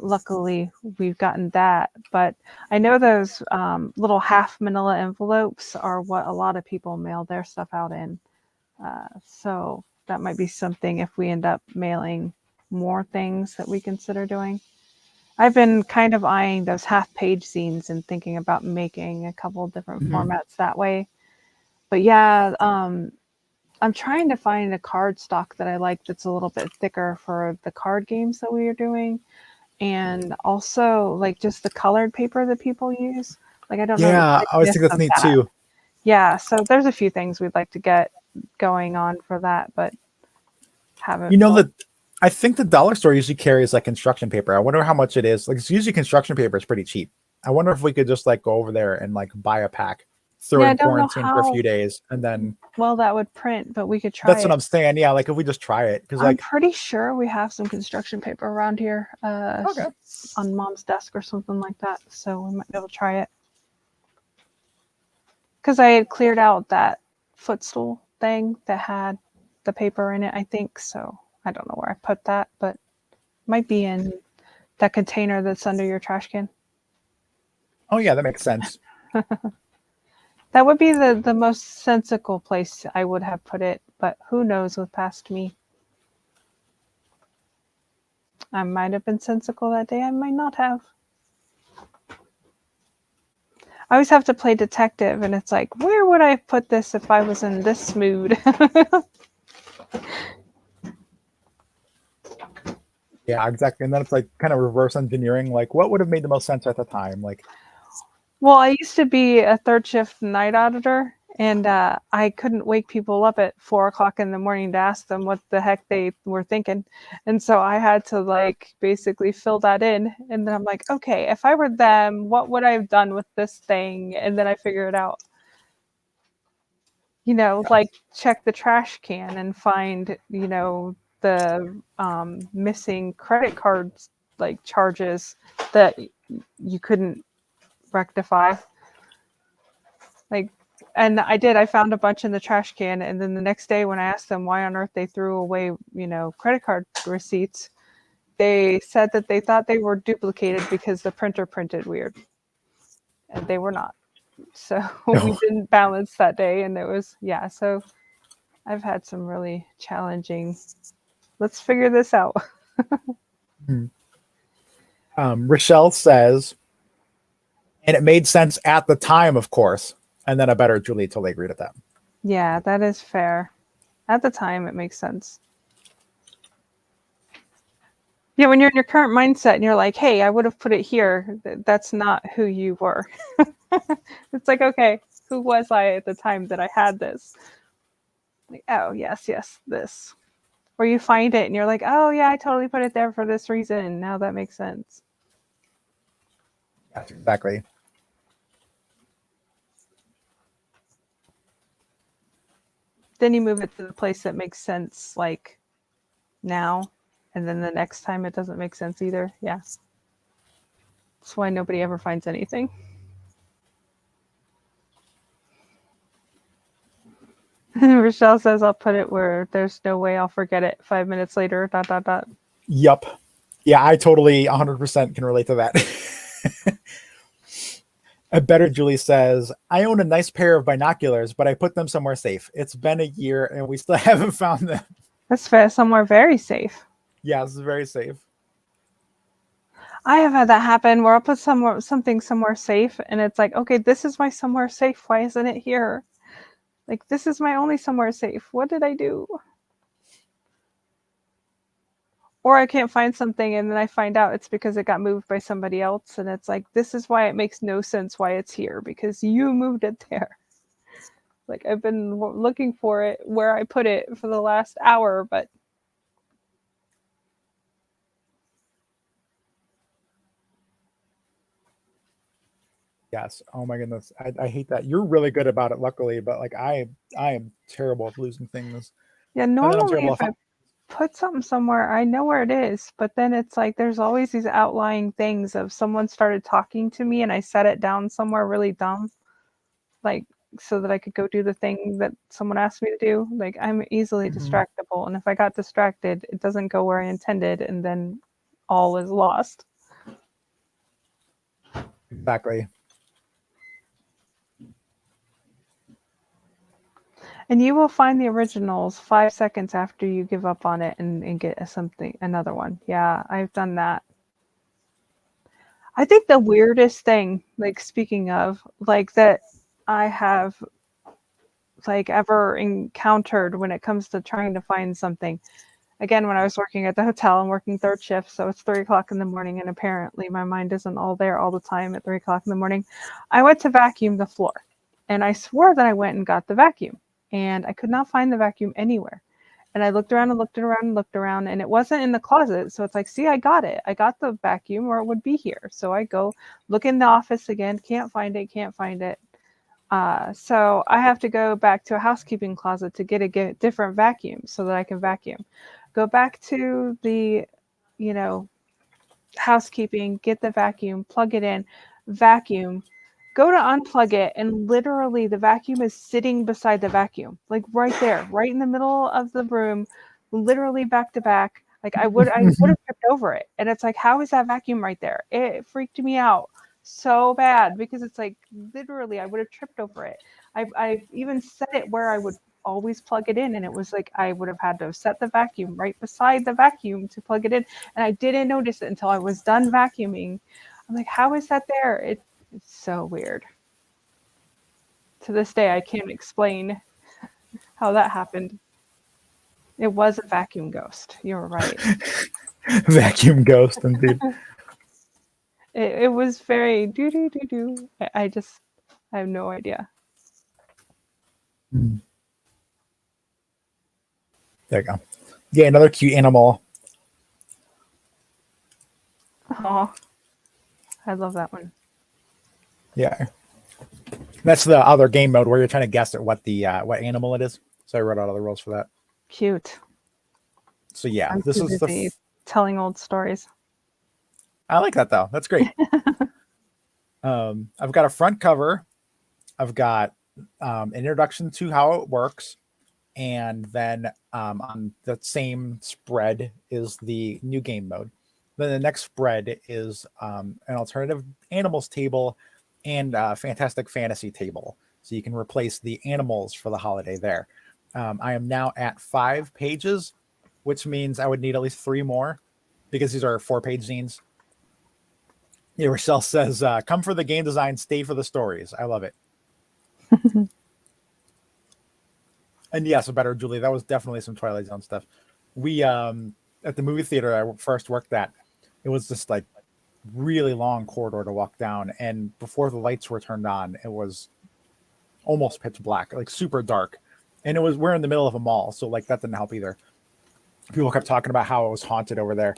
luckily we've gotten that. But I know those little half manila envelopes are what a lot of people mail their stuff out in. So that might be something if we end up mailing more things that we consider doing. I've been kind of eyeing those half-page zines and thinking about making a couple of different formats that way. But yeah, I'm trying to find a card stock that I like that's a little bit thicker for the card games that we are doing. And also like just the colored paper that people use. Like I don't know. Yeah, I always think that's neat too. Yeah, so there's a few things we'd like to get going on for that, but haven't. I think the dollar store usually carries like construction paper. I wonder how much it is. Like it's usually construction paper is pretty cheap. I wonder if we could just like go over there and like buy a pack, throw it in quarantine for a few days, and then. Well, that would print, but we could try. That's what I'm saying. Yeah, like if we just try it, because I'm pretty sure we have some construction paper around here, on Mom's desk or something like that. So we might be able to try it. Because I had cleared out that footstool thing that had the paper in it, I think. So I don't know where I put that, but it might be in that container that's under your trash can. Oh yeah, that makes sense. That would be the most sensical place I would have put it, but who knows with past me. I might have been sensical that day, I might not have. I always have to play detective, and it's like, where would I put this if I was in this mood? Yeah, exactly. And then it's like kind of reverse engineering, like what would have made the most sense at the time? Like, well, I used to be a third shift night auditor, And I couldn't wake people up at 4 o'clock in the morning to ask them what the heck they were thinking. And so I had to like basically fill that in. And then I'm like, okay, if I were them, what would I have done with this thing? And then I figure it out. Like check the trash can and find, the missing credit cards, like charges that you couldn't rectify. Like, and I found a bunch in the trash can. And then the next day when I asked them why on earth they threw away, credit card receipts, they said that they thought they were duplicated because the printer printed weird. And they were not. So we didn't balance that day. And it was, so I've had some really challenging, let's figure this out. Rochelle says, and it made sense at the time, of course. And then abetterjulie totally agreed with that. Yeah, that is fair. At the time, it makes sense. Yeah, when you're in your current mindset and you're like, hey, I would have put it here. That's not who you were. It's like, okay, who was I at the time that I had this? Like, oh, yes, this. Or you find it and you're like, oh, yeah, I totally put it there for this reason. Now that makes sense. Yes, exactly. Then you move it to the place that makes sense, like now. And then the next time it doesn't make sense either. Yeah. That's why nobody ever finds anything. Rochelle says, I'll put it where there's no way I'll forget it 5 minutes later, ... Yup. Yeah, I totally 100% can relate to that. abetterjulie says, I own a nice pair of binoculars, but I put them somewhere safe. It's been a year and we still haven't found them. That's fair. Somewhere very safe. Yeah, it's very safe. I have had that happen where I'll put something somewhere safe and it's like, okay, this is my somewhere safe. Why isn't it here? Like, this is my only somewhere safe. What did I do? Or I can't find something and then I find out it's because it got moved by somebody else. And it's like, this is why it makes no sense why it's here, because you moved it there. Like, I've been looking for it where I put it for the last hour, but Yes. Oh my goodness. I hate that. You're really good about it, luckily, but like I am terrible at losing things. yeah, And then I'm normally terrible if I put something somewhere, I know where it is, but then it's like there's always these outlying things of someone started talking to me and I set it down somewhere really dumb, like so that I could go do the thing that someone asked me to do. Like, I'm easily distractible, and if I got distracted, it doesn't go where I intended, and then all is lost. Exactly. And you will find the originals 5 seconds after you give up on it and get another one. Yeah, I've done that. I think the weirdest thing, like speaking of, like that I have like ever encountered when it comes to trying to find something. Again, when I was working at the hotel and working third shift, so it's 3 o'clock in the morning, and apparently my mind isn't all there all the time at 3 o'clock in the morning. I went to vacuum the floor, and I swore that I went and got the vacuum, and I could not find the vacuum anywhere. And I looked around and looked around and looked around, and it wasn't in the closet. So it's like, see, I got it. I got the vacuum, or it would be here. So I go look in the office again, can't find it, can't find it. So I have to go back to a housekeeping closet to get a different vacuum so that I can vacuum. Go back to the, housekeeping, get the vacuum, plug it in, vacuum, go to unplug it, and literally the vacuum is sitting beside the vacuum, like right there, right in the middle of the room, literally back to back. Like I would have tripped over it. And it's like, how is that vacuum right there? It freaked me out so bad because it's like literally I would have tripped over it. I've even set it where I would always plug it in, and it was like I would have had to have set the vacuum right beside the vacuum to plug it in, and I didn't notice it until I was done vacuuming. I'm like, how is that there? It's so weird. To this day, I can't explain how that happened. It was a vacuum ghost. You're right. Vacuum ghost, indeed. It was very do. I have no idea. Mm. There you go. Yeah, another cute animal. Oh, I love that one. Yeah, that's the other game mode where you're trying to guess at what the what animal it is. So I wrote out all the rules for that. Cute. So yeah, I'm this too is the. busy telling old stories. I like that though. That's great. I've got a front cover. I've got an introduction to how it works, and then on the same spread is the new game mode. Then the next spread is an alternative animals table and a fantastic fantasy table. So you can replace the animals for the holiday there. I am now at 5 pages, which means I would need at least 3 more because these are 4-page zines. Yeah, Rochelle says, come for the game design, stay for the stories. I love it. And yes, a better Julie. That was definitely some Twilight Zone stuff. We at the movie theater I first worked at, it was just like really long corridor to walk down, and before the lights were turned on, it was almost pitch black, like super dark. And we're in the middle of a mall, so like that didn't help either. People kept talking about how it was haunted over there.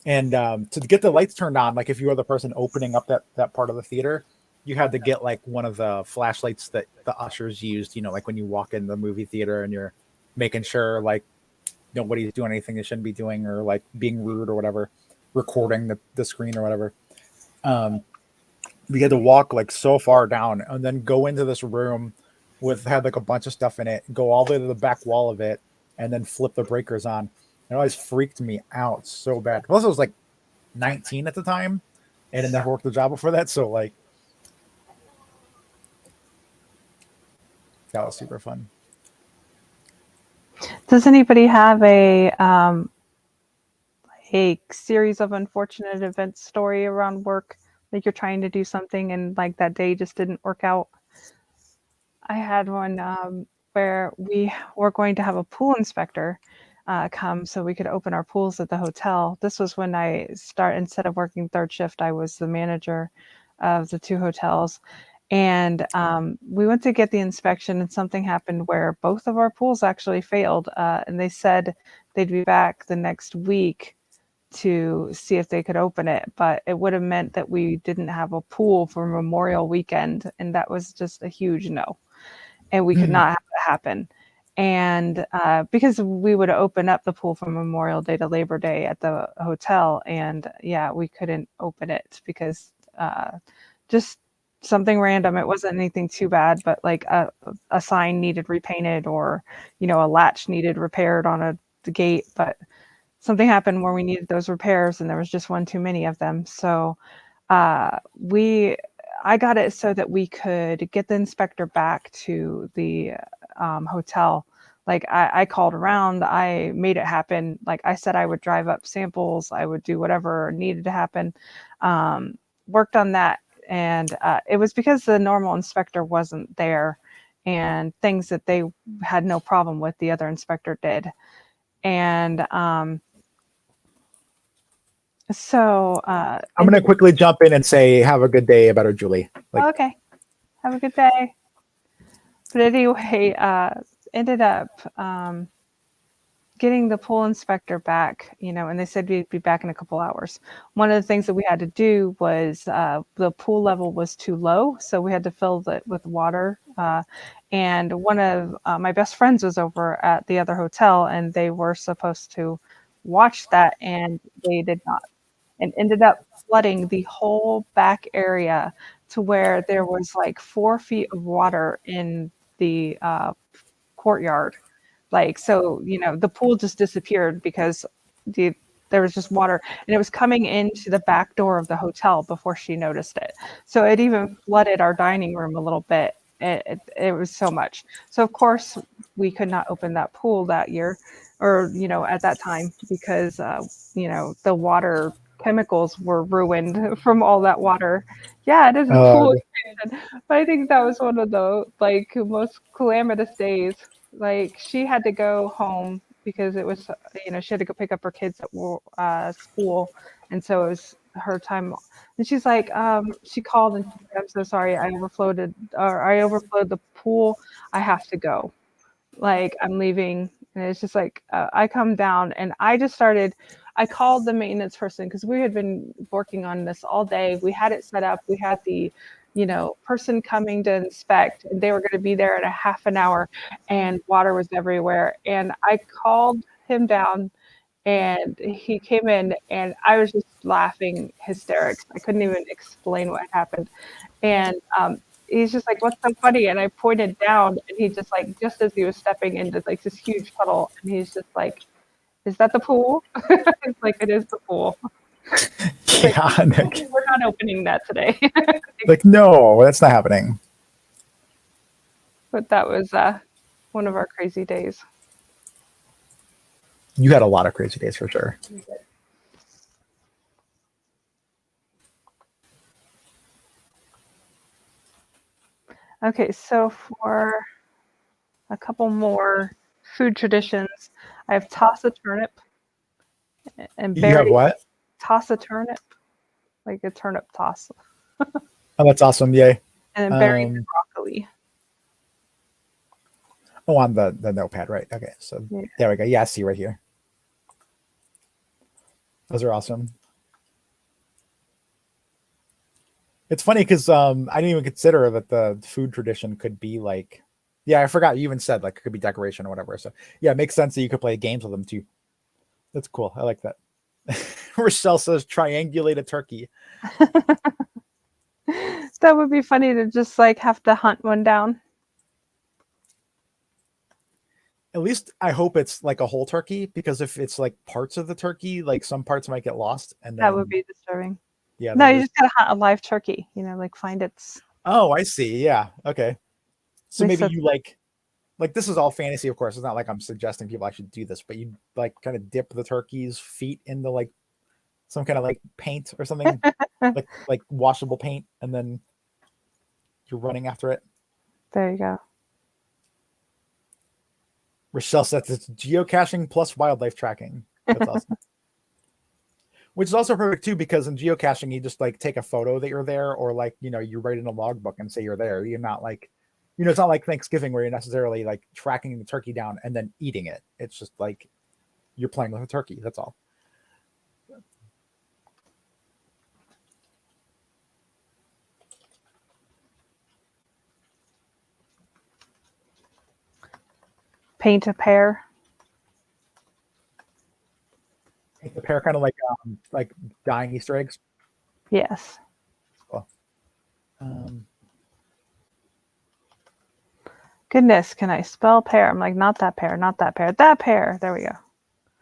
And to get the lights turned on, like if you were the person opening up that part of the theater, you had to get like one of the flashlights that the ushers used, like when you walk in the movie theater and you're making sure like nobody's doing anything they shouldn't be doing or like being rude or whatever, recording the screen or whatever. We had to walk like so far down and then go into this room had like a bunch of stuff in it, go all the way to the back wall of it, and then flip the breakers on. It always freaked me out so bad. Plus, I was like 19 at the time, and I never worked a job before that, so like that was super fun. Does anybody have a series of unfortunate events story around work? Like you're trying to do something and like that day just didn't work out? I had one where we were going to have a pool inspector come so we could open our pools at the hotel. This was when instead of working third shift, I was the manager of the 2 hotels. And we went to get the inspection, and something happened where both of our pools actually failed. And they said they'd be back the next week to see if they could open it, but it would have meant that we didn't have a pool for Memorial weekend, and that was just a huge no. And we could not have it happen. And because we would open up the pool from Memorial Day to Labor Day at the hotel, and yeah, we couldn't open it because just something random. It wasn't anything too bad, but like a sign needed repainted, or a latch needed repaired on the gate, but something happened where we needed those repairs, and there was just one too many of them. So I got it so that we could get the inspector back to the hotel. Like I called around, I made it happen. Like I said, I would drive up samples, I would do whatever needed to happen. Worked on that, and it was because the normal inspector wasn't there, and things that they had no problem with, the other inspector did. And I'm going to quickly jump in and say, have a good day, Better Julie. Okay. Have a good day. But anyway, ended up getting the pool inspector back, and they said we'd be back in a couple hours. One of the things that we had to do was the pool level was too low, so we had to fill it with water. And one of my best friends was over at the other hotel, and they were supposed to watch that, and they did not, and ended up flooding the whole back area to where there was like 4 feet of water in the courtyard. Like, so, the pool just disappeared because there was just water, and it was coming into the back door of the hotel before she noticed it. So it even flooded our dining room a little bit. It was so much. So of course we could not open that pool that year, or at that time, because the water chemicals were ruined from all that water. Yeah, it is a pool expansion. But I think that was one of the like most calamitous days. Like she had to go home because it was, she had to go pick up her kids at school, and so it was her time. And she's like, she called and she said, "I'm so sorry, I overflowed the pool. I have to go." like I'm leaving, and it's just like I come down and I called the maintenance person because we had been working on this all day. We had it set up. We had the, person coming to inspect. And they were going to be there in a half an hour, and water was everywhere. And I called him down, and he came in, and I was just laughing hysterics. I couldn't even explain what happened. And he's just like, "What's so funny?" And I pointed down, and he just like, just as he was stepping into like this huge puddle, and he's just like, "Is that the pool?" It's like, "It is the pool." Like, Yeah, Nick. we're not opening that today. Like, no, that's not happening. But that was one of our crazy days. You had a lot of crazy days for sure. Okay, so for a couple more food traditions, I have toss a turnip and You have berry what? toss a turnip, like a turnip toss, Oh, that's awesome. Yay. and then berries and broccoli. Oh, on the notepad, right? Okay, so Yeah. there we go. Yeah, I see right here. Those are awesome. It's funny because I didn't even consider that the food tradition could be like, yeah, I forgot you even said like it could be decoration or whatever. So yeah, it makes sense that you could play games with them too. That's cool. I like that. Rochelle says triangulate a turkey. That would be funny to just like have to hunt one down. At least I hope it's like a whole turkey, because if it's like parts of the turkey, like some parts might get lost, and That would then be disturbing. yeah, No, then you there's, just gotta hunt a live turkey. Like find its. oh, I see. Yeah, okay. At So least maybe that's you like this is all fantasy, of course. It's not like I'm suggesting people actually do this, but you like kind of dip the turkey's feet into like some kind of like paint or something, like washable paint, and then you're running after it. there you go. Rochelle says it's geocaching plus wildlife tracking. That's awesome. Which is also perfect too, because in geocaching, you just like take a photo that you're there, or like, you write in a logbook and say you're there. You're not like, it's not like Thanksgiving where you're necessarily like tracking the turkey down and then eating it. It's just like you're playing with a turkey. That's all. Paint a pear. Make the pair kind of like dying Easter eggs. Yes. Cool. Um, Goodness, can I spell pear? I'm like, not that pear, not that pear, that pear. There we go.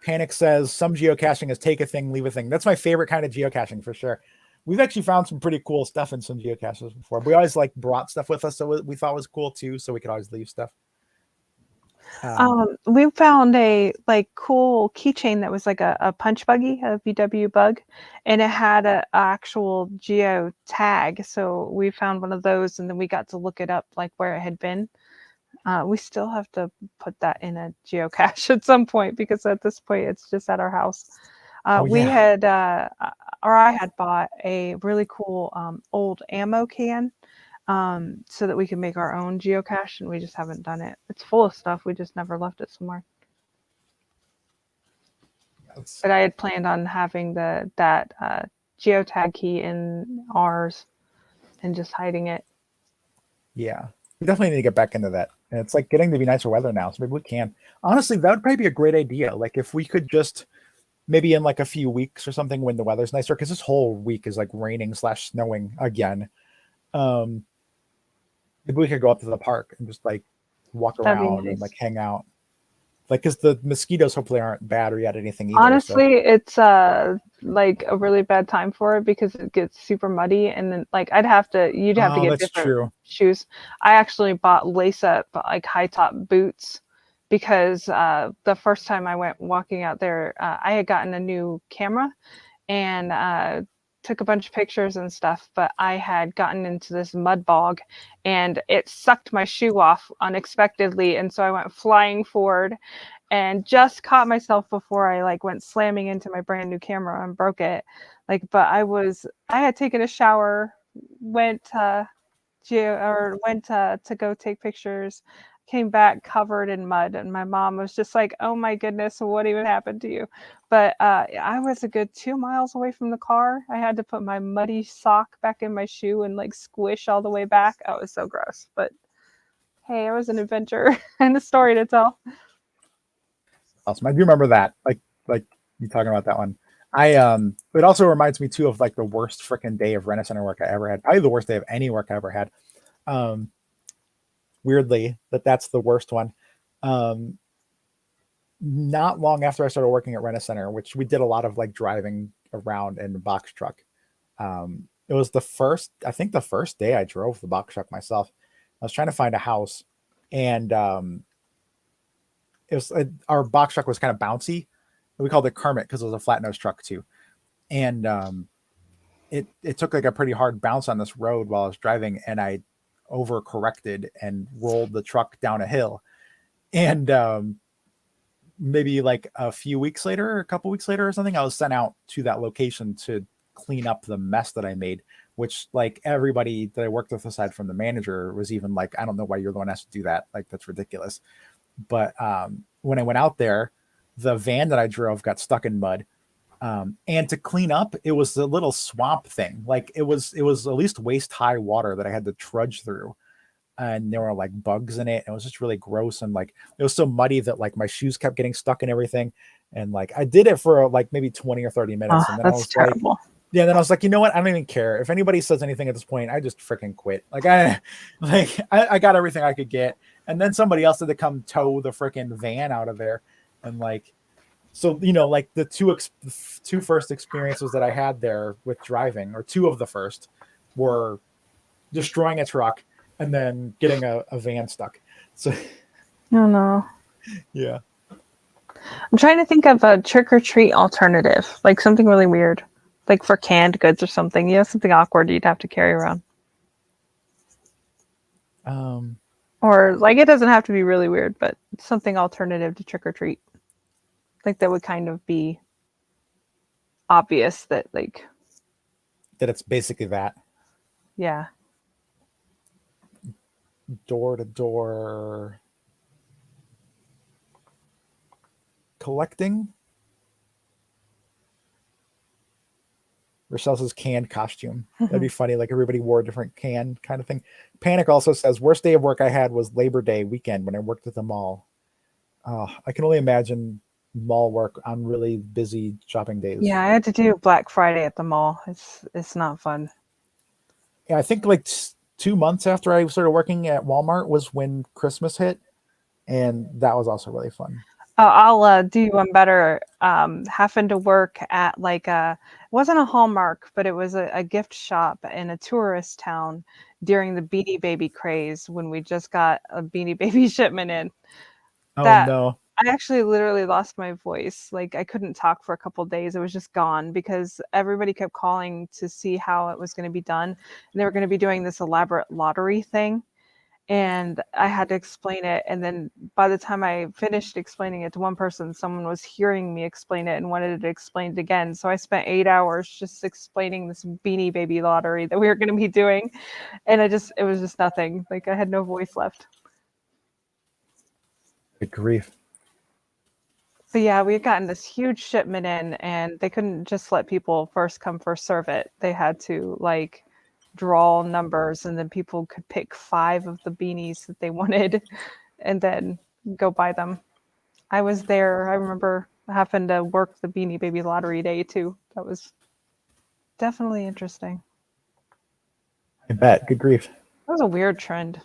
Panic says some geocaching is take a thing, leave a thing. That's my favorite kind of geocaching for sure. We've actually found some pretty cool stuff in some geocaches before. We always like brought stuff with us, so we thought was cool too, so we could always leave stuff. We found a like cool keychain that was like a punch buggy, a VW bug, and it had a actual geo tag. So we found one of those, and then we got to look it up, like where it had been. We still have to put that in a geocache at some point, because at this point it's just at our house. We Yeah. had, or I had bought a really cool old ammo can, so that we can make our own geocache, and we just haven't done it. It's full of stuff. We just never left it somewhere. But I had planned on having that geotag key in ours and just hiding it. Yeah. We definitely need to get back into that. And it's like getting to be nicer weather now, so maybe we can. Honestly, that would probably be a great idea. Like if we could just maybe in like a few weeks or something when the weather's nicer, because this whole week is like raining / snowing again. Maybe we could go up to the park and just like walk That'd be around and like nice. hang out. Like, because the mosquitoes hopefully aren't bad or yet anything either. So Honestly, it's like a really bad time for it, because it gets super muddy, and then like you'd have to get that's different true. shoes. I actually bought lace up like high top boots, because the first time I went walking out there, I had gotten a new camera, and took a bunch of pictures and stuff, but I had gotten into this mud bog, and it sucked my shoe off unexpectedly, and so I went flying forward and just caught myself before I like went slamming into my brand new camera and broke it. But I had taken a shower, went to go take pictures, came back covered in mud, and my mom was just like, "Oh my goodness, what even happened to you?" But I was a good 2 miles away from the car. I had to put my muddy sock back in my shoe and like squish all the way back. Oh, it was so gross. But hey, it was an adventure and a story to tell. Awesome. I do remember that. Like you talking about that one. It also reminds me too of like the worst freaking day of Rent-A-Center work I ever had. Probably the worst day of any work I ever had. Um, Weirdly, that's the worst one. Um, Not long after I started working at Rent-A-Center, which we did a lot of like driving around in the box truck. It was I think the first day I drove the box truck myself. I was trying to find a house, and our box truck was kind of bouncy. We called it Kermit because it was a flat nose truck too, and it took like a pretty hard bounce on this road while I was driving, and I overcorrected and rolled the truck down a hill, and maybe like a few weeks later, a couple weeks later or something, I was sent out to that location to clean up the mess that I made, which like everybody that I worked with aside from the manager was even like, I don't know why you're the one has to do that. Like, that's ridiculous. But when I went out there, the van that I drove got stuck in mud. And to clean up, it was a little swamp thing. Like it was at least waist high water that I had to trudge through. And there were like bugs in it. And it was just really gross. And like, it was so muddy that like my shoes kept getting stuck in everything. And like, I did it for like maybe 20 or 30 minutes. Oh, And then I that's was like, terrible. yeah, then I was like, you know what? I don't even care. If anybody says anything at this point, I just freaking quit. I got everything I could get. And then somebody else had to come tow the freaking van out of there. And like, so, like the two first experiences that I had there with driving, or two of the first, were destroying a truck and then getting a van stuck. So, Oh no. yeah. I'm trying to think of a trick or treat alternative, like something really weird, like for canned goods or something. Something awkward you'd have to carry around. Or like, it doesn't have to be really weird, but something alternative to trick or treat. Like that would kind of be obvious that like, That it's basically that. yeah. Door to door collecting. Rochelle says canned costume. That'd be funny. Like everybody wore a different can kind of thing. Panic also says worst day of work I had was Labor Day weekend when I worked at the mall. I can only imagine mall work on really busy shopping days. Yeah, I had to do Black Friday at the mall. It's not fun. Yeah, I think like 2 months after I started working at Walmart was when Christmas hit, and that was also really fun. I'll do one better. Having to work at like it wasn't a Hallmark, but it was a gift shop in a tourist town during the Beanie Baby craze when we just got a Beanie Baby shipment in. Oh That no. I actually literally lost my voice. Like I couldn't talk for a couple of days. It was just gone because everybody kept calling to see how it was going to be done. And they were going to be doing this elaborate lottery thing. And I had to explain it. And then by the time I finished explaining it to one person, someone was hearing me explain it and wanted it explained again. So I spent 8 hours just explaining this Beanie Baby lottery that we were going to be doing. And it was just nothing. Like I had no voice left. Good grief. But yeah, we had gotten this huge shipment in, and they couldn't just let people first come, first serve it. They had to like draw numbers, and then people could pick 5 of the beanies that they wanted and then go buy them. I was there. I remember having to work the Beanie Baby lottery day too. That was definitely interesting. I bet. Good grief. That was a weird trend.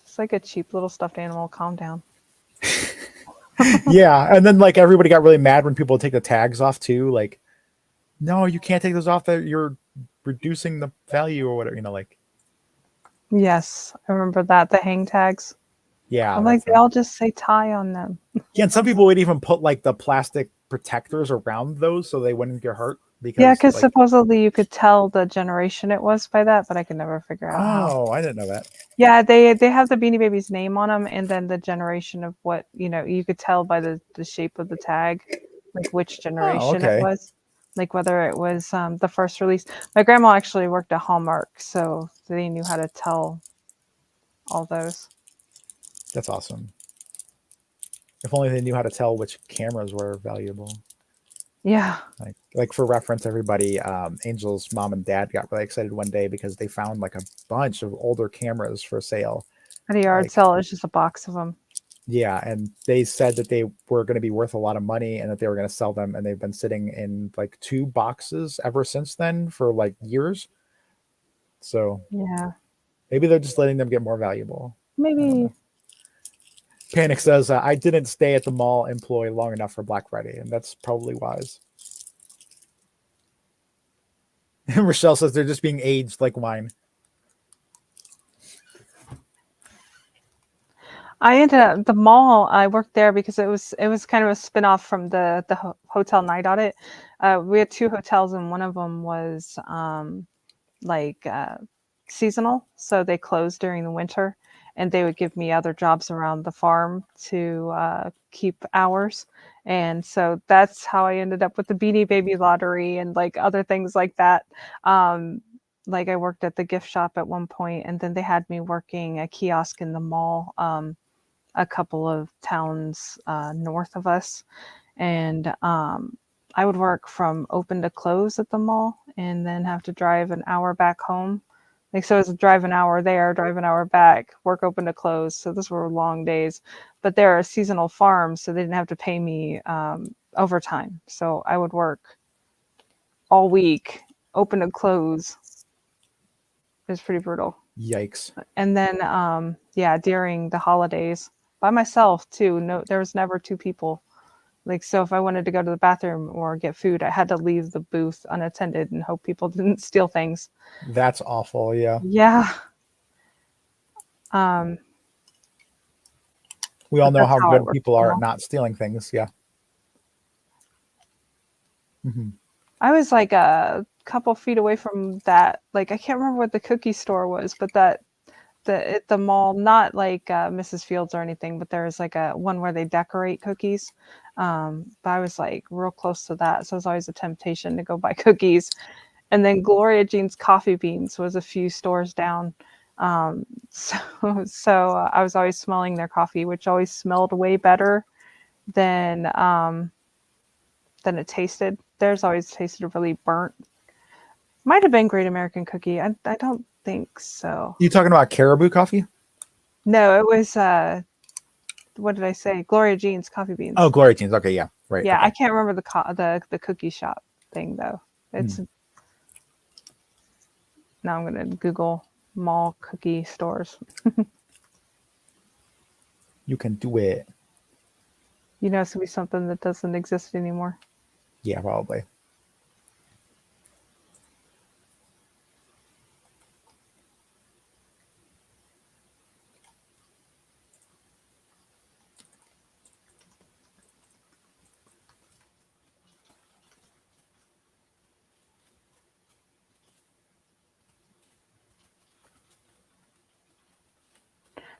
Just like a cheap little stuffed animal. Calm down. Yeah, and then like everybody got really mad when people take the tags off too. Like, no, you can't take those off. That you're reducing the value or whatever. Like. Yes, I remember that. The hang tags. Yeah, I'm like, they all just say tie on them. Yeah, and some people would even put like the plastic protectors around those so they wouldn't get hurt Yeah, because because like, supposedly you could tell the generation it was by that, but I could never figure out how. oh, I didn't know that. Yeah, they have the Beanie Baby's name on them, and then the generation of what you could tell by the shape of the tag, like which generation it okay. was, like whether it was the first release. My grandma actually worked at Hallmark, so they knew how to tell all those. That's awesome. If only they knew how to tell which cameras were valuable. Yeah. Like for reference, everybody, Angel's mom and dad got really excited one day because they found like a bunch of older cameras for sale. At a yard Like, sale, it's just a box of them. yeah, and they said that they were going to be worth a lot of money and that they were going to sell them, and they've been sitting in like 2 boxes ever since then for like years. So Yeah. maybe they're just letting them get more valuable. I don't Maybe. know. Panic says, I didn't stay at the mall employee long enough for Black Friday, and that's probably wise. And Rochelle says they're just being aged like wine. I ended up the mall. I worked there because it was kind of a spin-off from the hotel night audit. We had 2 hotels, and one of them was like seasonal, so they closed during the winter, and they would give me other jobs around the farm to keep hours. And so that's how I ended up with the Beanie Baby lottery and like other things like that. Um, like I worked at the gift shop at one point, and then they had me working a kiosk in the mall. A couple of towns north of us, and I would work from open to close at the mall, and then have to drive an hour back home. Like so, it's drive an hour there, drive an hour back, work open to close. So those were long days, but they're a seasonal farm, so they didn't have to pay me overtime. So I would work all week, open to close. It was pretty brutal. Yikes. And then yeah, during the holidays by myself too. No, there was never 2 people. Like so if I wanted to go to the bathroom or get food, I had to leave the booth unattended and hope people didn't steal things. That's awful. Yeah. Yeah. Um We all but know that's how how I good worked people at the are at mall. not stealing things. Yeah. Hmm. I was like a couple feet away from that. Like I can't remember what the cookie store was, but that the at the mall, not like Mrs. Fields or anything, but there's like a one where they decorate cookies. But I was like real close to that, so it was always a temptation to go buy cookies. And then Gloria Jean's Coffee Beans was a few stores down. So I was always smelling their coffee, which always smelled way better than than it tasted. Theirs always tasted really burnt. Might have been Great American Cookie. I don't think so. You talking about Caribou coffee? No, it was what did I say? Gloria Jean's Coffee Oh, Beans. Glory Teens. Okay. Yeah. Right. Yeah, I Okay. can't remember the cookie shop thing though. Hmm. It's now I'm gonna Google mall cookie stores. You can do it. You know, it's gonna be something that doesn't exist anymore. Yeah, probably.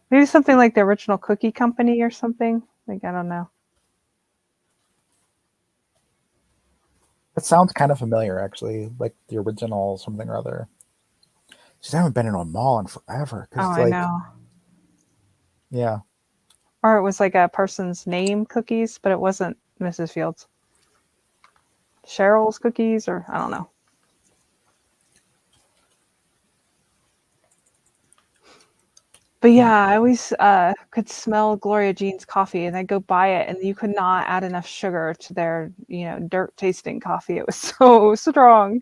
Maybe something like the original Cookie Company or something. Like I don't know. That sounds kind of familiar, actually. Like the original something or other. Just haven't been in a mall in forever. Oh, Because, I like, know. yeah. Or it was like a person's name cookies, but it wasn't Mrs. Fields. Cheryl's cookies, or I don't know. But yeah, I always could smell Gloria Jean's coffee, and I'd go buy it, and you could not add enough sugar to their, dirt tasting coffee. It was so strong.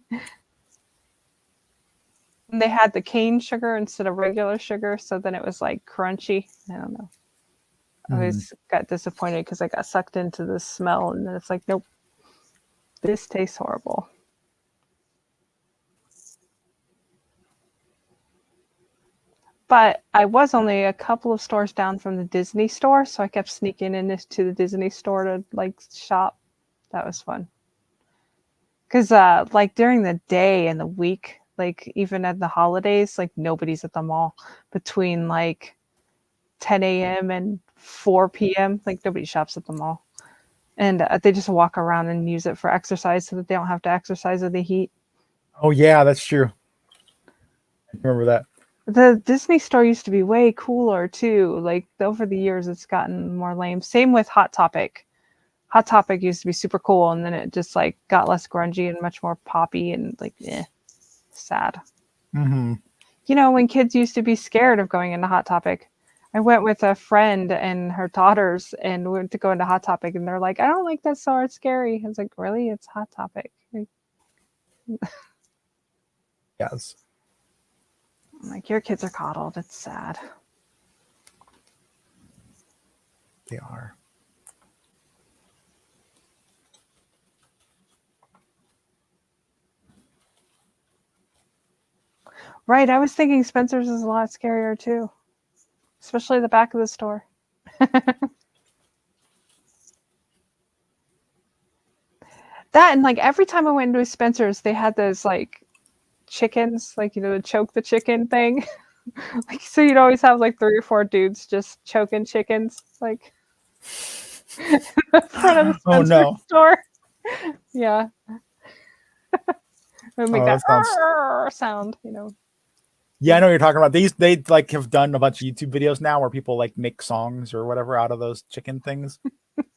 And they had the cane sugar instead of regular sugar, so then it was like crunchy. I don't know. I Hmm. always got disappointed because I got sucked into the smell, and then it's like, nope, this tastes horrible. But I was only a couple of stores down from the Disney store, so I kept sneaking into the Disney store to like shop. That was fun. Because like during the day and the week, like even at the holidays, like nobody's at the mall between like 10 a.m. and 4 p.m. Like nobody shops at the mall, and they just walk around and use it for exercise so that they don't have to exercise in the heat. Oh, yeah, that's true. I remember that. The Disney store used to be way cooler too. Like over the years, it's gotten more lame. Same with Hot Topic. Hot Topic used to be super cool, and then it just like got less grungy and much more poppy and like sad. Mm-hmm. You know, when kids used to be scared of going into Hot Topic. I went with a friend and her daughters and we went to go into Hot Topic and they're like, I don't like that store, it's scary. I was like, really? It's Hot Topic. Yes. I'm like, your kids are coddled. It's sad. They are. Right. I was thinking Spencer's is a lot scarier too, especially the back of the store. That and like every time I went into Spencer's, they had those like chickens, like, you know, the choke the chicken thing. Like, so you'd always have like 3 or 4 dudes just choking chickens, like in front of the Oh Spencer no. store. Yeah. It would make Oh, that that sounds. sound, you know. Yeah, I know what you're talking about. They like have done a bunch of YouTube videos now where people like make songs or whatever out of those chicken things.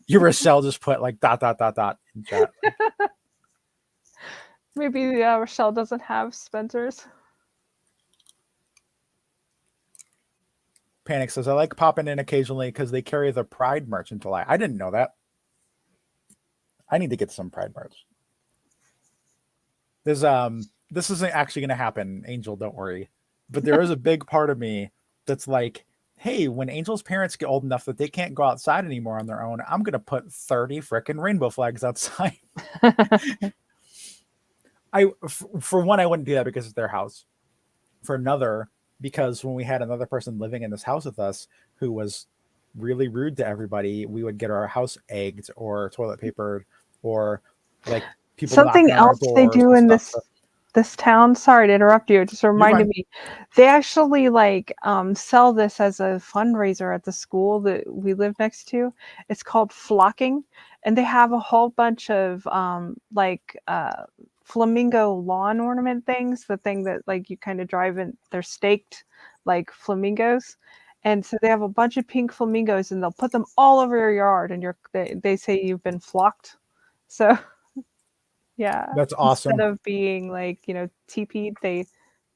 Your Rochelle just put like dot dot dot dot in chat. Like, Maybe Rochelle doesn't have Spencer's. Panic says I like popping in occasionally because they carry the Pride merch until I didn't know that. I need to get some Pride merch. There's this isn't actually gonna happen, Angel, don't worry. But there is a big part of me that's like, hey, when Angel's parents get old enough that they can't go outside anymore on their own, I'm gonna put 30 freaking rainbow flags outside. For one, I wouldn't do that because it's their house. For another, because when we had another person living in this house with us who was really rude to everybody, we would get our house egged or toilet papered or like people Something knocking on our else they doors do and in stuff. this town, sorry to interrupt you, it just You're reminded fine. me. They actually like sell this as a fundraiser at the school that we live next to. It's called flocking, and they have a whole bunch of flamingo lawn ornament things, the thing that like you kind of drive in, they're staked like flamingos. And so they have a bunch of pink flamingos and they'll put them all over your yard and they say you've been flocked. So yeah, That's instead awesome. of being like, you know, TP'd, they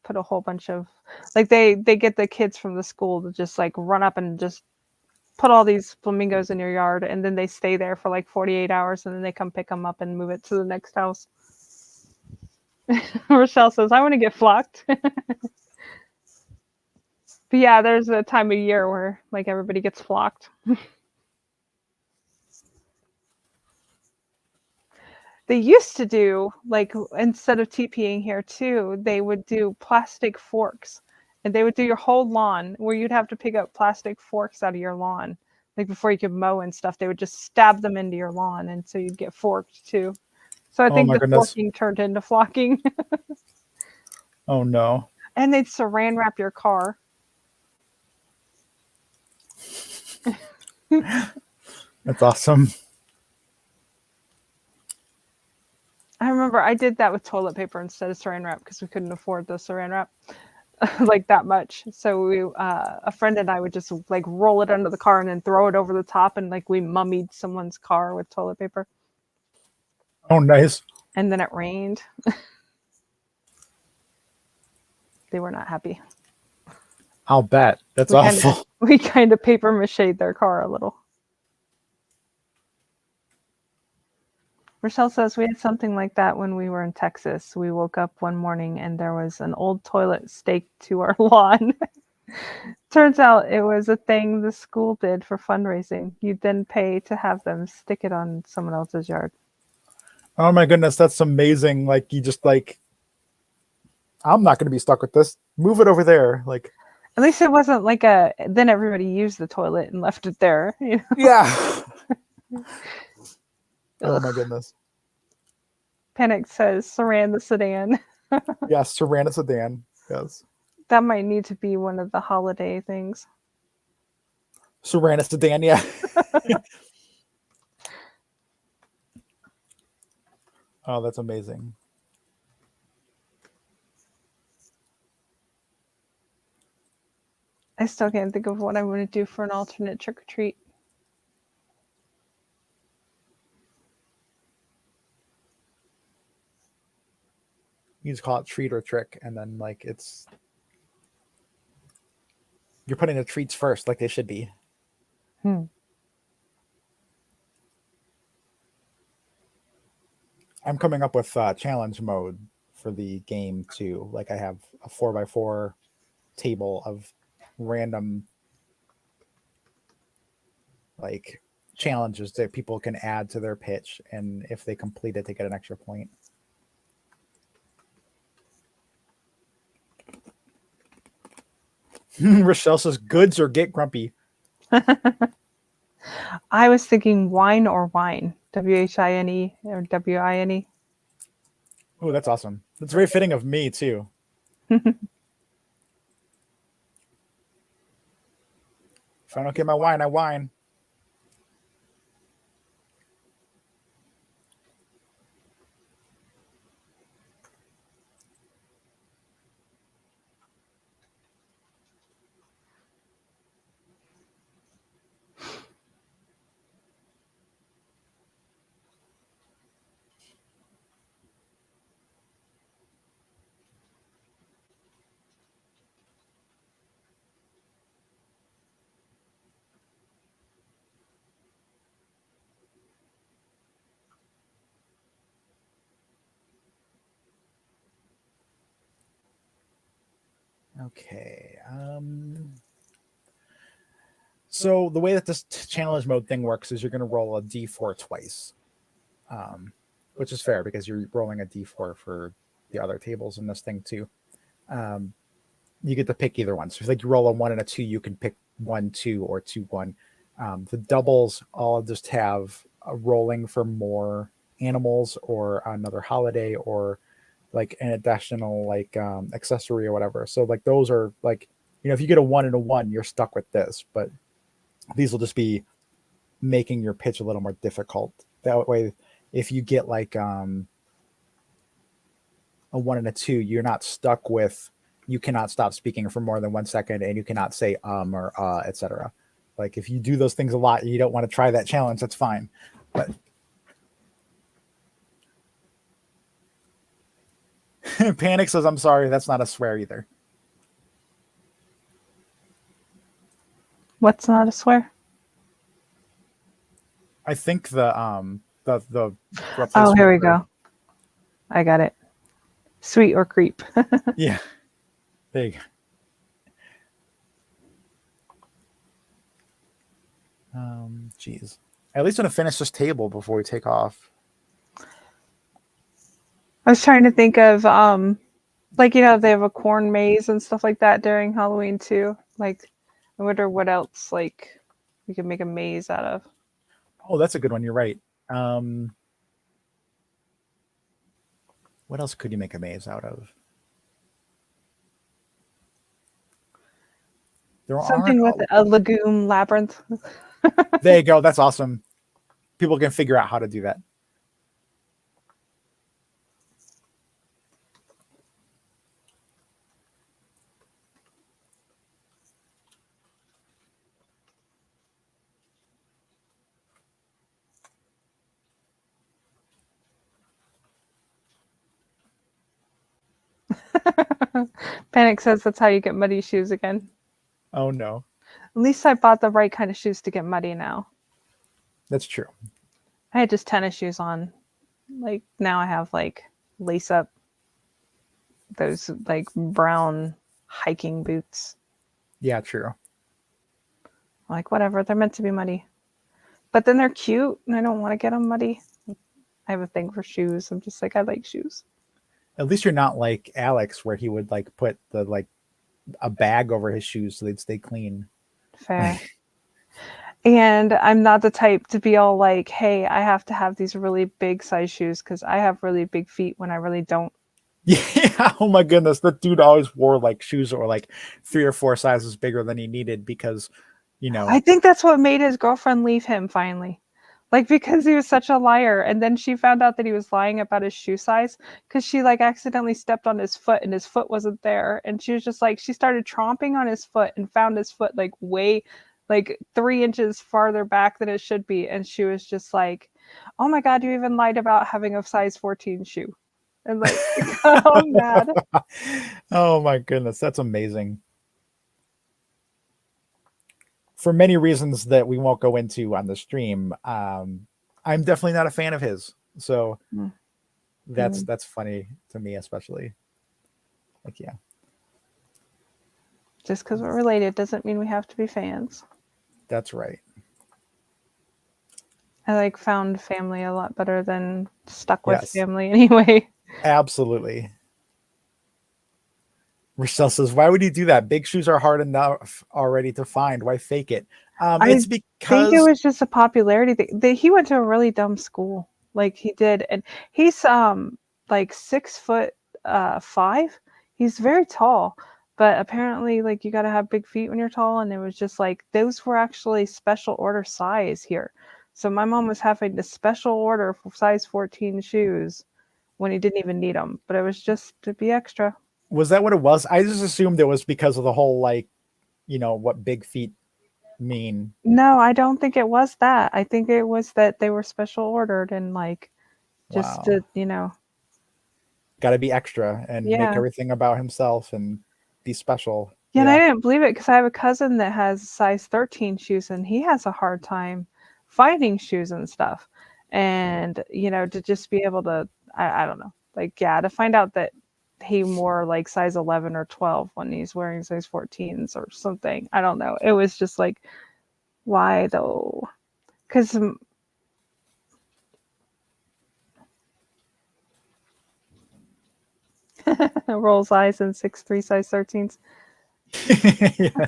put a whole bunch of like they get the kids from the school to just like run up and just put all these flamingos in your yard and then they stay there for like 48 hours and then they come pick them up and move it to the next house. Rochelle says, I want to get flocked. But yeah, there's a time of year where like everybody gets flocked. They used to do like instead of TPing here too, they would do plastic forks, and they would do your whole lawn where you'd have to pick up plastic forks out of your lawn, like before you could mow and stuff. They would just stab them into your lawn, and so you'd get forked too. So I Oh think my the goodness. forking turned into flocking, Oh no. and they'd saran wrap your car. That's awesome. I remember I did that with toilet paper instead of saran wrap because we couldn't afford the saran wrap. Like that much. So we, a friend and I would just like roll it under the car and then throw it over the top, and like we mummied someone's car with toilet paper. Oh, nice. And then it rained. They were not happy. I'll bet. That's awful. We kind of paper mache'd their car a little. Rochelle says we had something like that when we were in Texas. We woke up one morning and there was an old toilet staked to our lawn. Turns out it was a thing the school did for fundraising. You'd then pay to have them stick it on someone else's yard. Oh my goodness, that's amazing. Like you just like, I'm not going to be stuck with this. Move it over there. Like, At least it wasn't like a then everybody used the toilet and left it there. You know? yeah. Oh my goodness. Panic says Saran the sedan. Yes, Serana Sedan. Yes. That might need to be one of the holiday things. Serana Sedan, yeah. Oh, that's amazing. I still can't think of what I'm going to do for an alternate trick or treat. You just call it treat or trick, and then like you're putting the treats first, like they should be. I'm coming up with challenge mode for the game too. Like I have a 4x4 table of random like challenges that people can add to their pitch, and if they complete it, they get an extra point. Rochelle says goods or get grumpy. I was thinking wine or wine. WHINE or WINE. Oh, that's awesome. That's very fitting of me too. If I don't get my wine, I whine. Okay. So the way that this challenge mode thing works is you're going to roll a d4 twice, which is fair because you're rolling a d4 for the other tables in this thing too. You get to pick either one. So if like you roll a 1 and a 2, you can pick 1, 2, or 2, 1. The doubles all just have a rolling for more animals or another holiday or like an additional like accessory or whatever. So like those are like, if you get a 1 and a 1, you're stuck with this, but these will just be making your pitch a little more difficult. That way, if you get like a 1 and a 2, you're not stuck with, you cannot stop speaking for more than 1 second, and you cannot say or etc. Like if you do those things a lot and you don't want to try that challenge, that's fine. But Panic says, I'm sorry, that's not a swear either. What's not a swear? I think the oh, here we go. I got it. Sweet or creep. Yeah. There you go. Geez. At least I'm gonna finish this table before we take off. I was trying to think of like, they have a corn maze and stuff like that during Halloween too. Like, I wonder what else like we could make a maze out of. Oh, that's a good one. You're right. What else could you make a maze out of? Something with a legume labyrinth. There you go. That's awesome. People can figure out how to do that. Panic says that's how you get muddy shoes again. Oh no. At least I bought the right kind of shoes to get muddy now. That's true. I had just tennis shoes on. Like now I have like lace up those like brown hiking boots. Yeah, true. Like whatever, they're meant to be muddy. But then they're cute and I don't want to get them muddy. I have a thing for shoes. I'm just like, I like shoes. At least you're not like Alex where he would like put the like a bag over his shoes so they'd stay clean. Fair. And I'm not the type to be all like, hey, I have to have these really big size shoes because I have really big feet when I really don't. Yeah. Oh my goodness. That dude always wore like shoes that were like 3 or 4 sizes bigger than he needed because, I think that's what made his girlfriend leave him finally. like because he was such a liar. And then she found out that he was lying about his shoe size because she like accidentally stepped on his foot and his foot wasn't there. And she was just like, she started tromping on his foot and found his foot like way like 3 inches farther back than it should be. And she was just like, oh my God, you even lied about having a size 14 shoe. And like, got all mad. Oh my goodness, that's amazing. For many reasons that we won't go into on the stream, I'm definitely not a fan of his. So that's funny to me, especially. Like, yeah, Just because we're related doesn't mean we have to be fans. that's right. I like found family a lot better than stuck with Yes, family anyway. absolutely. Rochelle says, "Why would you do that? Big shoes are hard enough already to find. Why fake it?" I It's think it because was just a popularity thing. He went to a really dumb school. Like he did, and he's like 6 foot 5. He's very tall, but apparently like you got to have big feet when you're tall, and it was just like those were actually special order size here. So my mom was having to special order for size 14 shoes when he didn't even need them, but it was just to be extra. was that what it was? I just assumed it was because of the whole like, what big feet mean. No, I don't think it was that. I think it was that they were special ordered and like just Wow, to, you know, got to be extra and make yeah. everything about himself and be special. Yeah, and I Yeah. didn't believe it because I have a cousin that has size 13 shoes and he has a hard time finding shoes and stuff. And, to just be able to, I don't know, like, yeah, to find out that he wore like size 11 or 12 when he's wearing size 14s or something. I don't know. It was just like, why though? Because rolls eyes and 6'3" size 13s. Yeah.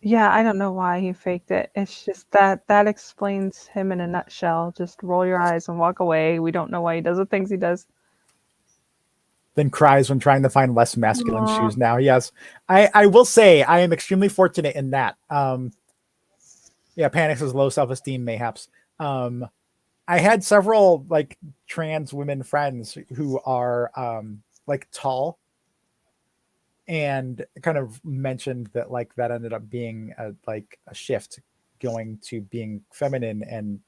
Yeah, I don't know why he faked it. It's just that explains him in a nutshell. Just roll your eyes and walk away. We don't know why he does the things he does. Then cries when trying to find less masculine Aw. shoes now. Yes. I will say I am extremely fortunate in that. Yeah, Panic says low self-esteem mayhaps. I had several like trans women friends who are like tall and kind of mentioned that like that ended up being a shift going to being feminine and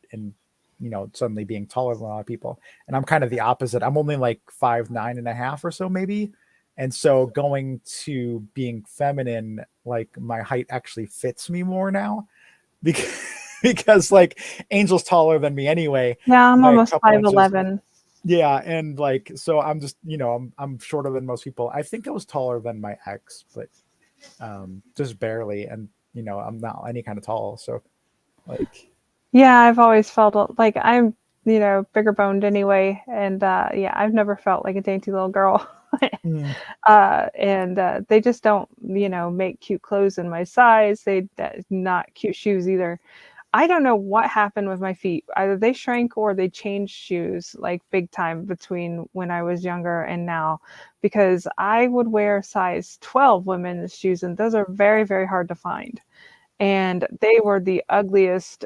suddenly being taller than a lot of people. And I'm kind of the opposite. I'm only like 5'9.5" or so maybe. And so going to being feminine, like my height actually fits me more now because because like Angel's taller than me anyway Yeah, I'm by a almost couple inches. 5'11". Yeah, and like so I'm just, I'm shorter than most people. I think I was taller than my ex, but just barely, and I'm not any kind of tall, so like Yeah, I've always felt like I'm, bigger boned anyway, and yeah, I've never felt like a dainty little girl. mm, And they just don't, make cute clothes in my size. They not cute shoes either. I don't know what happened with my feet. Either they shrank or they changed shoes like big time between when I was younger and now, because I would wear size 12 women's shoes, and those are very, very hard to find. And they were the ugliest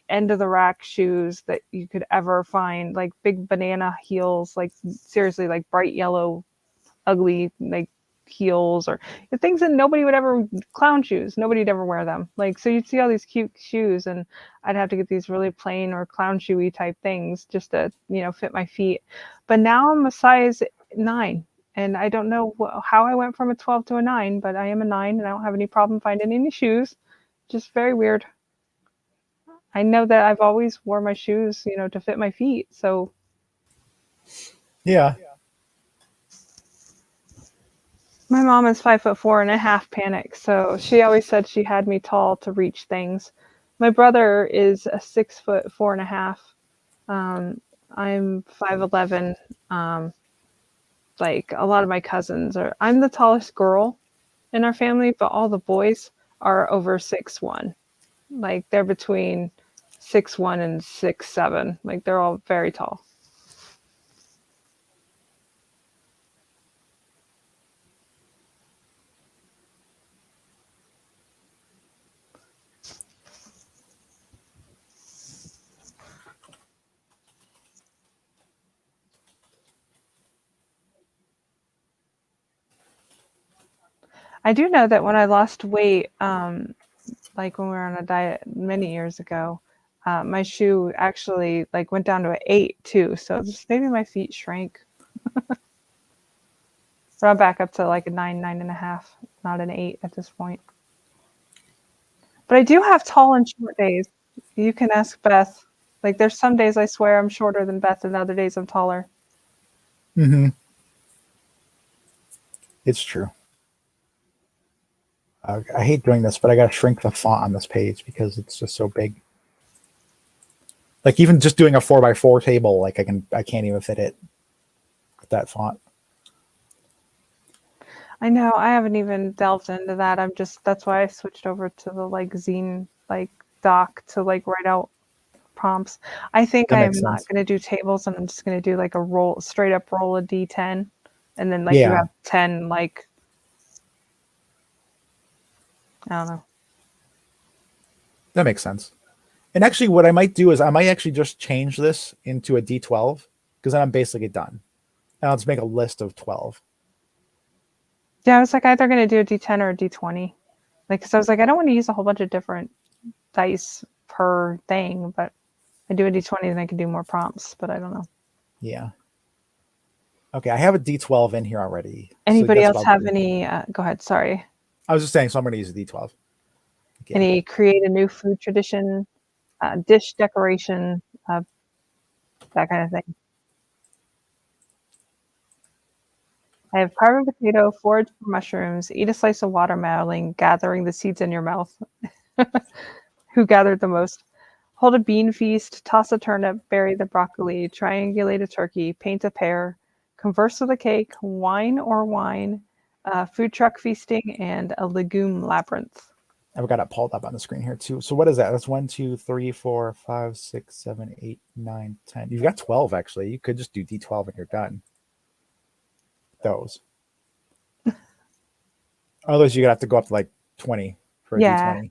end of the rack shoes that you could ever find, like big banana heels, like seriously, like bright yellow, ugly, like heels or things that nobody would ever, clown shoes, nobody'd ever wear them. Like, so you'd see all these cute shoes and I'd have to get these really plain or clown shoey type things just to, fit my feet. But now I'm a size 9, and I don't know how I went from a 12 to a 9, but I am a 9 and I don't have any problem finding any shoes. Just very weird. I know that I've always wore my shoes, to fit my feet. So yeah. my mom is 5'4.5" Panic, so she always said she had me tall to reach things. My brother is a 6'4.5". I'm 5'11". Like a lot of my cousins are. I'm the tallest girl in our family, but all the boys are over 6'1". Like they're between 6'1" and 6'7". Like they're all very tall. I do know that when I lost weight, like when we were on a diet many years ago, my shoe actually like went down to an 8 too. So just maybe my feet shrank. But I'm back up to like a 9, 9.5, not an 8 at this point. But I do have tall and short days. You can ask Beth. Like there's some days I swear I'm shorter than Beth, and other days I'm taller. Mm-hmm. It's true. I hate doing this, but I got to shrink the font on this page because it's just so big. Like even just doing a 4x4 table, like I can't even fit it with that font. I know I haven't even delved into that. That's why I switched over to the like zine like doc to like write out prompts. I think That I'm makes not sense. going to do tables, and I'm just going to do like a straight up roll of D10, and then like you Yeah, have 10 like I don't know. that makes sense. And actually, what I might do is I might actually just change this into a D12 because then I'm basically done. And I'll just make a list of 12. Yeah, I was like either going to do a D10 or a D20. Like, cause I was like, I don't want to use a whole bunch of different dice per thing, but I do a D20 and I can do more prompts, but I don't know. Yeah. Okay, I have a D12 in here already. So Anybody that's else about have good. any, go ahead, sorry. I was just saying, so I'm going to use a D12 again. Any create a new food tradition, dish decoration, that kind of thing. I have carve a potato, forage for mushrooms, eat a slice of watermelon, gathering the seeds in your mouth. Who gathered the most? Hold a bean feast, toss a turnip, bury the broccoli, triangulate a turkey, paint a pear, converse with a cake, wine or wine, food truck feasting, and a legume labyrinth. I've got it pulled up on the screen here too. So what is that? That's 1, 2, 3, 4, 5, 6, 7, 8, 9, 10. You've got 12 actually. You could just do D12 and you're done. Those. Otherwise, you're gonna have to go up to like 20 for a Yeah. D20.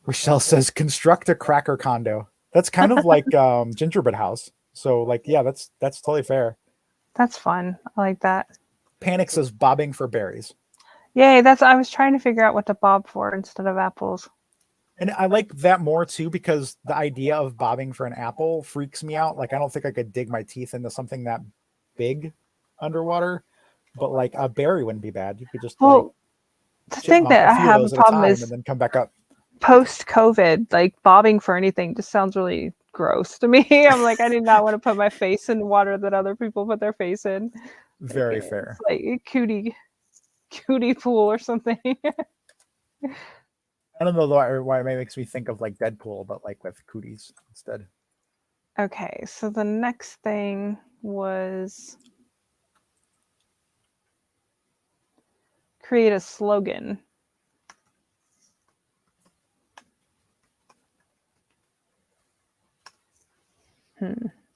Rochelle says construct a cracker condo. That's kind of like gingerbread house. So like yeah, that's totally fair. That's fun. I like that. Panic says bobbing for berries. Yay, I was trying to figure out what to bob for instead of apples. And I like that more too because the idea of bobbing for an apple freaks me out. Like I don't think I could dig my teeth into something that big underwater. But like a berry wouldn't be bad. You could just like Well, the thing chipmunk that a I few of have a those at a problem time and is then come back up. post COVID, like bobbing for anything just sounds really gross to me. I'm like, I do not want to put my face in water that other people put their face in. Like Very it's fair. like a cootie pool or something. I don't know why it makes me think of like Deadpool, but like with cooties instead. Okay, so the next thing was create a slogan.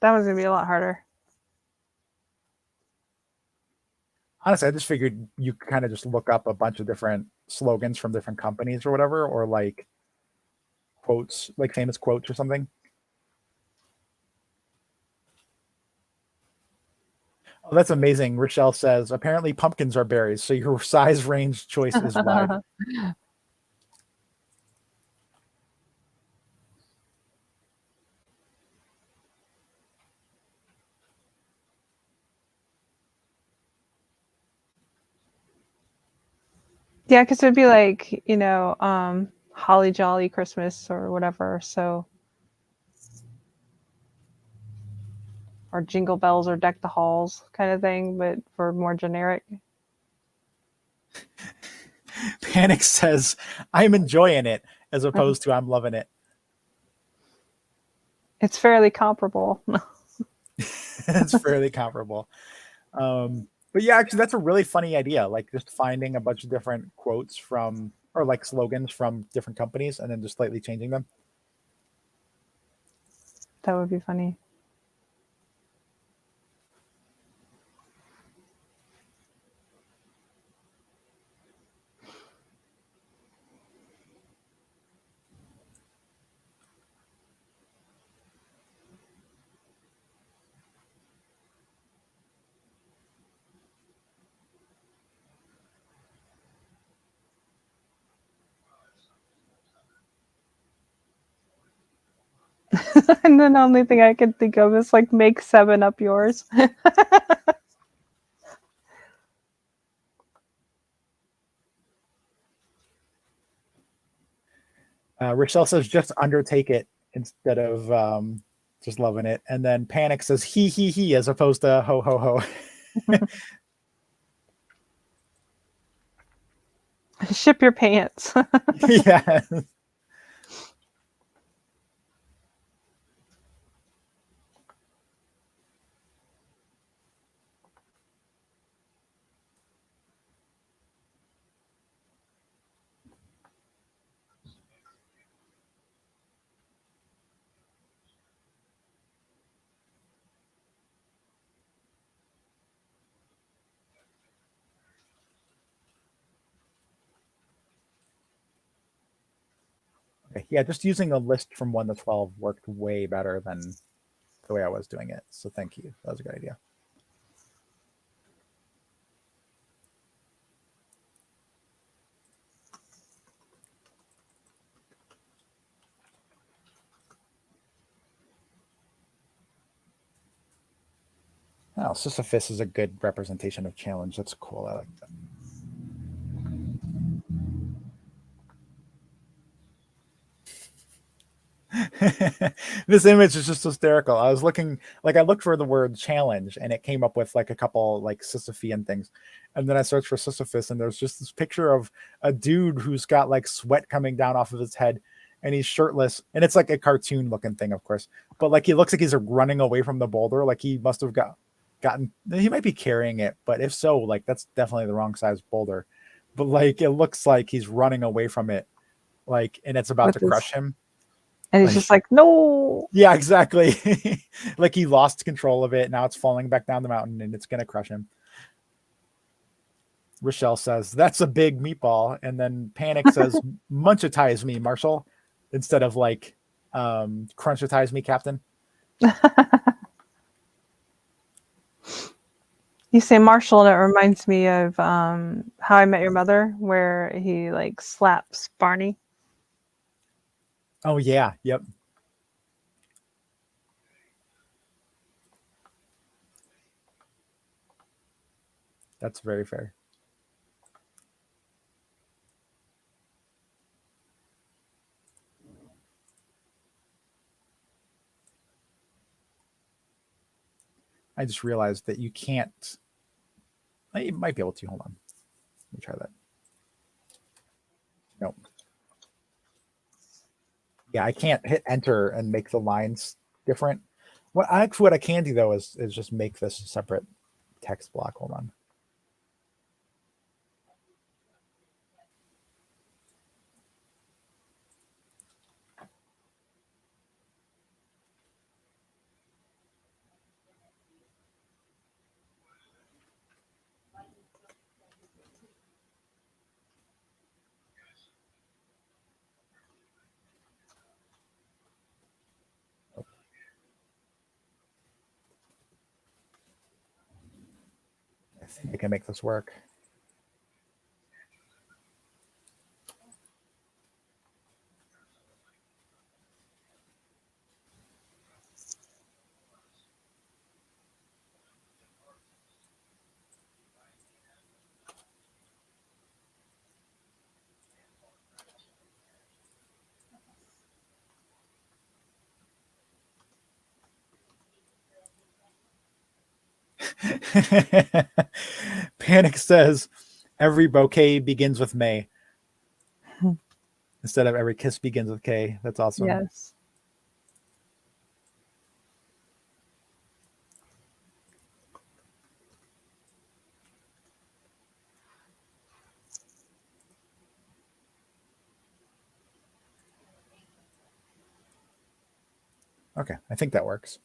That was gonna be a lot harder. Honestly, I just figured you kind of just look up a bunch of different slogans from different companies or whatever, or like quotes, like famous quotes or something. Oh, that's amazing. Rochelle says, apparently pumpkins are berries, so your size range choice is wide. Yeah, because it'd be like, Holly Jolly Christmas or whatever. So, or Jingle Bells or Deck the Halls kind of thing, but for more generic. Panic says, I'm enjoying it, as opposed to I'm loving it. It's fairly comparable. It's fairly comparable. But yeah, actually, that's a really funny idea. Like just finding a bunch of different quotes from, or like slogans from different companies and then just slightly changing them. That would be funny. And then the only thing I can think of is like make 7-Up yours. Rochelle says just undertake it instead of just loving it. And then Panic says he as opposed to ho ho ho. Ship your pants. Yeah. Okay. Yeah, just using a list from 1 to 12 worked way better than the way I was doing it. So thank you. That was a good idea. Oh, Sisyphus is a good representation of challenge. That's cool. I like that. This image is just hysterical. I was looking, like, I looked for the word challenge and it came up with like a couple like Sisyphean things. And then I searched for Sisyphus and there's just this picture of a dude who's got like sweat coming down off of his head and he's shirtless. And it's like a cartoon looking thing, of course. But like he looks like he's running away from the boulder. Like he must have gotten, he might be carrying it, but if so, like that's definitely the wrong size boulder. But like it looks like he's running away from it, like, and it's about With to his, crush him. and he's Like, just like, no. yeah, exactly. Like he lost control of it. Now it's falling back down the mountain and it's going to crush him. Rochelle says, that's a big meatball. And then Panic says, munchitize me, Marshall, instead of like crunchitize me, Captain. You say Marshall, and it reminds me of How I Met Your Mother, where he like slaps Barney. Oh, yeah. Yep. That's very fair. I just realized that you can't. You might be able to. Hold on. Let me try that. Nope. Yeah, I can't hit enter and make the lines different. What I can do though is just make this a separate text block. Hold on. I think I can make this work. Panic says every bouquet begins with May instead of every kiss begins with K. That's awesome. Yes. Okay, I think that works.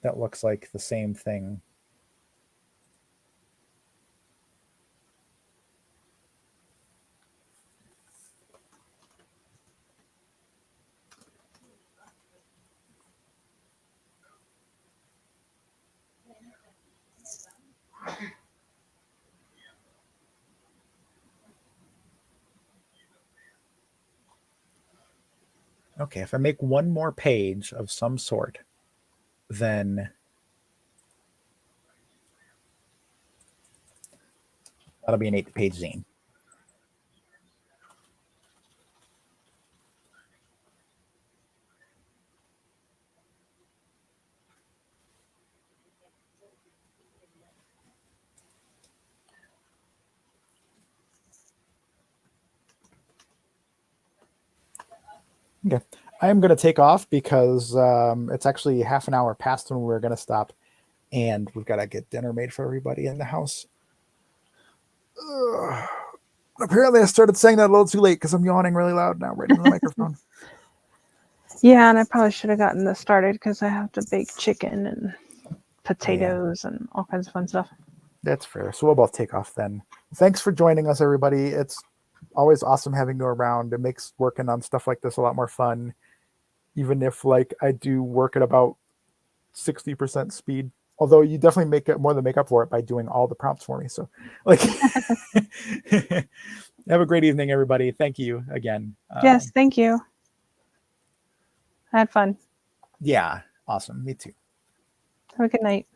That looks like the same thing. Okay, if I make one more page of some sort, then that'll be an 8-page zine. Okay, I am going to take off because it's actually half an hour past when we were going to stop, and we've got to get dinner made for everybody in the house. Ugh. Apparently, I started saying that a little too late because I'm yawning really loud now right into the microphone. Yeah, and I probably should have gotten this started because I have to bake chicken and potatoes and all kinds of fun stuff. That's fair. So we'll both take off then. Thanks for joining us, everybody. It's always awesome having you around. It makes working on stuff like this a lot more fun, even if like I do work at about 60% speed. Although you definitely make it more than make up for it by doing all the prompts for me. So, like, have a great evening, everybody. Thank you again. Yes, thank you. I had fun. Yeah, awesome. Me too. Have a good night.